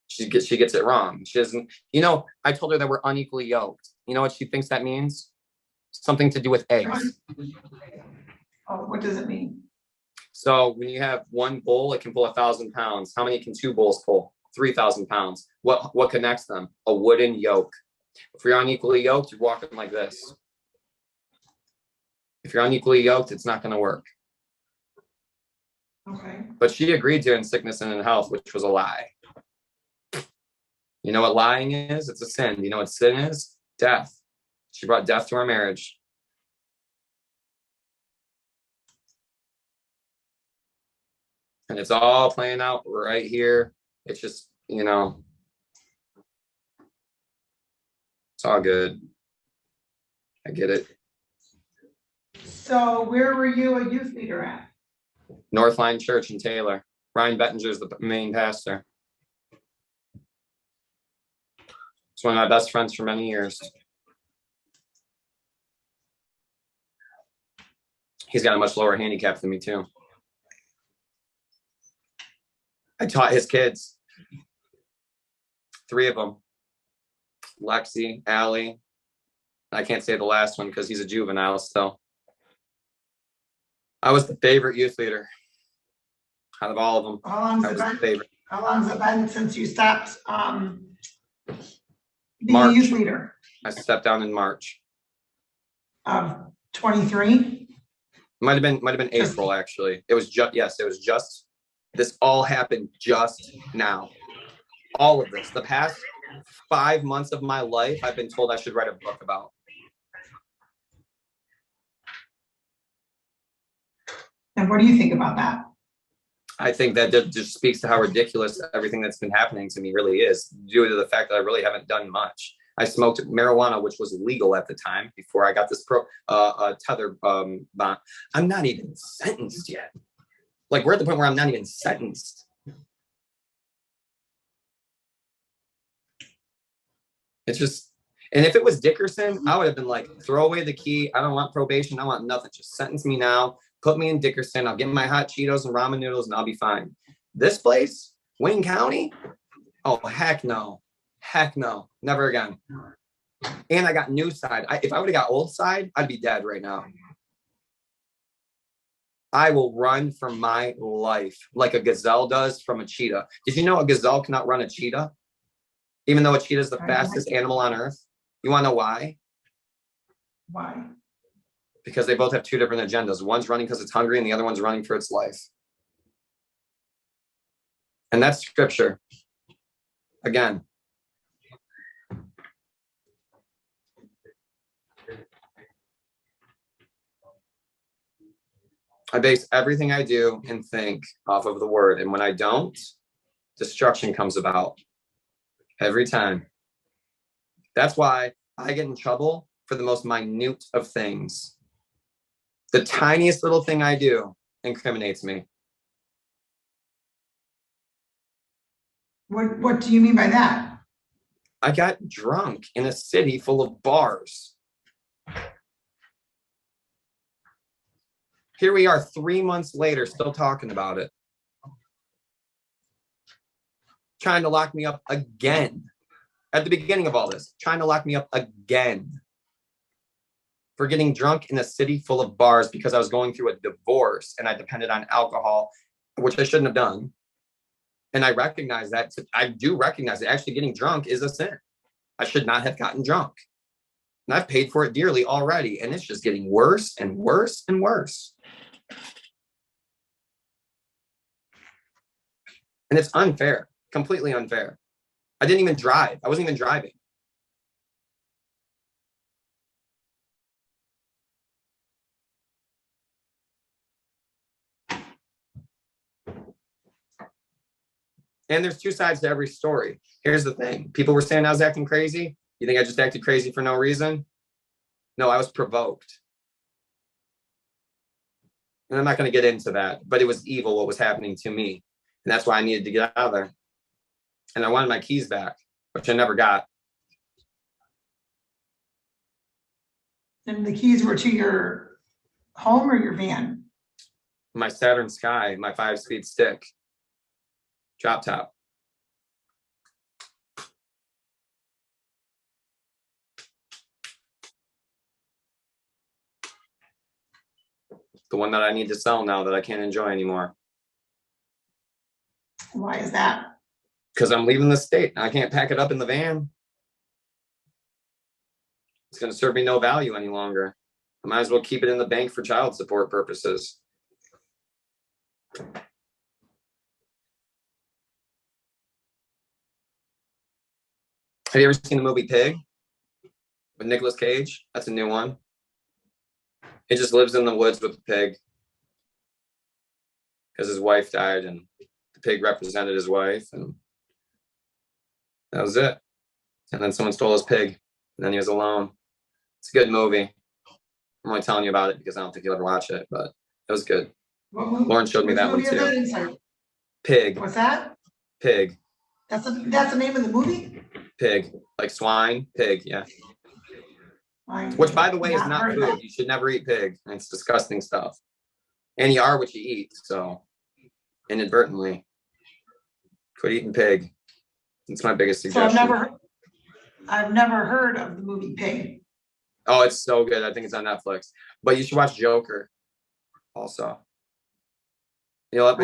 She gets it wrong. She doesn't, I told her that we're unequally yoked. You know what she thinks that means? Something to do with eggs. Oh, what does it mean? So when you have one bull, it can pull 1,000 pounds. How many can 2 bulls pull? 3,000 pounds. What connects them? A wooden yoke. If you're unequally yoked, you're walking like this. If you're unequally yoked, it's not going to work. Okay. But she agreed to it in sickness and in health, which was a lie. You know what lying is? It's a sin. You know what sin is? Death. She brought death to our marriage. And it's all playing out right here. It's just, it's all good. I get it. So where were you a youth leader at? Northline Church in Taylor. Ryan Bettinger's the main pastor. He's one of my best friends for many years. He's got a much lower handicap than me too. I taught his kids. 3 of them. Lexi, Allie. I can't say the last one because he's a juvenile still. I was the favorite youth leader out of all of them. How long has it been since you stopped being a youth leader? I stepped down in March. 23? Might have been April, actually. It was just, yes, it was just, this all happened just now. All of this, the past 5 months of my life, I've been told I should write a book about. And what do you think about that? I think that just speaks to how ridiculous everything that's been happening to me really is, due to the fact that I really haven't done much. I smoked marijuana, which was legal at the time before I got this tether bond. I'm not even sentenced yet. Like, we're at the point where I'm not even sentenced. It's just, and if it was Dickerson, I would have been like, throw away the key. I don't want probation. I want nothing. Just sentence me now. Put me in Dickerson. I'll get my hot Cheetos and ramen noodles and I'll be fine. This place, Wayne County? Oh, heck no. Heck no. Never again. And I got new side. If I would have got old side, I'd be dead right now. I will run for my life like a gazelle does from a cheetah. Did you know a gazelle cannot run a cheetah? Even though a cheetah is the fastest animal on earth. You want to know why? Why? Because they both have two different agendas. One's running because it's hungry and the other one's running for its life. And that's scripture. Again. I base everything I do and think off of the word. And when I don't, destruction comes about. Every time. That's why I get in trouble for the most minute of things. The tiniest little thing I do incriminates me. What do you mean by that? I got drunk in a city full of bars. Here we are 3 months later, still talking about it. Trying to lock me up again. At the beginning of all this, trying to lock me up again. For getting drunk in a city full of bars because I was going through a divorce and I depended on alcohol, which I shouldn't have done. And I recognize that. I do recognize that actually getting drunk is a sin. I should not have gotten drunk. And I've paid for it dearly already. And it's just getting worse and worse and worse. And it's unfair, completely unfair. I didn't even drive. I wasn't even driving. And there's two sides to every story. Here's the thing. People were saying I was acting crazy. You think I just acted crazy for no reason? No, I was provoked. And I'm not going to get into that, but it was evil what was happening to me. And that's why I needed to get out of there. And I wanted my keys back, which I never got. And the keys were to your home or your van? My Saturn Sky, my 5-speed stick. Drop top. The one that I need to sell now that I can't enjoy anymore. Why is that? Because I'm leaving the state. I can't pack it up in the van. It's going to serve me no value any longer. I might as well keep it in the bank for child support purposes. Have you ever seen the movie Pig with Nicolas Cage? That's a new one. He just lives in the woods with the pig because his wife died and the pig represented his wife, and that was it. And then someone stole his pig and then he was alone. It's a good movie. I'm only telling you about it because I don't think you'll ever watch it, but it was good. Lauren showed me that one too. Pig. What's that? Pig. That's the name of the movie? Pig. Like swine, pig, yeah. Which, by the way, is not food. You should never eat pig. It's disgusting stuff. And you are what you eat, so inadvertently, quit eating pig. It's my biggest suggestion. So I've never heard of the movie Pig. Oh, it's so good. I think it's on Netflix. But you should watch Joker also. It'll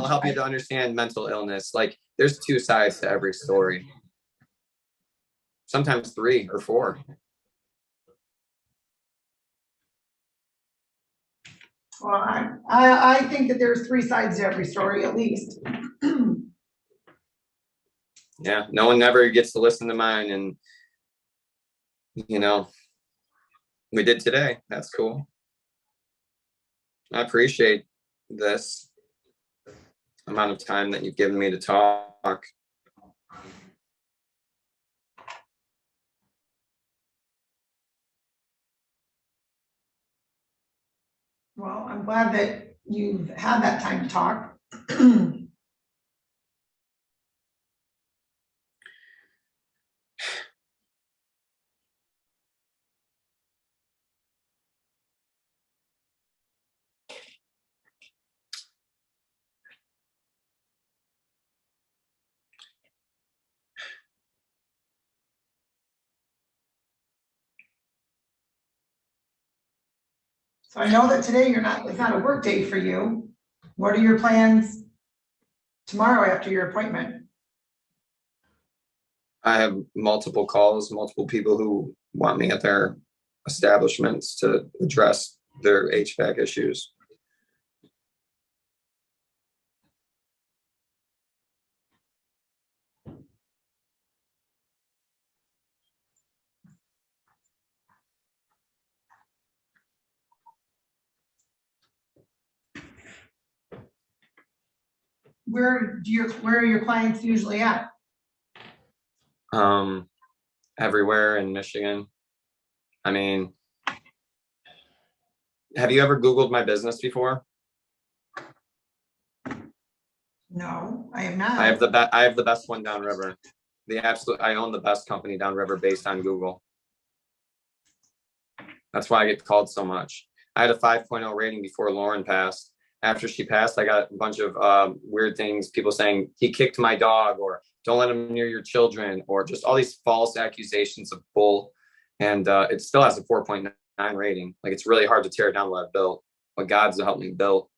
help you to understand mental illness. Like, there's two sides to every story. Sometimes 3 or 4. Well, I think that there's three sides to every story at least. Yeah, no one ever gets to listen to mine, and you know, we did today. That's cool. I appreciate this amount of time that you've given me to talk. Well, I'm glad that you've had that time to talk. So I know that today it's not a work day for you. What are your plans tomorrow after your appointment? I have multiple calls, multiple people who want me at their establishments to address their HVAC issues. Where are your clients usually at? Everywhere in Michigan. I mean, have you ever Googled my business before? No, I have not. I have the best one downriver. I own the best company downriver based on Google. That's why I get called so much. I had a 5.0 rating before Lauren passed. After she passed, I got a bunch of weird things, people saying he kicked my dog, or don't let him near your children, or just all these false accusations of bull. And it still has a 4.9 rating. Like, it's really hard to tear down what I've built, what God's helped me build.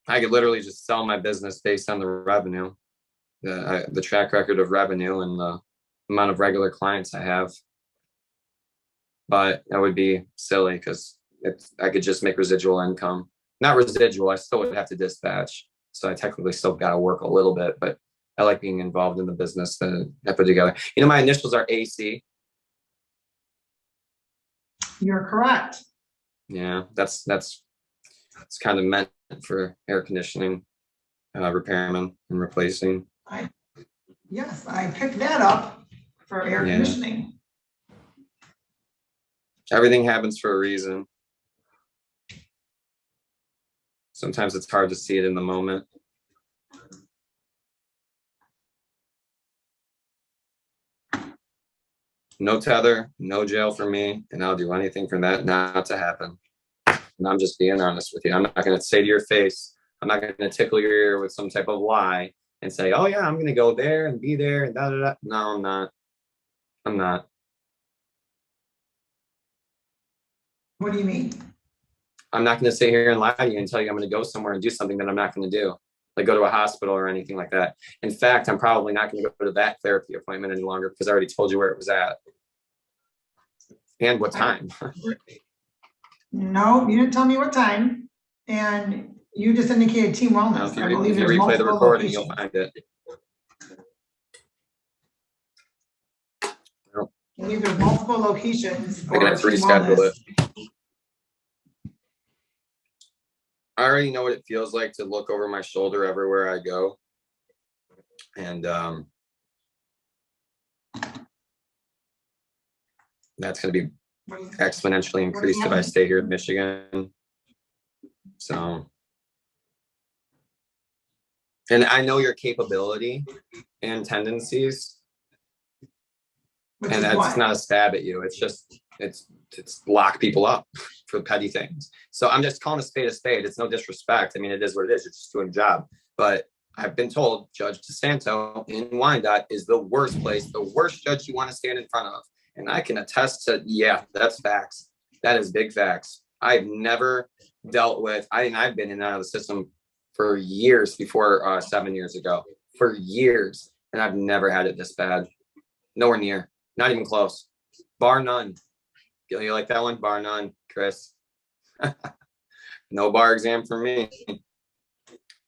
I could literally just sell my business based on the revenue, the track record of revenue, and the amount of regular clients I have. But that would be silly because I could just make residual income. Not residual, I still would have to dispatch. So I technically still got to work a little bit, but I like being involved in the business that I put together. You know, my initials are AC. You're correct. Yeah, that's kind of meant for air conditioning, repairman and replacing. Yes, I picked that up for air Yeah. conditioning. Everything happens for a reason. Sometimes it's hard to see it in the moment. No tether, no jail for me, and I'll do anything for that not to happen. And I'm just being honest with you. I'm not going to say to your face, I'm not going to tickle your ear with some type of lie and say, oh yeah, I'm going to go there and be there and da da da. No, I'm not. I'm not. What do you mean? I'm not going to sit here and lie to you and tell you I'm going to go somewhere and do something that I'm not going to do, like go to a hospital or anything like that. In fact, I'm probably not going to go to that therapy appointment any longer because I already told you where it was at and what time. No, you didn't tell me what time, and you just indicated team Now, wellness. if you I believe there's replay the multiple recording, you'll locations. find it. I believe there's multiple locations. We're gonna for team reschedule wellness. it. I already know what it feels like to look over my shoulder everywhere I go. And that's going to be exponentially increased if I stay here in Michigan. So, and I know your capability and tendencies, Which and is that's what? not a stab at you. It's just, it's lock people up for petty things. So I'm just calling a spade a spade. It's no disrespect. I mean, it is what it is. It's just doing a job. But I've been told Judge DeSanto in Wyandotte is the worst place, the worst judge you want to stand in front of. And I can attest to, yeah, that's facts. That is big facts. I've never dealt with, I've been in and out of the system for years before 7 years ago, for years. And I've never had it this bad. Nowhere near, not even close, bar none. You like that one? Bar none, Chris. No bar exam for me.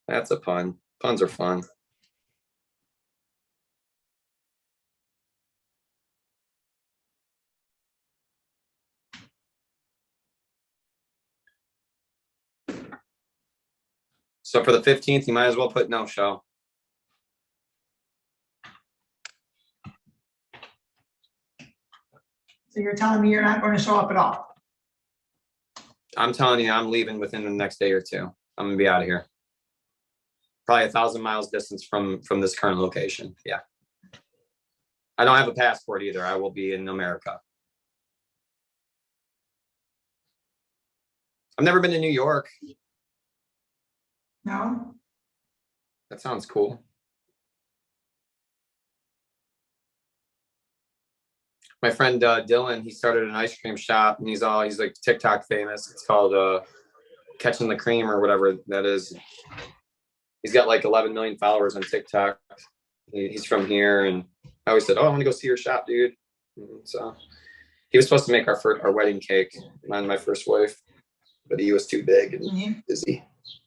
That's a pun. Puns are fun. So for the 15th, you might as well put no show. So you're telling me you're not going to show up at all? I'm telling you, I'm leaving within the next day or two. I'm gonna be out of here. Probably 1,000 miles distance from this current location. Yeah. I don't have a passport either. I will be in America. I've never been to New York. No? That sounds cool. My friend Dylan, he started an ice cream shop and he's like TikTok famous. It's called Catching the Cream or whatever that is. He's got like 11 million followers on TikTok. He's from here, and I always said, "Oh, I want to go see your shop, dude." So he was supposed to make our wedding cake, mine, my first wife, but he was too big and busy.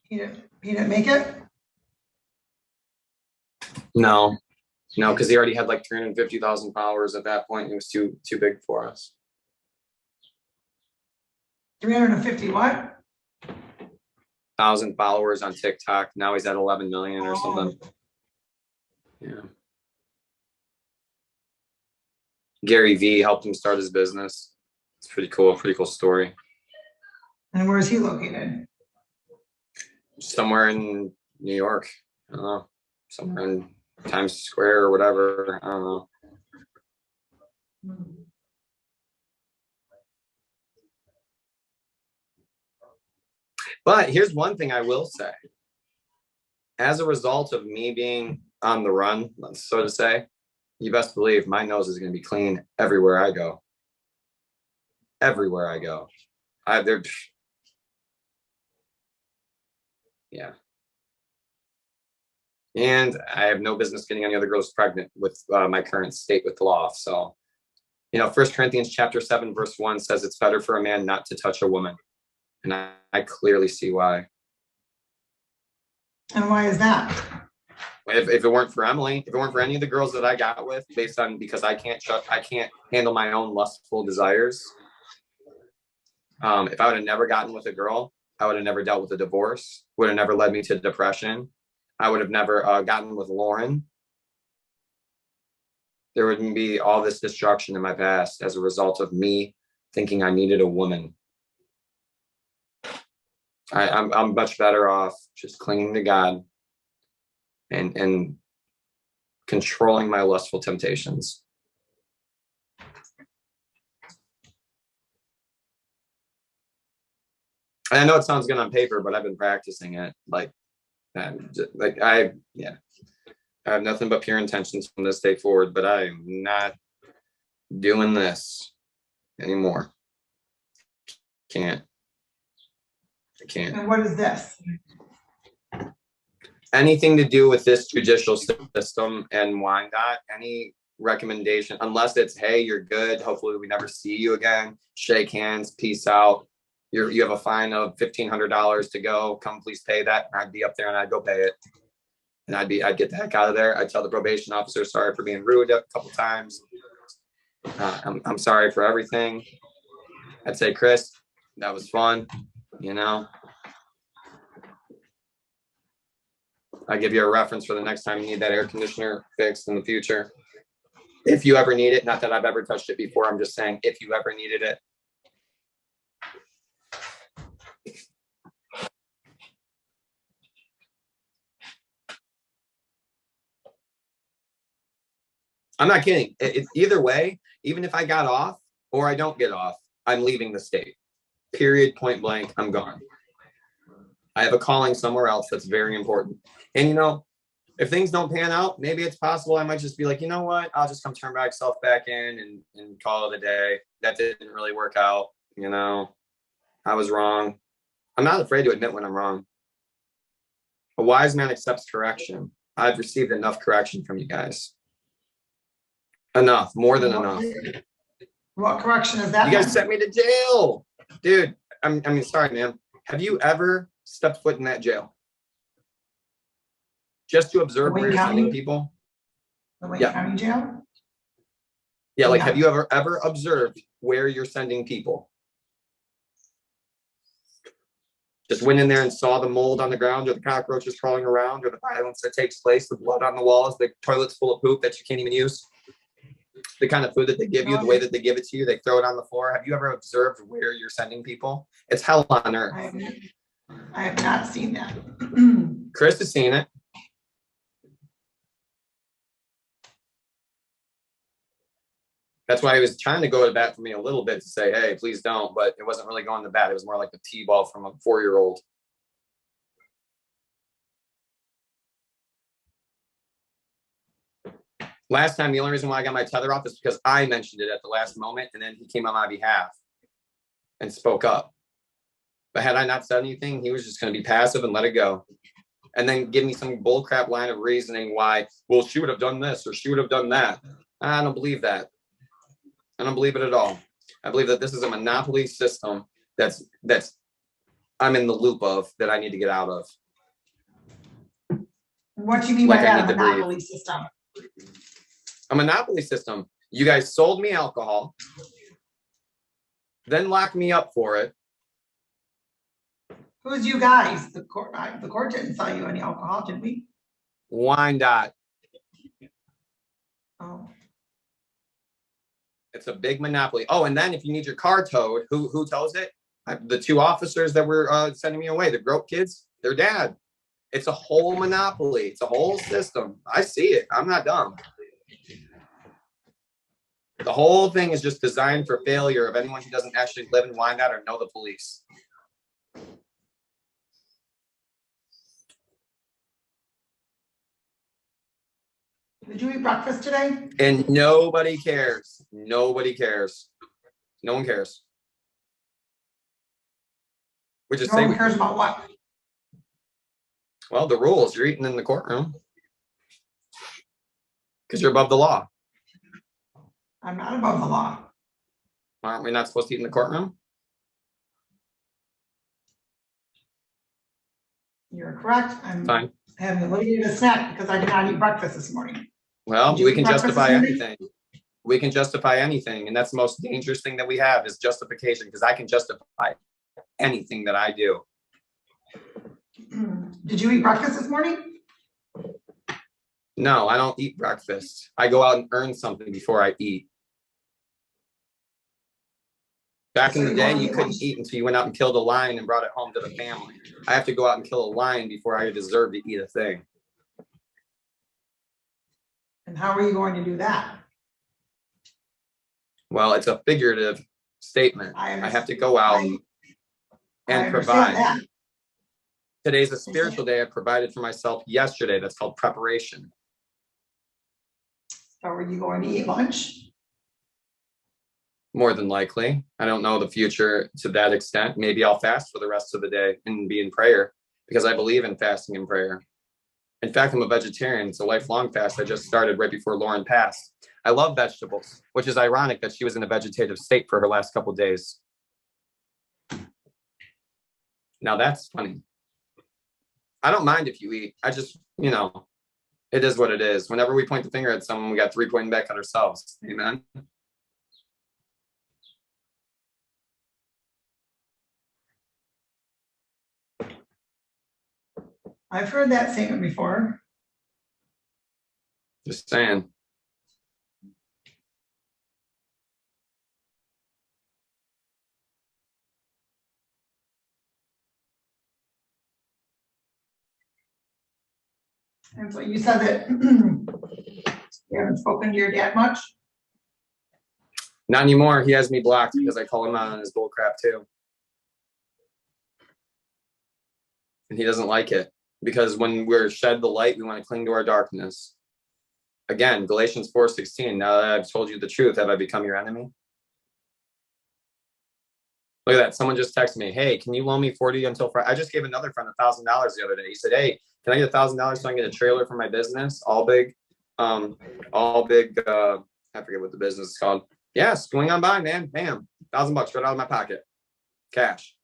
He didn't make it? No, because he already had like 350,000 followers at that point. It was too big for us. 350 what? 1,000 followers on TikTok. Now he's at 11 million or something. Yeah. Gary V helped him start his business. It's pretty cool story. And where is he located? Somewhere in New York. I don't know. Somewhere in Times Square or whatever. I don't know. But here's one thing I will say. As a result of me being on the run, so to say, you best believe my nose is going to be clean everywhere I go. Everywhere I go. Yeah. And I have no business getting any other girls pregnant with my current state with the law. So, 1 Corinthians chapter 7, verse 1 says it's better for a man not to touch a woman. And I clearly see why. And why is that? If it weren't for Emily, if it weren't for any of the girls that I got with, because I can't handle my own lustful desires. If I would have never gotten with a girl, I would have never dealt with a divorce, would have never led me to depression. I would have never gotten with Lauren. There wouldn't be all this destruction in my past as a result of me thinking I needed a woman. I'm much better off just clinging to God and controlling my lustful temptations. And I know it sounds good on paper, but I've been practicing it. I have nothing but pure intentions from this day forward, but I'm not doing this anymore. I can't. And what is this? Anything to do with this judicial system and Wyandotte, any recommendation, unless it's, hey, you're good, hopefully we never see you again, shake hands, peace out. You have a fine of $1,500 to go, come please pay that. I'd be up there and I'd go pay it. And I'd get the heck out of there. I'd tell the probation officer, sorry for being rude a couple times. I'm sorry for everything. I'd say, Chris, that was fun, I'll give you a reference for the next time you need that air conditioner fixed in the future. If you ever need it, not that I've ever touched it before, I'm just saying if you ever needed it. I'm not kidding. Either way, even if I got off or I don't get off, I'm leaving the state. Period, point blank, I'm gone. I have a calling somewhere else that's very important. And if things don't pan out, maybe it's possible I might just be like, you know what? I'll just come turn myself back in and call it a day. That didn't really work out. I was wrong. I'm not afraid to admit when I'm wrong. A wise man accepts correction. I've received enough correction from you guys. Enough, more than enough. What correction is that? You guys then? sent me to jail, dude. I mean, sorry, man. Have you ever stepped foot in that jail? Just to observe Wayne where you're sending County? people? The Wayne Yeah. County Jail? Yeah, like, Yeah. have you ever observed where you're sending people? Just went in there and saw the mold on the ground, or the cockroaches crawling around, or the violence that takes place, the blood on the walls, the toilets full of poop that you can't even use, the kind of food that they give you, the way that they give it to you, they throw it on the floor. Have you ever observed where you're sending people? It's hell on earth. I have not seen that. Chris has seen it. That's why he was trying to go to bat for me a little bit to say, hey, please don't, but it wasn't really going to bat. It was more like the T-ball from a 4-year-old. Last time, the only reason why I got my tether off is because I mentioned it at the last moment, and then he came on my behalf and spoke up. But had I not said anything, he was just going to be passive and let it go. And then give me some bullcrap line of reasoning why, well, she would have done this or she would have done that. I don't believe that. I don't believe it at all. I believe that this is a monopoly system that's I'm in the loop of, that I need to get out of. What do you mean by Like, I that, a need to breathe. monopoly system? A monopoly system. You guys sold me alcohol, then locked me up for it. Who's you guys? The court didn't sell you any alcohol, did we? Wyandotte. Oh, It's a big monopoly. Oh, and then if you need your car towed, who tows it? The 2 officers that were sending me away, the Grope kids, their dad. It's a whole monopoly. It's a whole system. I see it. I'm not dumb. The whole thing is just designed for failure of anyone who doesn't actually live in Wyandotte or know the police. did you eat breakfast today? And nobody cares. Nobody cares. No one cares. We just No say, one cares about what? well, the rules, you're eating in the courtroom because you're above the law. I'm not above the law. Aren't we not supposed to eat in the courtroom? You're correct. I'm Fine. having a little bit of a snack because I did not eat breakfast this morning. Well, Did you we eat can breakfast justify this morning? anything. We can justify anything. And that's the most dangerous thing that we have is justification, because I can justify anything that I do. Did you eat breakfast this morning? No, I don't eat breakfast. I go out and earn something before I eat. Back in So the you day, wanna you eat couldn't lunch? eat until you went out and killed a lion and brought it home to the family. I have to go out and kill a lion before I deserve to eat a thing. And how are you going to do that? Well, it's a figurative statement. I have to go out I and understand provide. that. Today's a spiritual day. I provided for myself yesterday. That's called preparation. So are you going to eat lunch? More than likely. I don't know the future to that extent. Maybe I'll fast for the rest of the day and be in prayer because I believe in fasting and prayer. In fact, I'm a vegetarian. It's a lifelong fast I just started right before Lauren passed. I love vegetables, which is ironic that she was in a vegetative state for her last couple of days. Now that's funny. I don't mind if you eat. I just, it is what it is. Whenever we point the finger at someone, we got 3 pointing back at ourselves. Amen. I've heard that statement before. Just saying. And so you said that you haven't spoken to your dad much? Not anymore. He has me blocked because I call him out on his bull crap too. And he doesn't like it because when we're shed the light, we want to cling to our darkness. Again, Galatians 4:16. Now that I've told you the truth, have I become your enemy? Look at that. Someone just texted me, hey, can you loan me 40 until Friday? I just gave another friend $1,000 the other day. He said, hey, can I get $1,000 so I can get a trailer for my business? All big, I forget what the business is called. Yes, going on by, man. Bam, $1,000 right out of my pocket, cash.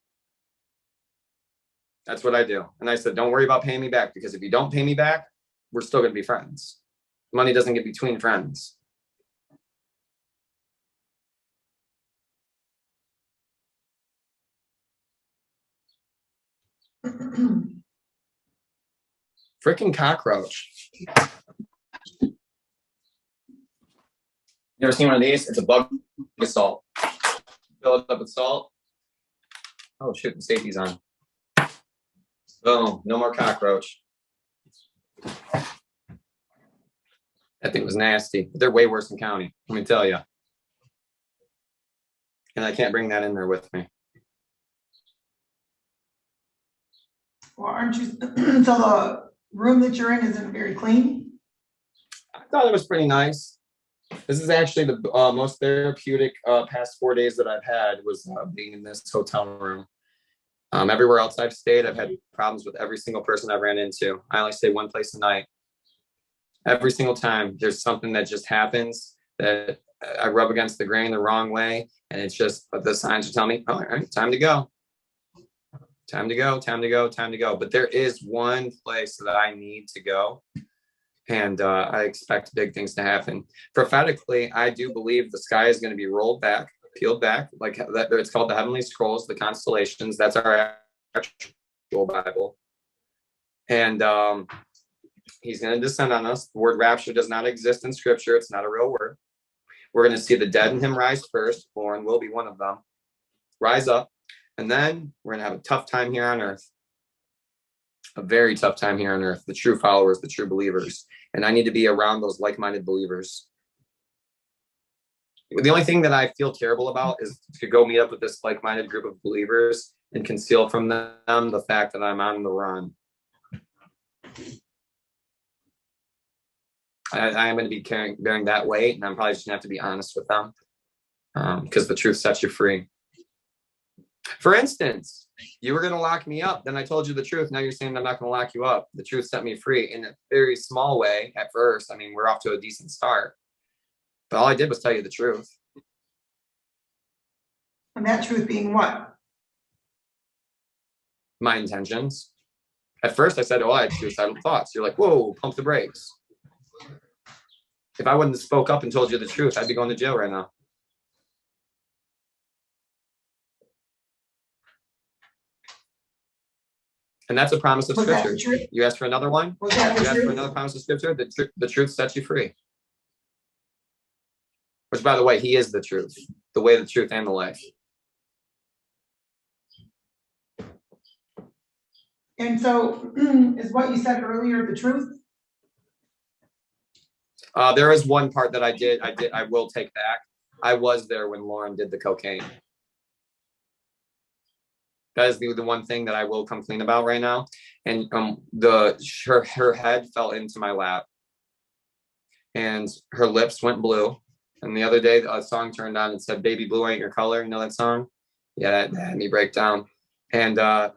That's what I do. And I said, don't worry about paying me back, because if you don't pay me back, we're still going to be friends. Money doesn't get between friends. Freaking cockroach. You ever seen one of these? It's a bug with salt. Fill it up with salt. Oh, shoot, the safety's on. Boom, no more cockroach. That thing was nasty. They're way worse in county, let me tell you. And I can't bring that in there with me. Well, aren't you, so the room that you're in isn't very clean? I thought it was pretty nice. This is actually the most therapeutic past 4 days that I've had, was being in this hotel room. Everywhere else I've stayed, I've had problems with every single person I've ran into. I only stay one place a night. Every single time there's something that just happens that I rub against the grain the wrong way. And it's just, the signs are telling me, all right, time to go. Time to go, time to go, time to go. But there is one place that I need to go. And I expect big things to happen. Prophetically, I do believe the sky is going to be rolled back, peeled back, like that. It's called the Heavenly Scrolls, the constellations. That's our actual Bible. And he's going to descend on us. The word rapture does not exist in Scripture. It's not a real word. We're going to see the dead in him rise first. Lauren will be one of them. Rise up. And then we're going to have a tough time here on earth. A very tough time here on earth. The true followers, the true believers. And I need to be around those like-minded believers. The only thing that I feel terrible about is to go meet up with this like-minded group of believers and conceal from them the fact that I'm on the run. I am going to be bearing that weight, and I'm probably just going to have to be honest with them, because the truth sets you free. For instance, you were going to lock me up. Then I told you the truth. Now you're saying I'm not going to lock you up. The truth set me free in a very small way at first. I mean, we're off to a decent start. But all I did was tell you the truth. And that truth being what? My intentions. At first I said, oh, I had suicidal thoughts. You're like, whoa, pump the brakes. If I wouldn't have spoke up and told you the truth, I'd be going to jail right now. And that's a promise of Scripture. You asked for another one? You asked for another promise of Scripture? The truth sets you free. Which, by the way, he is the truth. The way, the truth, and the life. And so, is what you said earlier the truth? There is one part that I will take back. I was there when Lauren did the cocaine. That is the one thing that I will come clean about right now. And her head fell into my lap, and her lips went blue. And the other day, a song turned on and said, "Baby Blue Ain't Your Color." You know that song? Yeah, that had me break down. And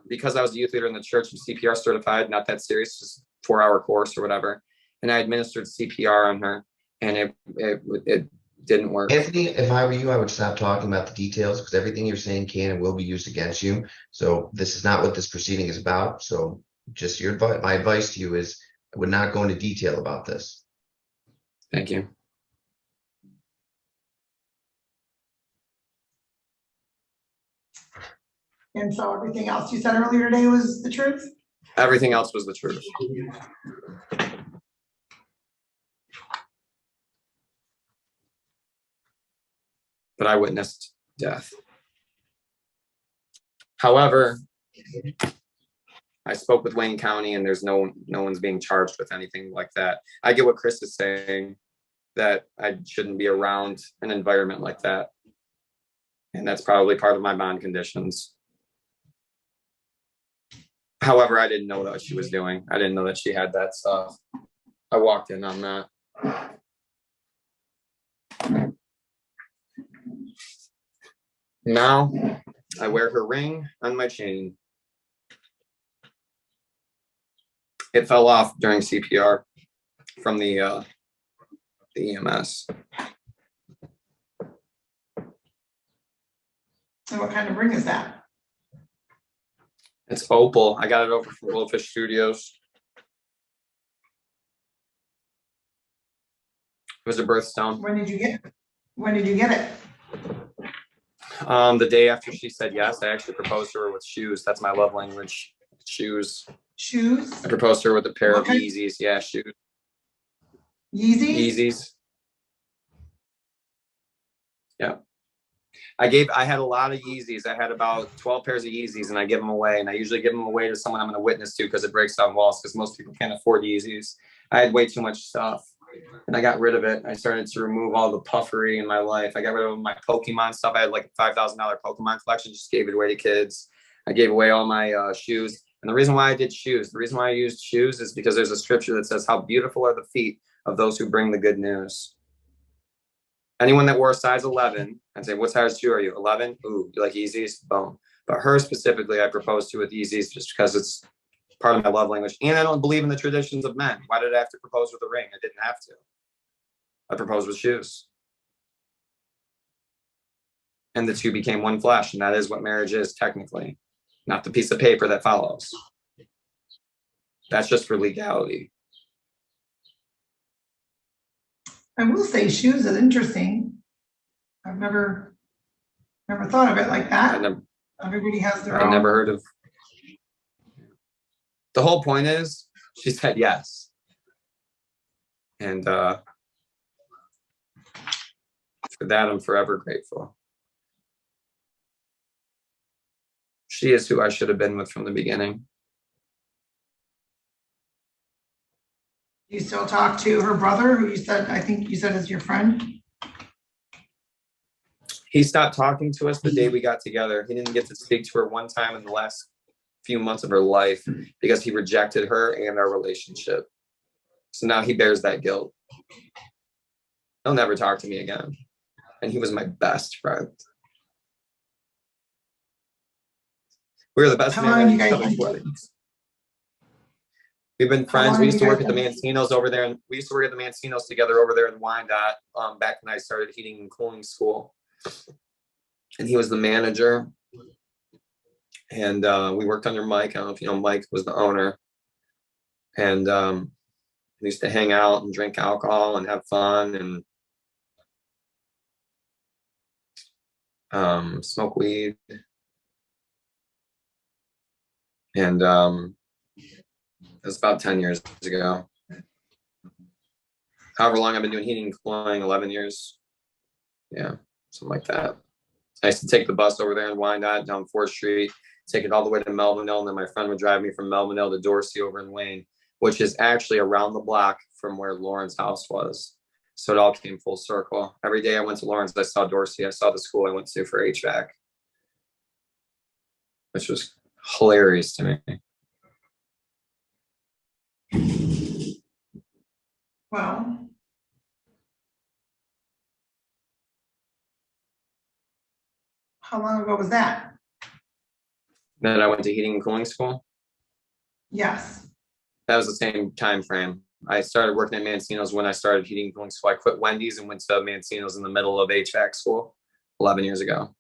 because I was a youth leader in the church, I'm CPR certified, not that serious, just 4-hour course or whatever. And I administered CPR on her, and it didn't work. Anthony, if I were you, I would stop talking about the details, because everything you're saying can and will be used against you. So this is not what this proceeding is about. So just my advice to you is I would not go into detail about this. Thank you. And so everything else you said earlier today was the truth? Everything else was the truth. But I witnessed death. However, I spoke with Wayne County, and there's no one's being charged with anything like that. I get what Chris is saying, that I shouldn't be around an environment like that. And that's probably part of my bond conditions. However, I didn't know what she was doing. I didn't know that she had that stuff. I walked in on that. Now I wear her ring on my chain. It fell off during CPR from the EMS. And what kind of ring is that? It's opal. I got it over from Goldfish Studios. It was a birthstone. When did you get it? When did you get it? The day after she said yes, I actually proposed to her with shoes. That's my love language. Shoes. Shoes? I proposed to her with a pair of Okay. Yeezys. Yeah, shoes. Yeezys? Yeezys. Yeah. I had a lot of Yeezys. I had about 12 pairs of Yeezys, and I give them away. And I usually give them away to someone I'm going to witness to because it breaks down walls because most people can't afford Yeezys. I had way too much stuff, and I got rid of it. I started to remove all the puffery in my life. I got rid of my Pokemon stuff. I had like a $5,000 Pokemon collection, just gave it away to kids. I gave away all my shoes. And the reason why I did shoes, the reason why I used shoes is because there's a scripture that says, how beautiful are the feet of those who bring the good news. Anyone that wore a size 11, I'd say, what size shoe are you? 11? Ooh, you like Yeezys? Boom. But her specifically, I proposed to with Yeezys just because it's part of my love language. And I don't believe in the traditions of men. Why did I have to propose with a ring? I didn't have to. I proposed with shoes. And the two became one flesh. And that is what marriage is technically, not the piece of paper that follows. That's just for legality. I will say shoes is interesting. I've never thought of it like that. Everybody has their I own. never heard of. The whole point is, she said yes. And for that, I'm forever grateful. She is who I should have been with from the beginning. You still talk to her brother, who I think you said is your friend? He stopped talking to us the day we got together. He didn't get to speak to her one time in the last few months of her life because he rejected her and our relationship. So now he bears that guilt. He'll never talk to me again. And he was my best friend. We were the best How man long at you each guys other's been- weddings. We've been How friends. long We have used you to work guys at the been- Mancinos over there, and we used to work at the Mancinos together over there in Wyandotte back when I started heating and cooling school. And he was the manager. And we worked under Mike. I don't know if you know, Mike was the owner. And we used to hang out and drink alcohol and have fun and smoke weed. And it was about 10 years ago. However long I've been doing heating and cooling, 11 years. Yeah, something like that. I used to take the bus over there in Wyandotte down 4th Street, take it all the way to Melvinville, and then my friend would drive me from Melvinville to Dorsey over in Wayne, which is actually around the block from where Lauren's house was. So it all came full circle. Every day I went to Lauren's, I saw Dorsey. I saw the school I went to for HVAC, which was hilarious to me. Well, how long ago was that? Then I went to heating and cooling school. Yes. That was the same time frame. I started working at Mancino's when I started heating and cooling school. I quit Wendy's and went to Mancino's in the middle of HVAC school 11 years ago.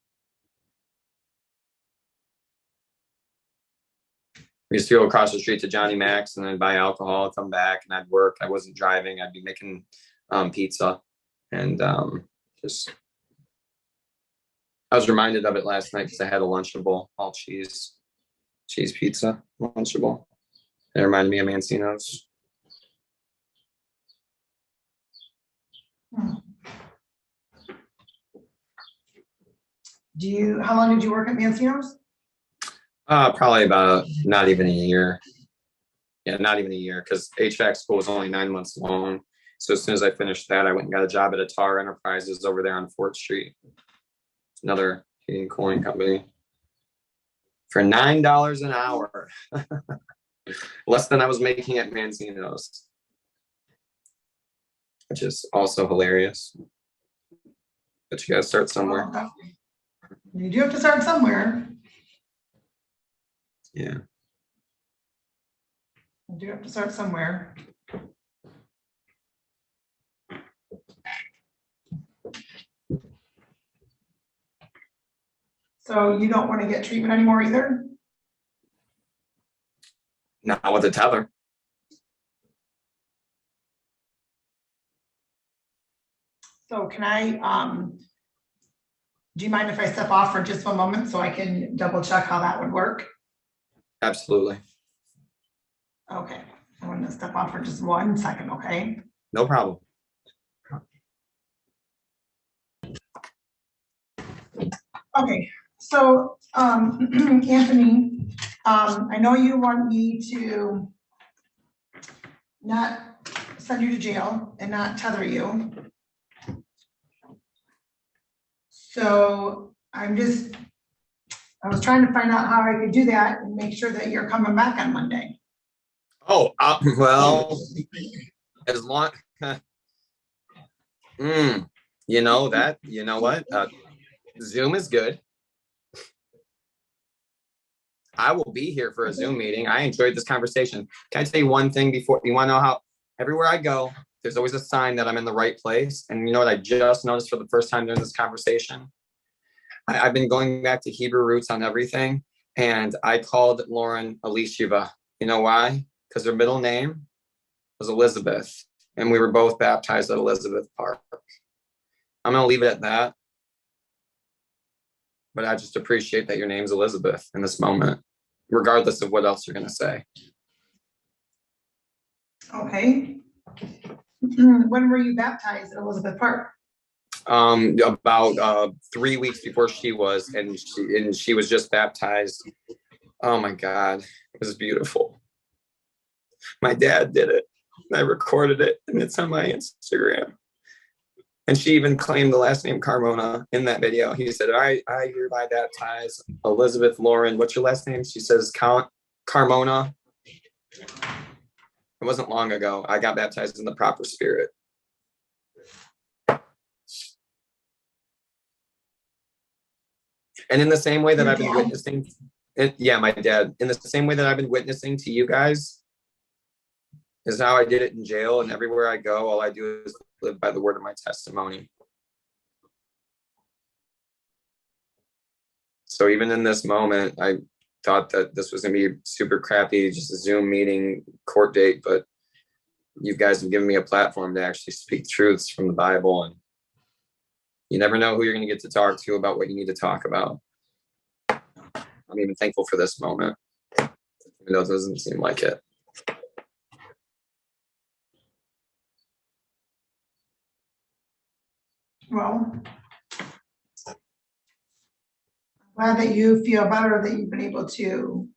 We used to go across the street to Johnny Mac's and then buy alcohol, come back, and I'd work. I wasn't driving. I'd be making pizza and just. I was reminded of it last night because I had a Lunchable, all cheese pizza, Lunchable. It reminded me of Mancino's. How long did you work at Mancino's? Probably about not even a year. Yeah, not even a year, because HVAC school was only 9 months long. So as soon as I finished that, I went and got a job at Atar Enterprises over there on 4th Street. Another heating and cooling company. For $9 an hour. Less than I was making at Mancino's. Which is also hilarious. But you gotta start somewhere. Well, you do have to start somewhere. Yeah. You do have to start somewhere. So you don't want to get treatment anymore either? Not with the tether. So can I, do you mind if I step off for just one moment so I can double check how that would work? Absolutely. Okay, I'm gonna step off for just 1 second, okay? No problem. Okay, so, Anthony, I know you want me to not send you to jail and not tether you. So I was trying to find out how I could do that and make sure that you're coming back on Monday. Oh, well, as long, you know what? Zoom is good. I will be here for a Zoom meeting. I enjoyed this conversation. Can I tell you one thing before you want to know how everywhere I go, there's always a sign that I'm in the right place. And you know what I just noticed for the first time during this conversation? I've been going back to Hebrew roots on everything. And I called Lauren Elisheva. You know why? Because her middle name was Elizabeth. And we were both baptized at Elizabeth Park. I'm going to leave it at that. But I just appreciate that your name's Elizabeth in this moment, regardless of what else you're going to say. Okay. When were you baptized at Elizabeth Park? About 3 weeks before she was, and she was just baptized. Oh my God, it was beautiful. My dad did it. I recorded it, and it's on my Instagram. And she even claimed the last name Carmona in that video. He said, I hereby baptize Elizabeth Lauren. What's your last name? She says Carmona. It wasn't long ago. I got baptized in the proper spirit. And in the same way that I've been witnessing, my dad, in the same way that I've been witnessing to you guys, is how I did it in jail. And everywhere I go, all I do is live by the word of my testimony. So even in this moment, I thought that this was going to be super crappy, just a Zoom meeting, court date, but you guys have given me a platform to actually speak truths from the Bible. And you never know who you're going to get to talk to about what you need to talk about. I'm even thankful for this moment, even though it doesn't seem like it. Well, I'm glad that you feel better that you've been able to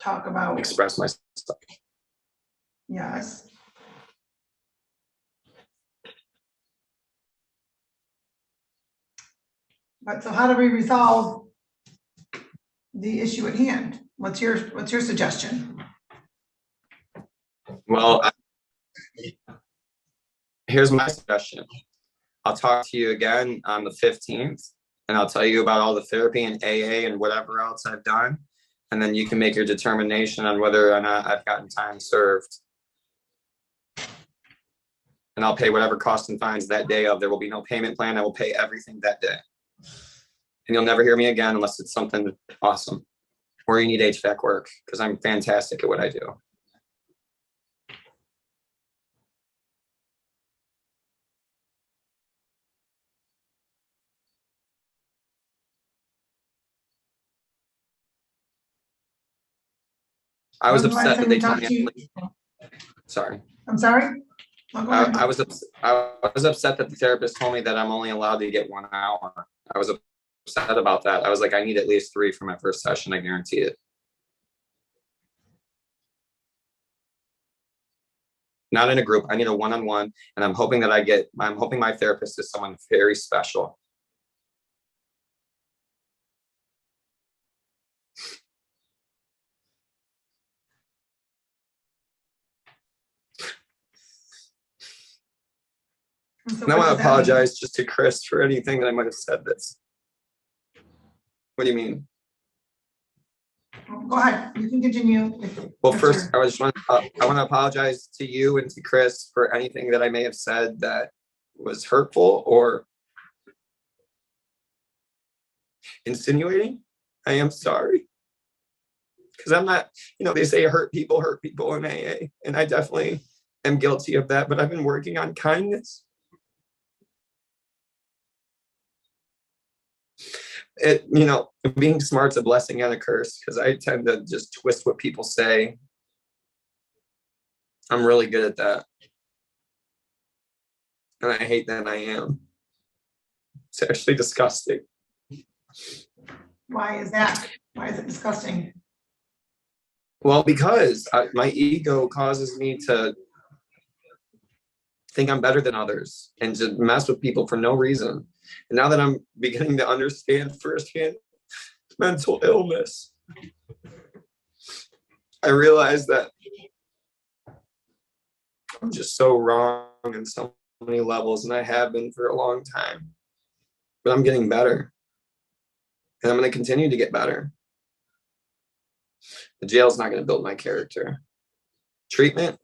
talk about. Express myself. Yes. But so how do we resolve the issue at hand? What's your suggestion? Well, here's my suggestion. I'll talk to you again on the 15th, and I'll tell you about all the therapy and AA and whatever else I've done. And then you can make your determination on whether or not I've gotten time served. And I'll pay whatever costs and fines that day of. There will be no payment plan. I will pay everything that day. And you'll never hear me again unless it's something awesome. Or you need HVAC work, because I'm fantastic at what I do. I was upset that they told me. Sorry. I'm sorry? Oh, go ahead. I was upset that the therapist told me that I'm only allowed to get 1 hour. I was upset about that. I was like, I need at least 3 for my first session. I guarantee it. Not in a group. I need a one-on-one, and I'm hoping my therapist is someone very special. So And I what want does to that mean? apologize just to Chris for anything that I might have said that's. What do you mean? Go ahead, you can continue. Well, first, I want to apologize to you and to Chris for anything that I may have said that was hurtful or insinuating. I am sorry. Because I'm not, they say hurt people in AA. And I definitely am guilty of that, but I've been working on kindness. Being smart's a blessing and a curse, because I tend to just twist what people say. I'm really good at that. And I hate that I am. It's actually disgusting. Why is that? Why is it disgusting? Well, because my ego causes me to think I'm better than others and to mess with people for no reason. And now that I'm beginning to understand firsthand mental illness, I realize that I'm just so wrong in so many levels, and I have been for a long time. But I'm getting better. And I'm going to continue to get better. The jail's not going to build my character. Treatment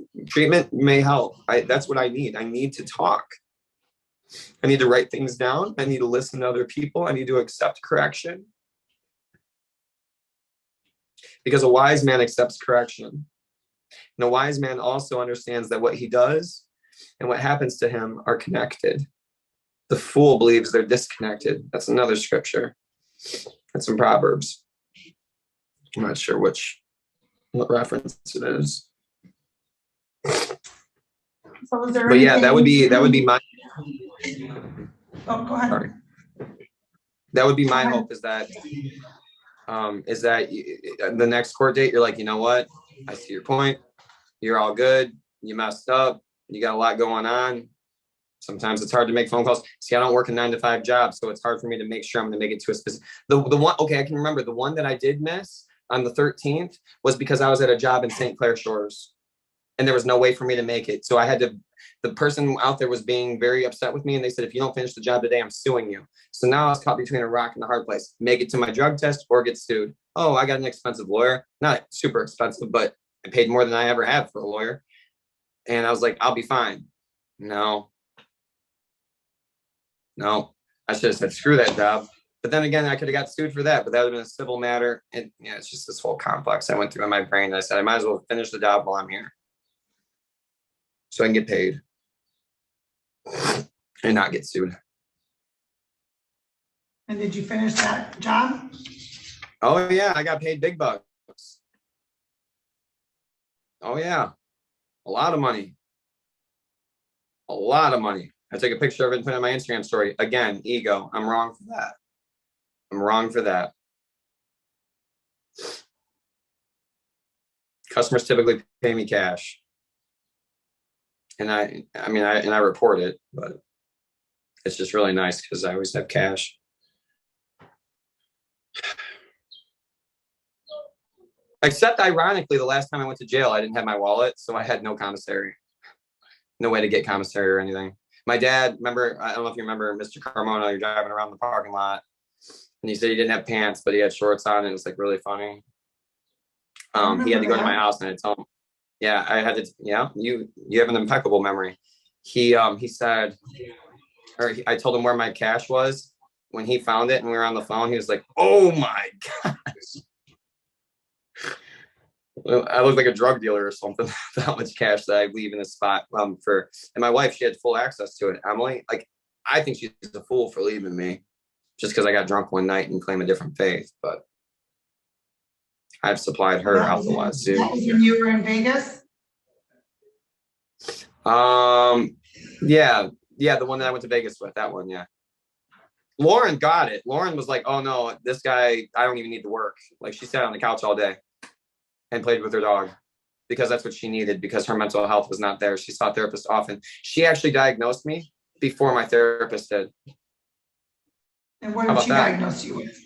may help. That's what I need. I need to talk. I need to write things down. I need to listen to other people. I need to accept correction. Because a wise man accepts correction. And a wise man also understands that what he does and what happens to him are connected. The fool believes they're disconnected. That's another scripture. That's in Proverbs. I'm not sure what reference it is. So is there But yeah, that would be my Oh, go ahead. sorry. That would be my Go ahead. hope, is that the next court date, you're like, you know what? I see your point. You're all good. You messed up. You got a lot going on. Sometimes it's hard to make phone calls. See, I don't work a 9-to-5 job, so it's hard for me to make sure I'm going to make it to a specific. The one, okay, I can remember the one that I did miss on the 13th was because I was at a job in St. Clair Shores, and there was no way for me to make it. So I had to. The person out there was being very upset with me, and they said, "If you don't finish the job today, I'm suing you." So now I was caught between a rock and a hard place: make it to my drug test or get sued. Oh, I got an expensive lawyer, not super expensive, but I paid more than I ever had for a lawyer, and I was like, "I'll be fine." No, I should have said, screw that job. But then again, I could have got sued for that, but that would have been a civil matter. And it's just this whole complex I went through in my brain. I said, I might as well finish the job while I'm here, so I can get paid and not get sued. And did you finish that job? Oh yeah, I got paid big bucks. Oh yeah, a lot of money. A lot of money. I took a picture of it and put it on my Instagram story. Again, ego. I'm wrong for that. I'm wrong for that. Customers typically pay me cash. And I report it, but it's just really nice because I always have cash. Except ironically, the last time I went to jail, I didn't have my wallet, so I had no commissary. No way to get commissary or anything. My dad, remember, I don't know if you remember Mr. Carmona, you're driving around the parking lot, and he said he didn't have pants, but he had shorts on, and it was like really funny. He had to go to my house, and I told him, yeah, I had to, yeah, you have an impeccable memory. He said, I told him where my cash was. When he found it and we were on the phone, he was like, oh my gosh. I look like a drug dealer or something. How much cash that I leave in a spot and my wife, she had full access to it. Emily, like, I think she's a fool for leaving me just because I got drunk one night and claim a different faith, but I've supplied her out the wazoo. That was when you were in Vegas? Yeah, the one that I went to Vegas with, that one, yeah. Lauren got it. Lauren was like, oh no, this guy, I don't even need to work. Like, she sat on the couch all day and played with her dog because that's what she needed, because her mental health was not there. She saw a therapist often. She actually diagnosed me before my therapist did. And what did she diagnose you with?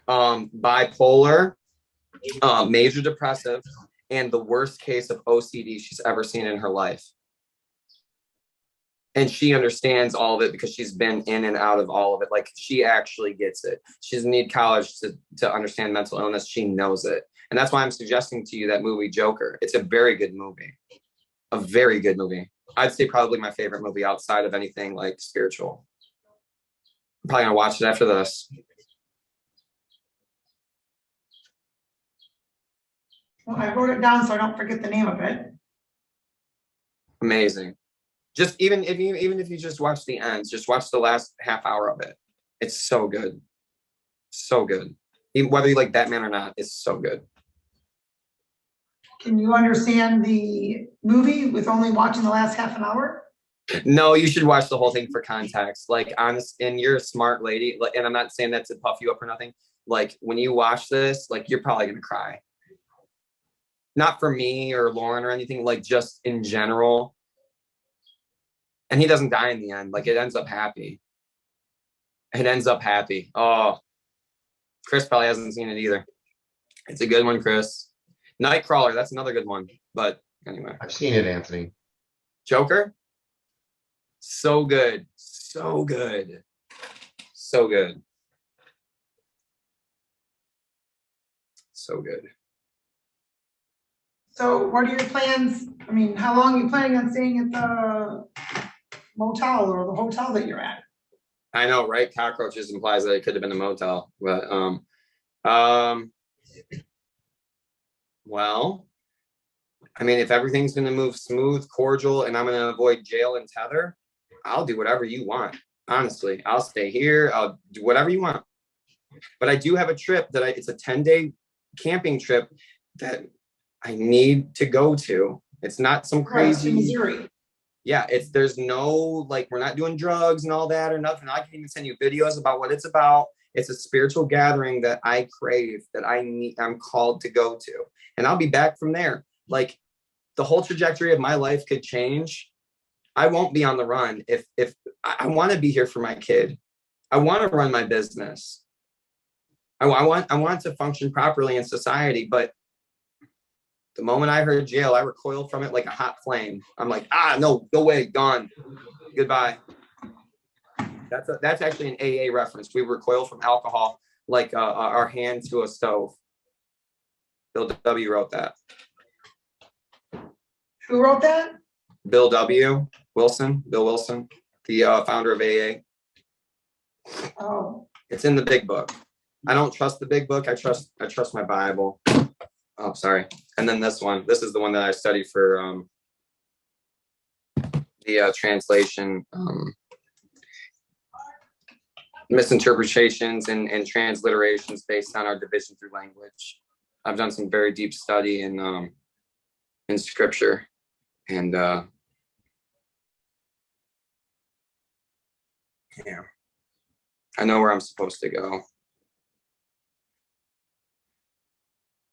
Bipolar, major depressive, and the worst case of OCD she's ever seen in her life. And she understands all of it because she's been in and out of all of it. Like, she actually gets it. She doesn't need college to understand mental illness. She knows it. And that's why I'm suggesting to you that movie Joker. It's a very good movie. A very good movie. I'd say probably my favorite movie outside of anything like spiritual. I'm probably gonna watch it after this. Well, I wrote it down so I don't forget the name of it. Amazing. Just even if you just watch the ends, just watch the last half hour of it. It's so good. So good. Even whether you like Batman or not, it's so good. Can you understand the movie with only watching the last half an hour? No, you should watch the whole thing for context. Like, honest, and you're a smart lady. Like, and I'm not saying that to puff you up or nothing. Like, when you watch this, like, you're probably gonna cry. Not for me or Lauren or anything, like just in general. And he doesn't die in the end. Like, it ends up happy. It ends up happy. Oh, Chris probably hasn't seen it either. It's a good one, Chris. Nightcrawler, that's another good one. But anyway, I've seen it, Anthony. Joker, so good, so good, so good, so good. So what are your plans? I mean, how long are you planning on staying at the motel or the hotel that you're at? I know, right? Cockroaches implies that it could have been a motel, but well, I mean, if everything's gonna move smooth, cordial, and I'm gonna avoid jail and tether, I'll do whatever you want. Honestly, I'll stay here. I'll do whatever you want. But I do have a trip that it's a 10-day camping trip that I need to go to. It's not some Right, to crazy. Missouri. Yeah, there's no, like, we're not doing drugs and all that or nothing. I can even send you videos about what it's about. It's a spiritual gathering that I crave, that I'm called to go to. And I'll be back from there. Like, the whole trajectory of my life could change. I won't be on the run if I want to be here for my kid. I want to run my business. I want to function properly in society, but the moment I heard jail, I recoiled from it like a hot flame. I'm like, no way, gone, goodbye. That's actually an AA reference. We recoil from alcohol like our hand to a stove. Bill W. wrote that. Who wrote that? Bill W. Wilson, Bill Wilson, the founder of AA. Oh, It's in the big book. I don't trust the big book. I trust my Bible. Oh, sorry. And then this one. This is the one that I studied for the translation, misinterpretations and transliterations based on our division through language. I've done some very deep study in scripture, and yeah, I know where I'm supposed to go.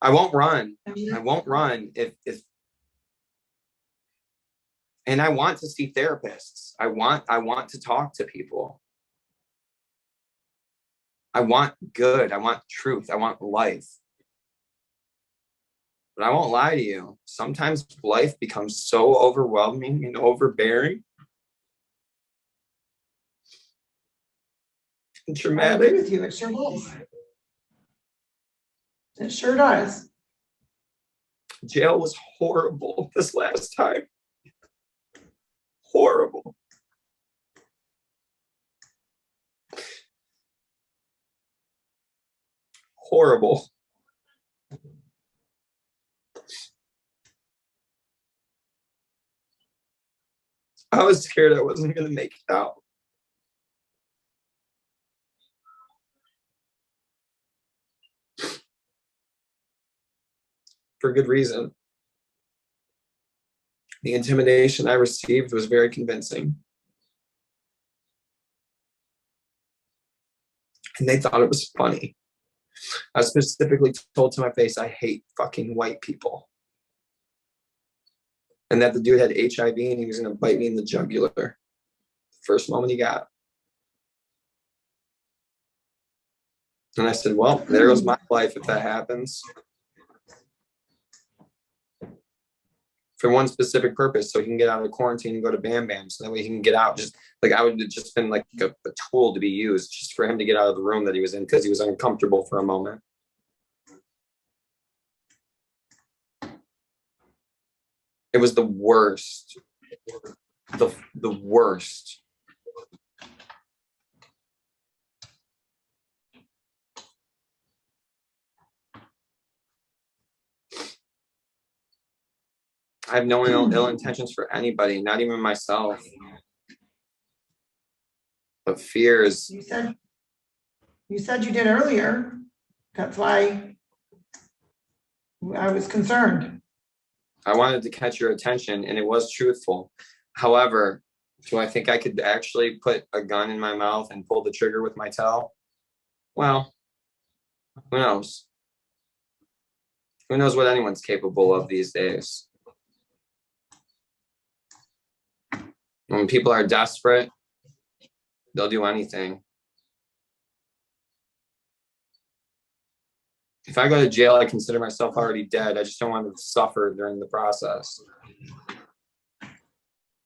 I won't run. I won't run if and I want to see therapists. I want to talk to people. I want good. I want truth. I want life. But I won't lie to you. Sometimes life becomes so overwhelming and overbearing and I agree traumatic. with you. It sure does. It sure does. Jail was horrible this last time. Horrible. Horrible. I was scared I wasn't going to make it out. For good reason. The intimidation I received was very convincing. And they thought it was funny. I was specifically told to my face, I hate fucking white people. And that the dude had HIV and he was going to bite me in the jugular. First moment he got. And I said, well, there goes my life if that happens. For one specific purpose, so he can get out of quarantine and go to Bam Bam, so that way he can get out. Just like I would have just been like a tool to be used just for him to get out of the room that he was in because he was uncomfortable for a moment. It was the worst. The worst. I have no ill intentions for anybody, not even myself. But fear is, You said you did earlier. That's why I was concerned. I wanted to catch your attention and it was truthful. However, do I think I could actually put a gun in my mouth and pull the trigger with my toe? Well, who knows? Who knows what anyone's capable of these days? When people are desperate, they'll do anything. If I go to jail, I consider myself already dead. I just don't want to suffer during the process.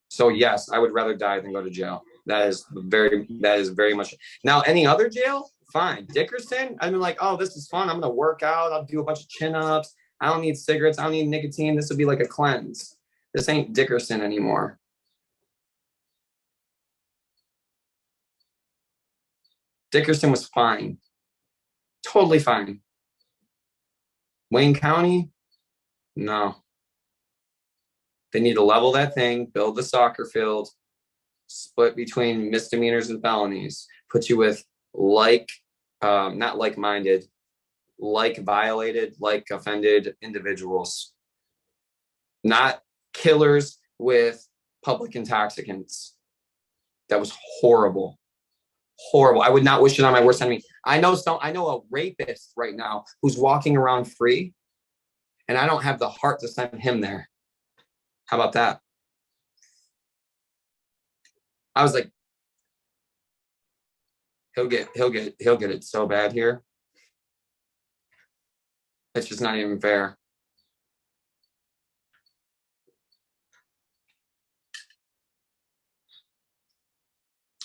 So yes, I would rather die than go to jail. That is very much. Now, any other jail, fine. Dickerson, I've been like, oh, this is fun. I'm gonna work out. I'll do a bunch of chin-ups. I don't need cigarettes. I don't need nicotine. This would be like a cleanse. This ain't Dickerson anymore. Dickerson was fine. Totally fine. Wayne County, no. They need to level that thing, build the soccer field, split between misdemeanors and felonies, put you with not like-minded, like violated, like offended individuals, not killers with public intoxicants. That was horrible. Horrible. I would not wish it on my worst enemy. I know a rapist right now who's walking around free, and I don't have the heart to send him there. How about that? I was like, he'll get it so bad here. It's just not even fair.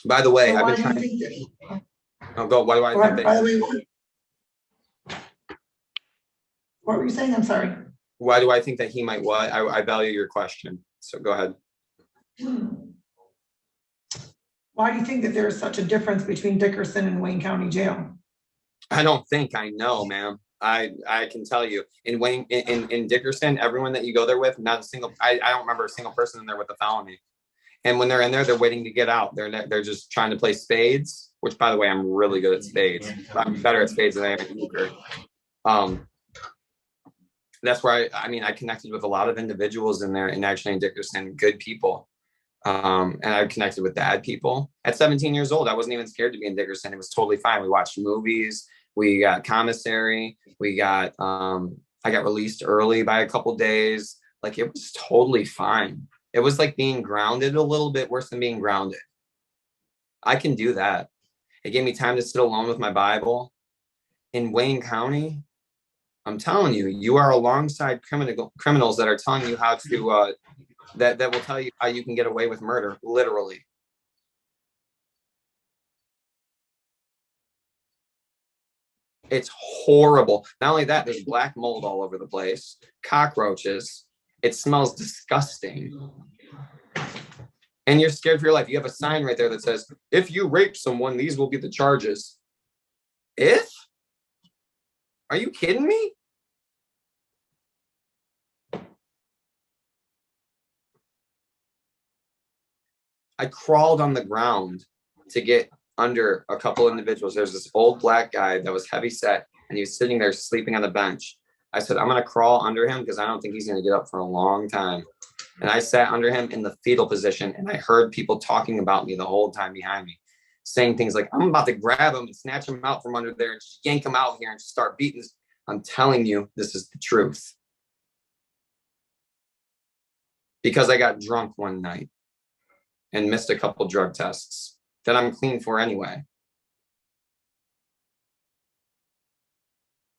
By the way, So I've why been do you trying. think that? Oh, go. Why do I think By that? the way, what were you saying? I'm sorry. Why do I think that he might what? I value your question. So go ahead. Why do you think that there is such a difference between Dickerson and Wayne County Jail? I don't think I know, ma'am. I can tell you in Dickerson, everyone that you go there with, not a single. I don't remember a single person in there with a felony. And when they're in there, they're waiting to get out. They're just trying to play spades, which, by the way, I'm really good at spades. I'm better at spades than I am at euchre. That's where I connected with a lot of individuals in there, and actually in Dickerson, good people. And I connected with bad people. At 17 years old, I wasn't even scared to be in Dickerson. It was totally fine. We watched movies. We got commissary. I got released early by a couple days. Like, it was totally fine. It was like being grounded a little bit worse than being grounded. I can do that. It gave me time to sit alone with my Bible. In Wayne County, I'm telling you, you are alongside criminals that are telling you how to, that will tell you how you can get away with murder, literally. It's horrible. Not only that, there's black mold all over the place, cockroaches. It smells disgusting. And you're scared for your life. You have a sign right there that says, if you rape someone, these will be the charges. If? Are you kidding me? I crawled on the ground to get under a couple individuals. There's this old black guy that was heavy set, and he was sitting there sleeping on the bench. I said, I'm going to crawl under him because I don't think he's going to get up for a long time. And I sat under him in the fetal position, and I heard people talking about me the whole time behind me, saying things like, I'm about to grab him and snatch him out from under there and just yank him out here and just start beating this. I'm telling you, this is the truth. Because I got drunk one night and missed a couple drug tests that I'm clean for anyway.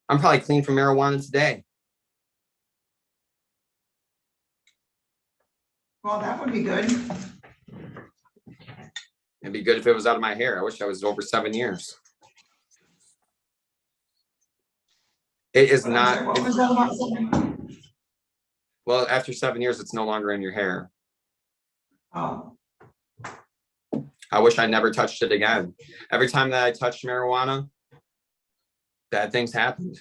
I'm probably clean for marijuana today. Well, that would be good. It'd be good if it was out of my hair. I wish I was over 7 years. It is not. What was that about? Well, after 7 years, it's no longer in your hair. Oh, I wish I never touched it again. Every time that I touched marijuana, bad things happened.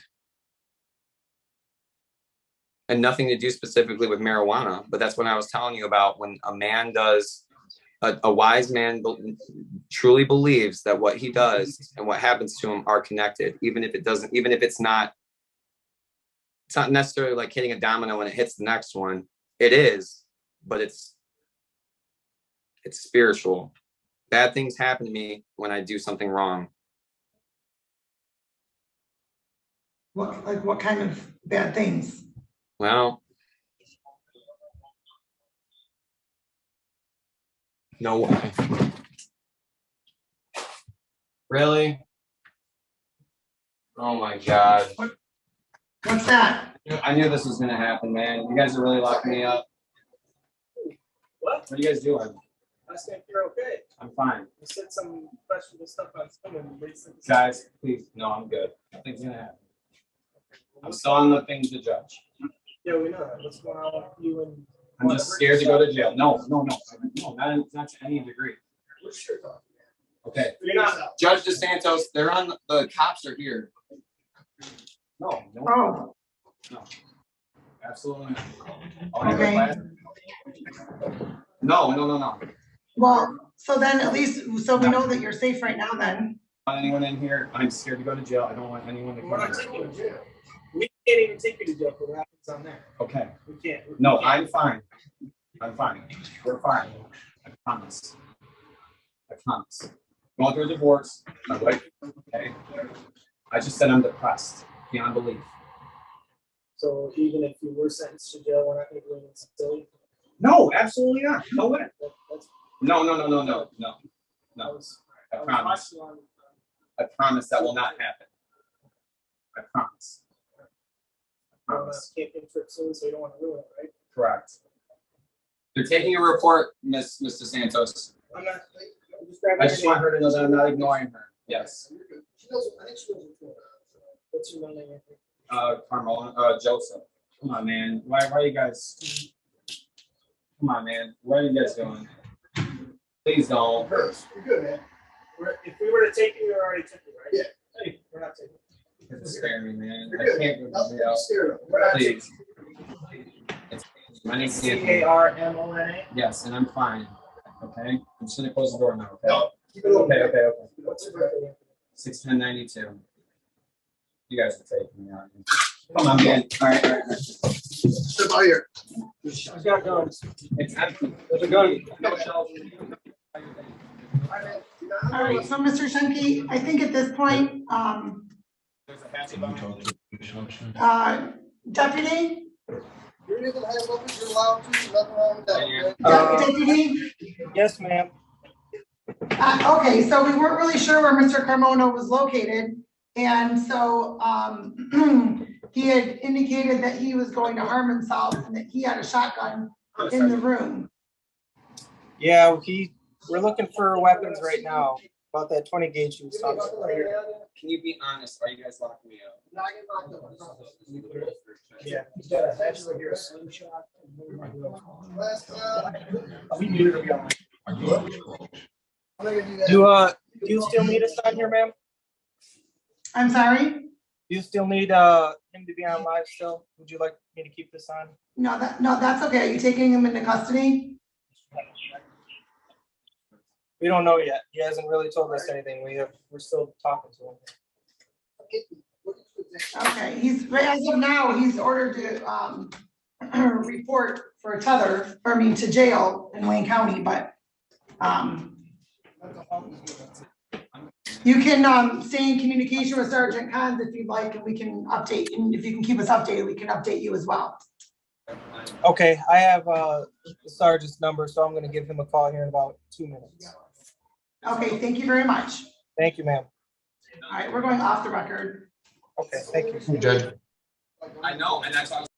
and nothing to do specifically with marijuana. But that's when I was telling you about when a man does, a wise man truly believes that what he does and what happens to him are connected, even if it's not necessarily like hitting a domino when it hits the next one. It is, but it's spiritual. Bad things happen to me when I do something wrong. What kind of bad things? Well, no way. Really? Oh my God. What's that? I knew this was gonna happen, man. You guys are really locking me up. What are you guys doing? I think you're okay. I'm fine. You said some questionable stuff on someone. Guys, please, no, I'm good. Nothing's gonna happen. I'm still on the thing to judge. Yeah, we know that. What's going on with you and? I'm just scared to go to jail. No, not to any degree. What's your thought? Okay. You're not. Judge DeSantos, they're on, the cops are here. No, Oh, absolutely not. okay. No. Well, so then at least, so we know that you're safe right now then. Anyone in here, I'm scared to go to jail. I don't want anyone to We're not come. taking you to jail. We can't even take you to jail for what happens on there. Okay. We can't. No, I'm fine. I'm fine. We're fine. I promise. Going through a divorce. My wife. Okay. I just said I'm depressed beyond belief. So even if you were sentenced to jail, we're not going to do anything silly. No, absolutely not. No way. That's. No. I I promise. was watching on. I promise that will not happen. I promise. Can't get tripped soon, so you don't want to ruin it, right? Correct. They're taking a report, Miss Santos. I'm not. I'm just grabbing I just want her to know that I'm not ignoring her. Yes. She knows. I think she knows what's going on. What's your middle name? Carmel, Joseph. Come on, man. Why are you guys? Come on, man. What are you guys doing? Please don't. You're good, man. If we were to take you, we already took you, right? Yeah. Hey, we're not taking you. It's scaring me, man. You're I good. can't go to jail. Scared of. We're not taking Please. My name's you. Anthony. CARMONA. Yes, and I'm fine. Okay? I'm just gonna close the door now, okay? No, keep it open. Okay. What's your birthday? 6/10/92. You guys are taking me out. Come on, man. All right. Step out here. I've got guns. It's empty. There's a gun. No shelves. All right, so Mr. Shunky, I think at this point, There's a hatchet behind me. Deputy? You're able to have weapons, you're allowed to, there's nothing wrong with that. Deputy? Yes, ma'am. Okay, so we weren't really sure where Mr. Carmona was located. And so, he had indicated that he was going to harm himself and that he had a shotgun in the room. Yeah, we're looking for weapons right now. About that 20 gauge you was talking about. Can you be honest? Are you guys locking me up? Yeah. He's got a hatchet right here, a slingshot. Last, We knew it would be on. I'm not gonna do that. Do you still need us on here, ma'am? I'm sorry? Do you still need him to be on live still? Would you like me to keep this on? No, that's okay. Are you taking him into custody? We don't know yet. He hasn't really told us anything. We're still talking to him. Okay, as of now, he's ordered to, report for a tether, to jail in Wayne County, but, you can, stay in communication with Sergeant Cons if you'd like, and we can update, and if you can keep us updated, we can update you as well. Okay, I have the sergeant's number, so I'm gonna give him a call here in about 2 minutes. Okay, thank you very much. Thank you, ma'am. All right, we're going off the record. Okay, thank you. Judge. I know, and that's why I was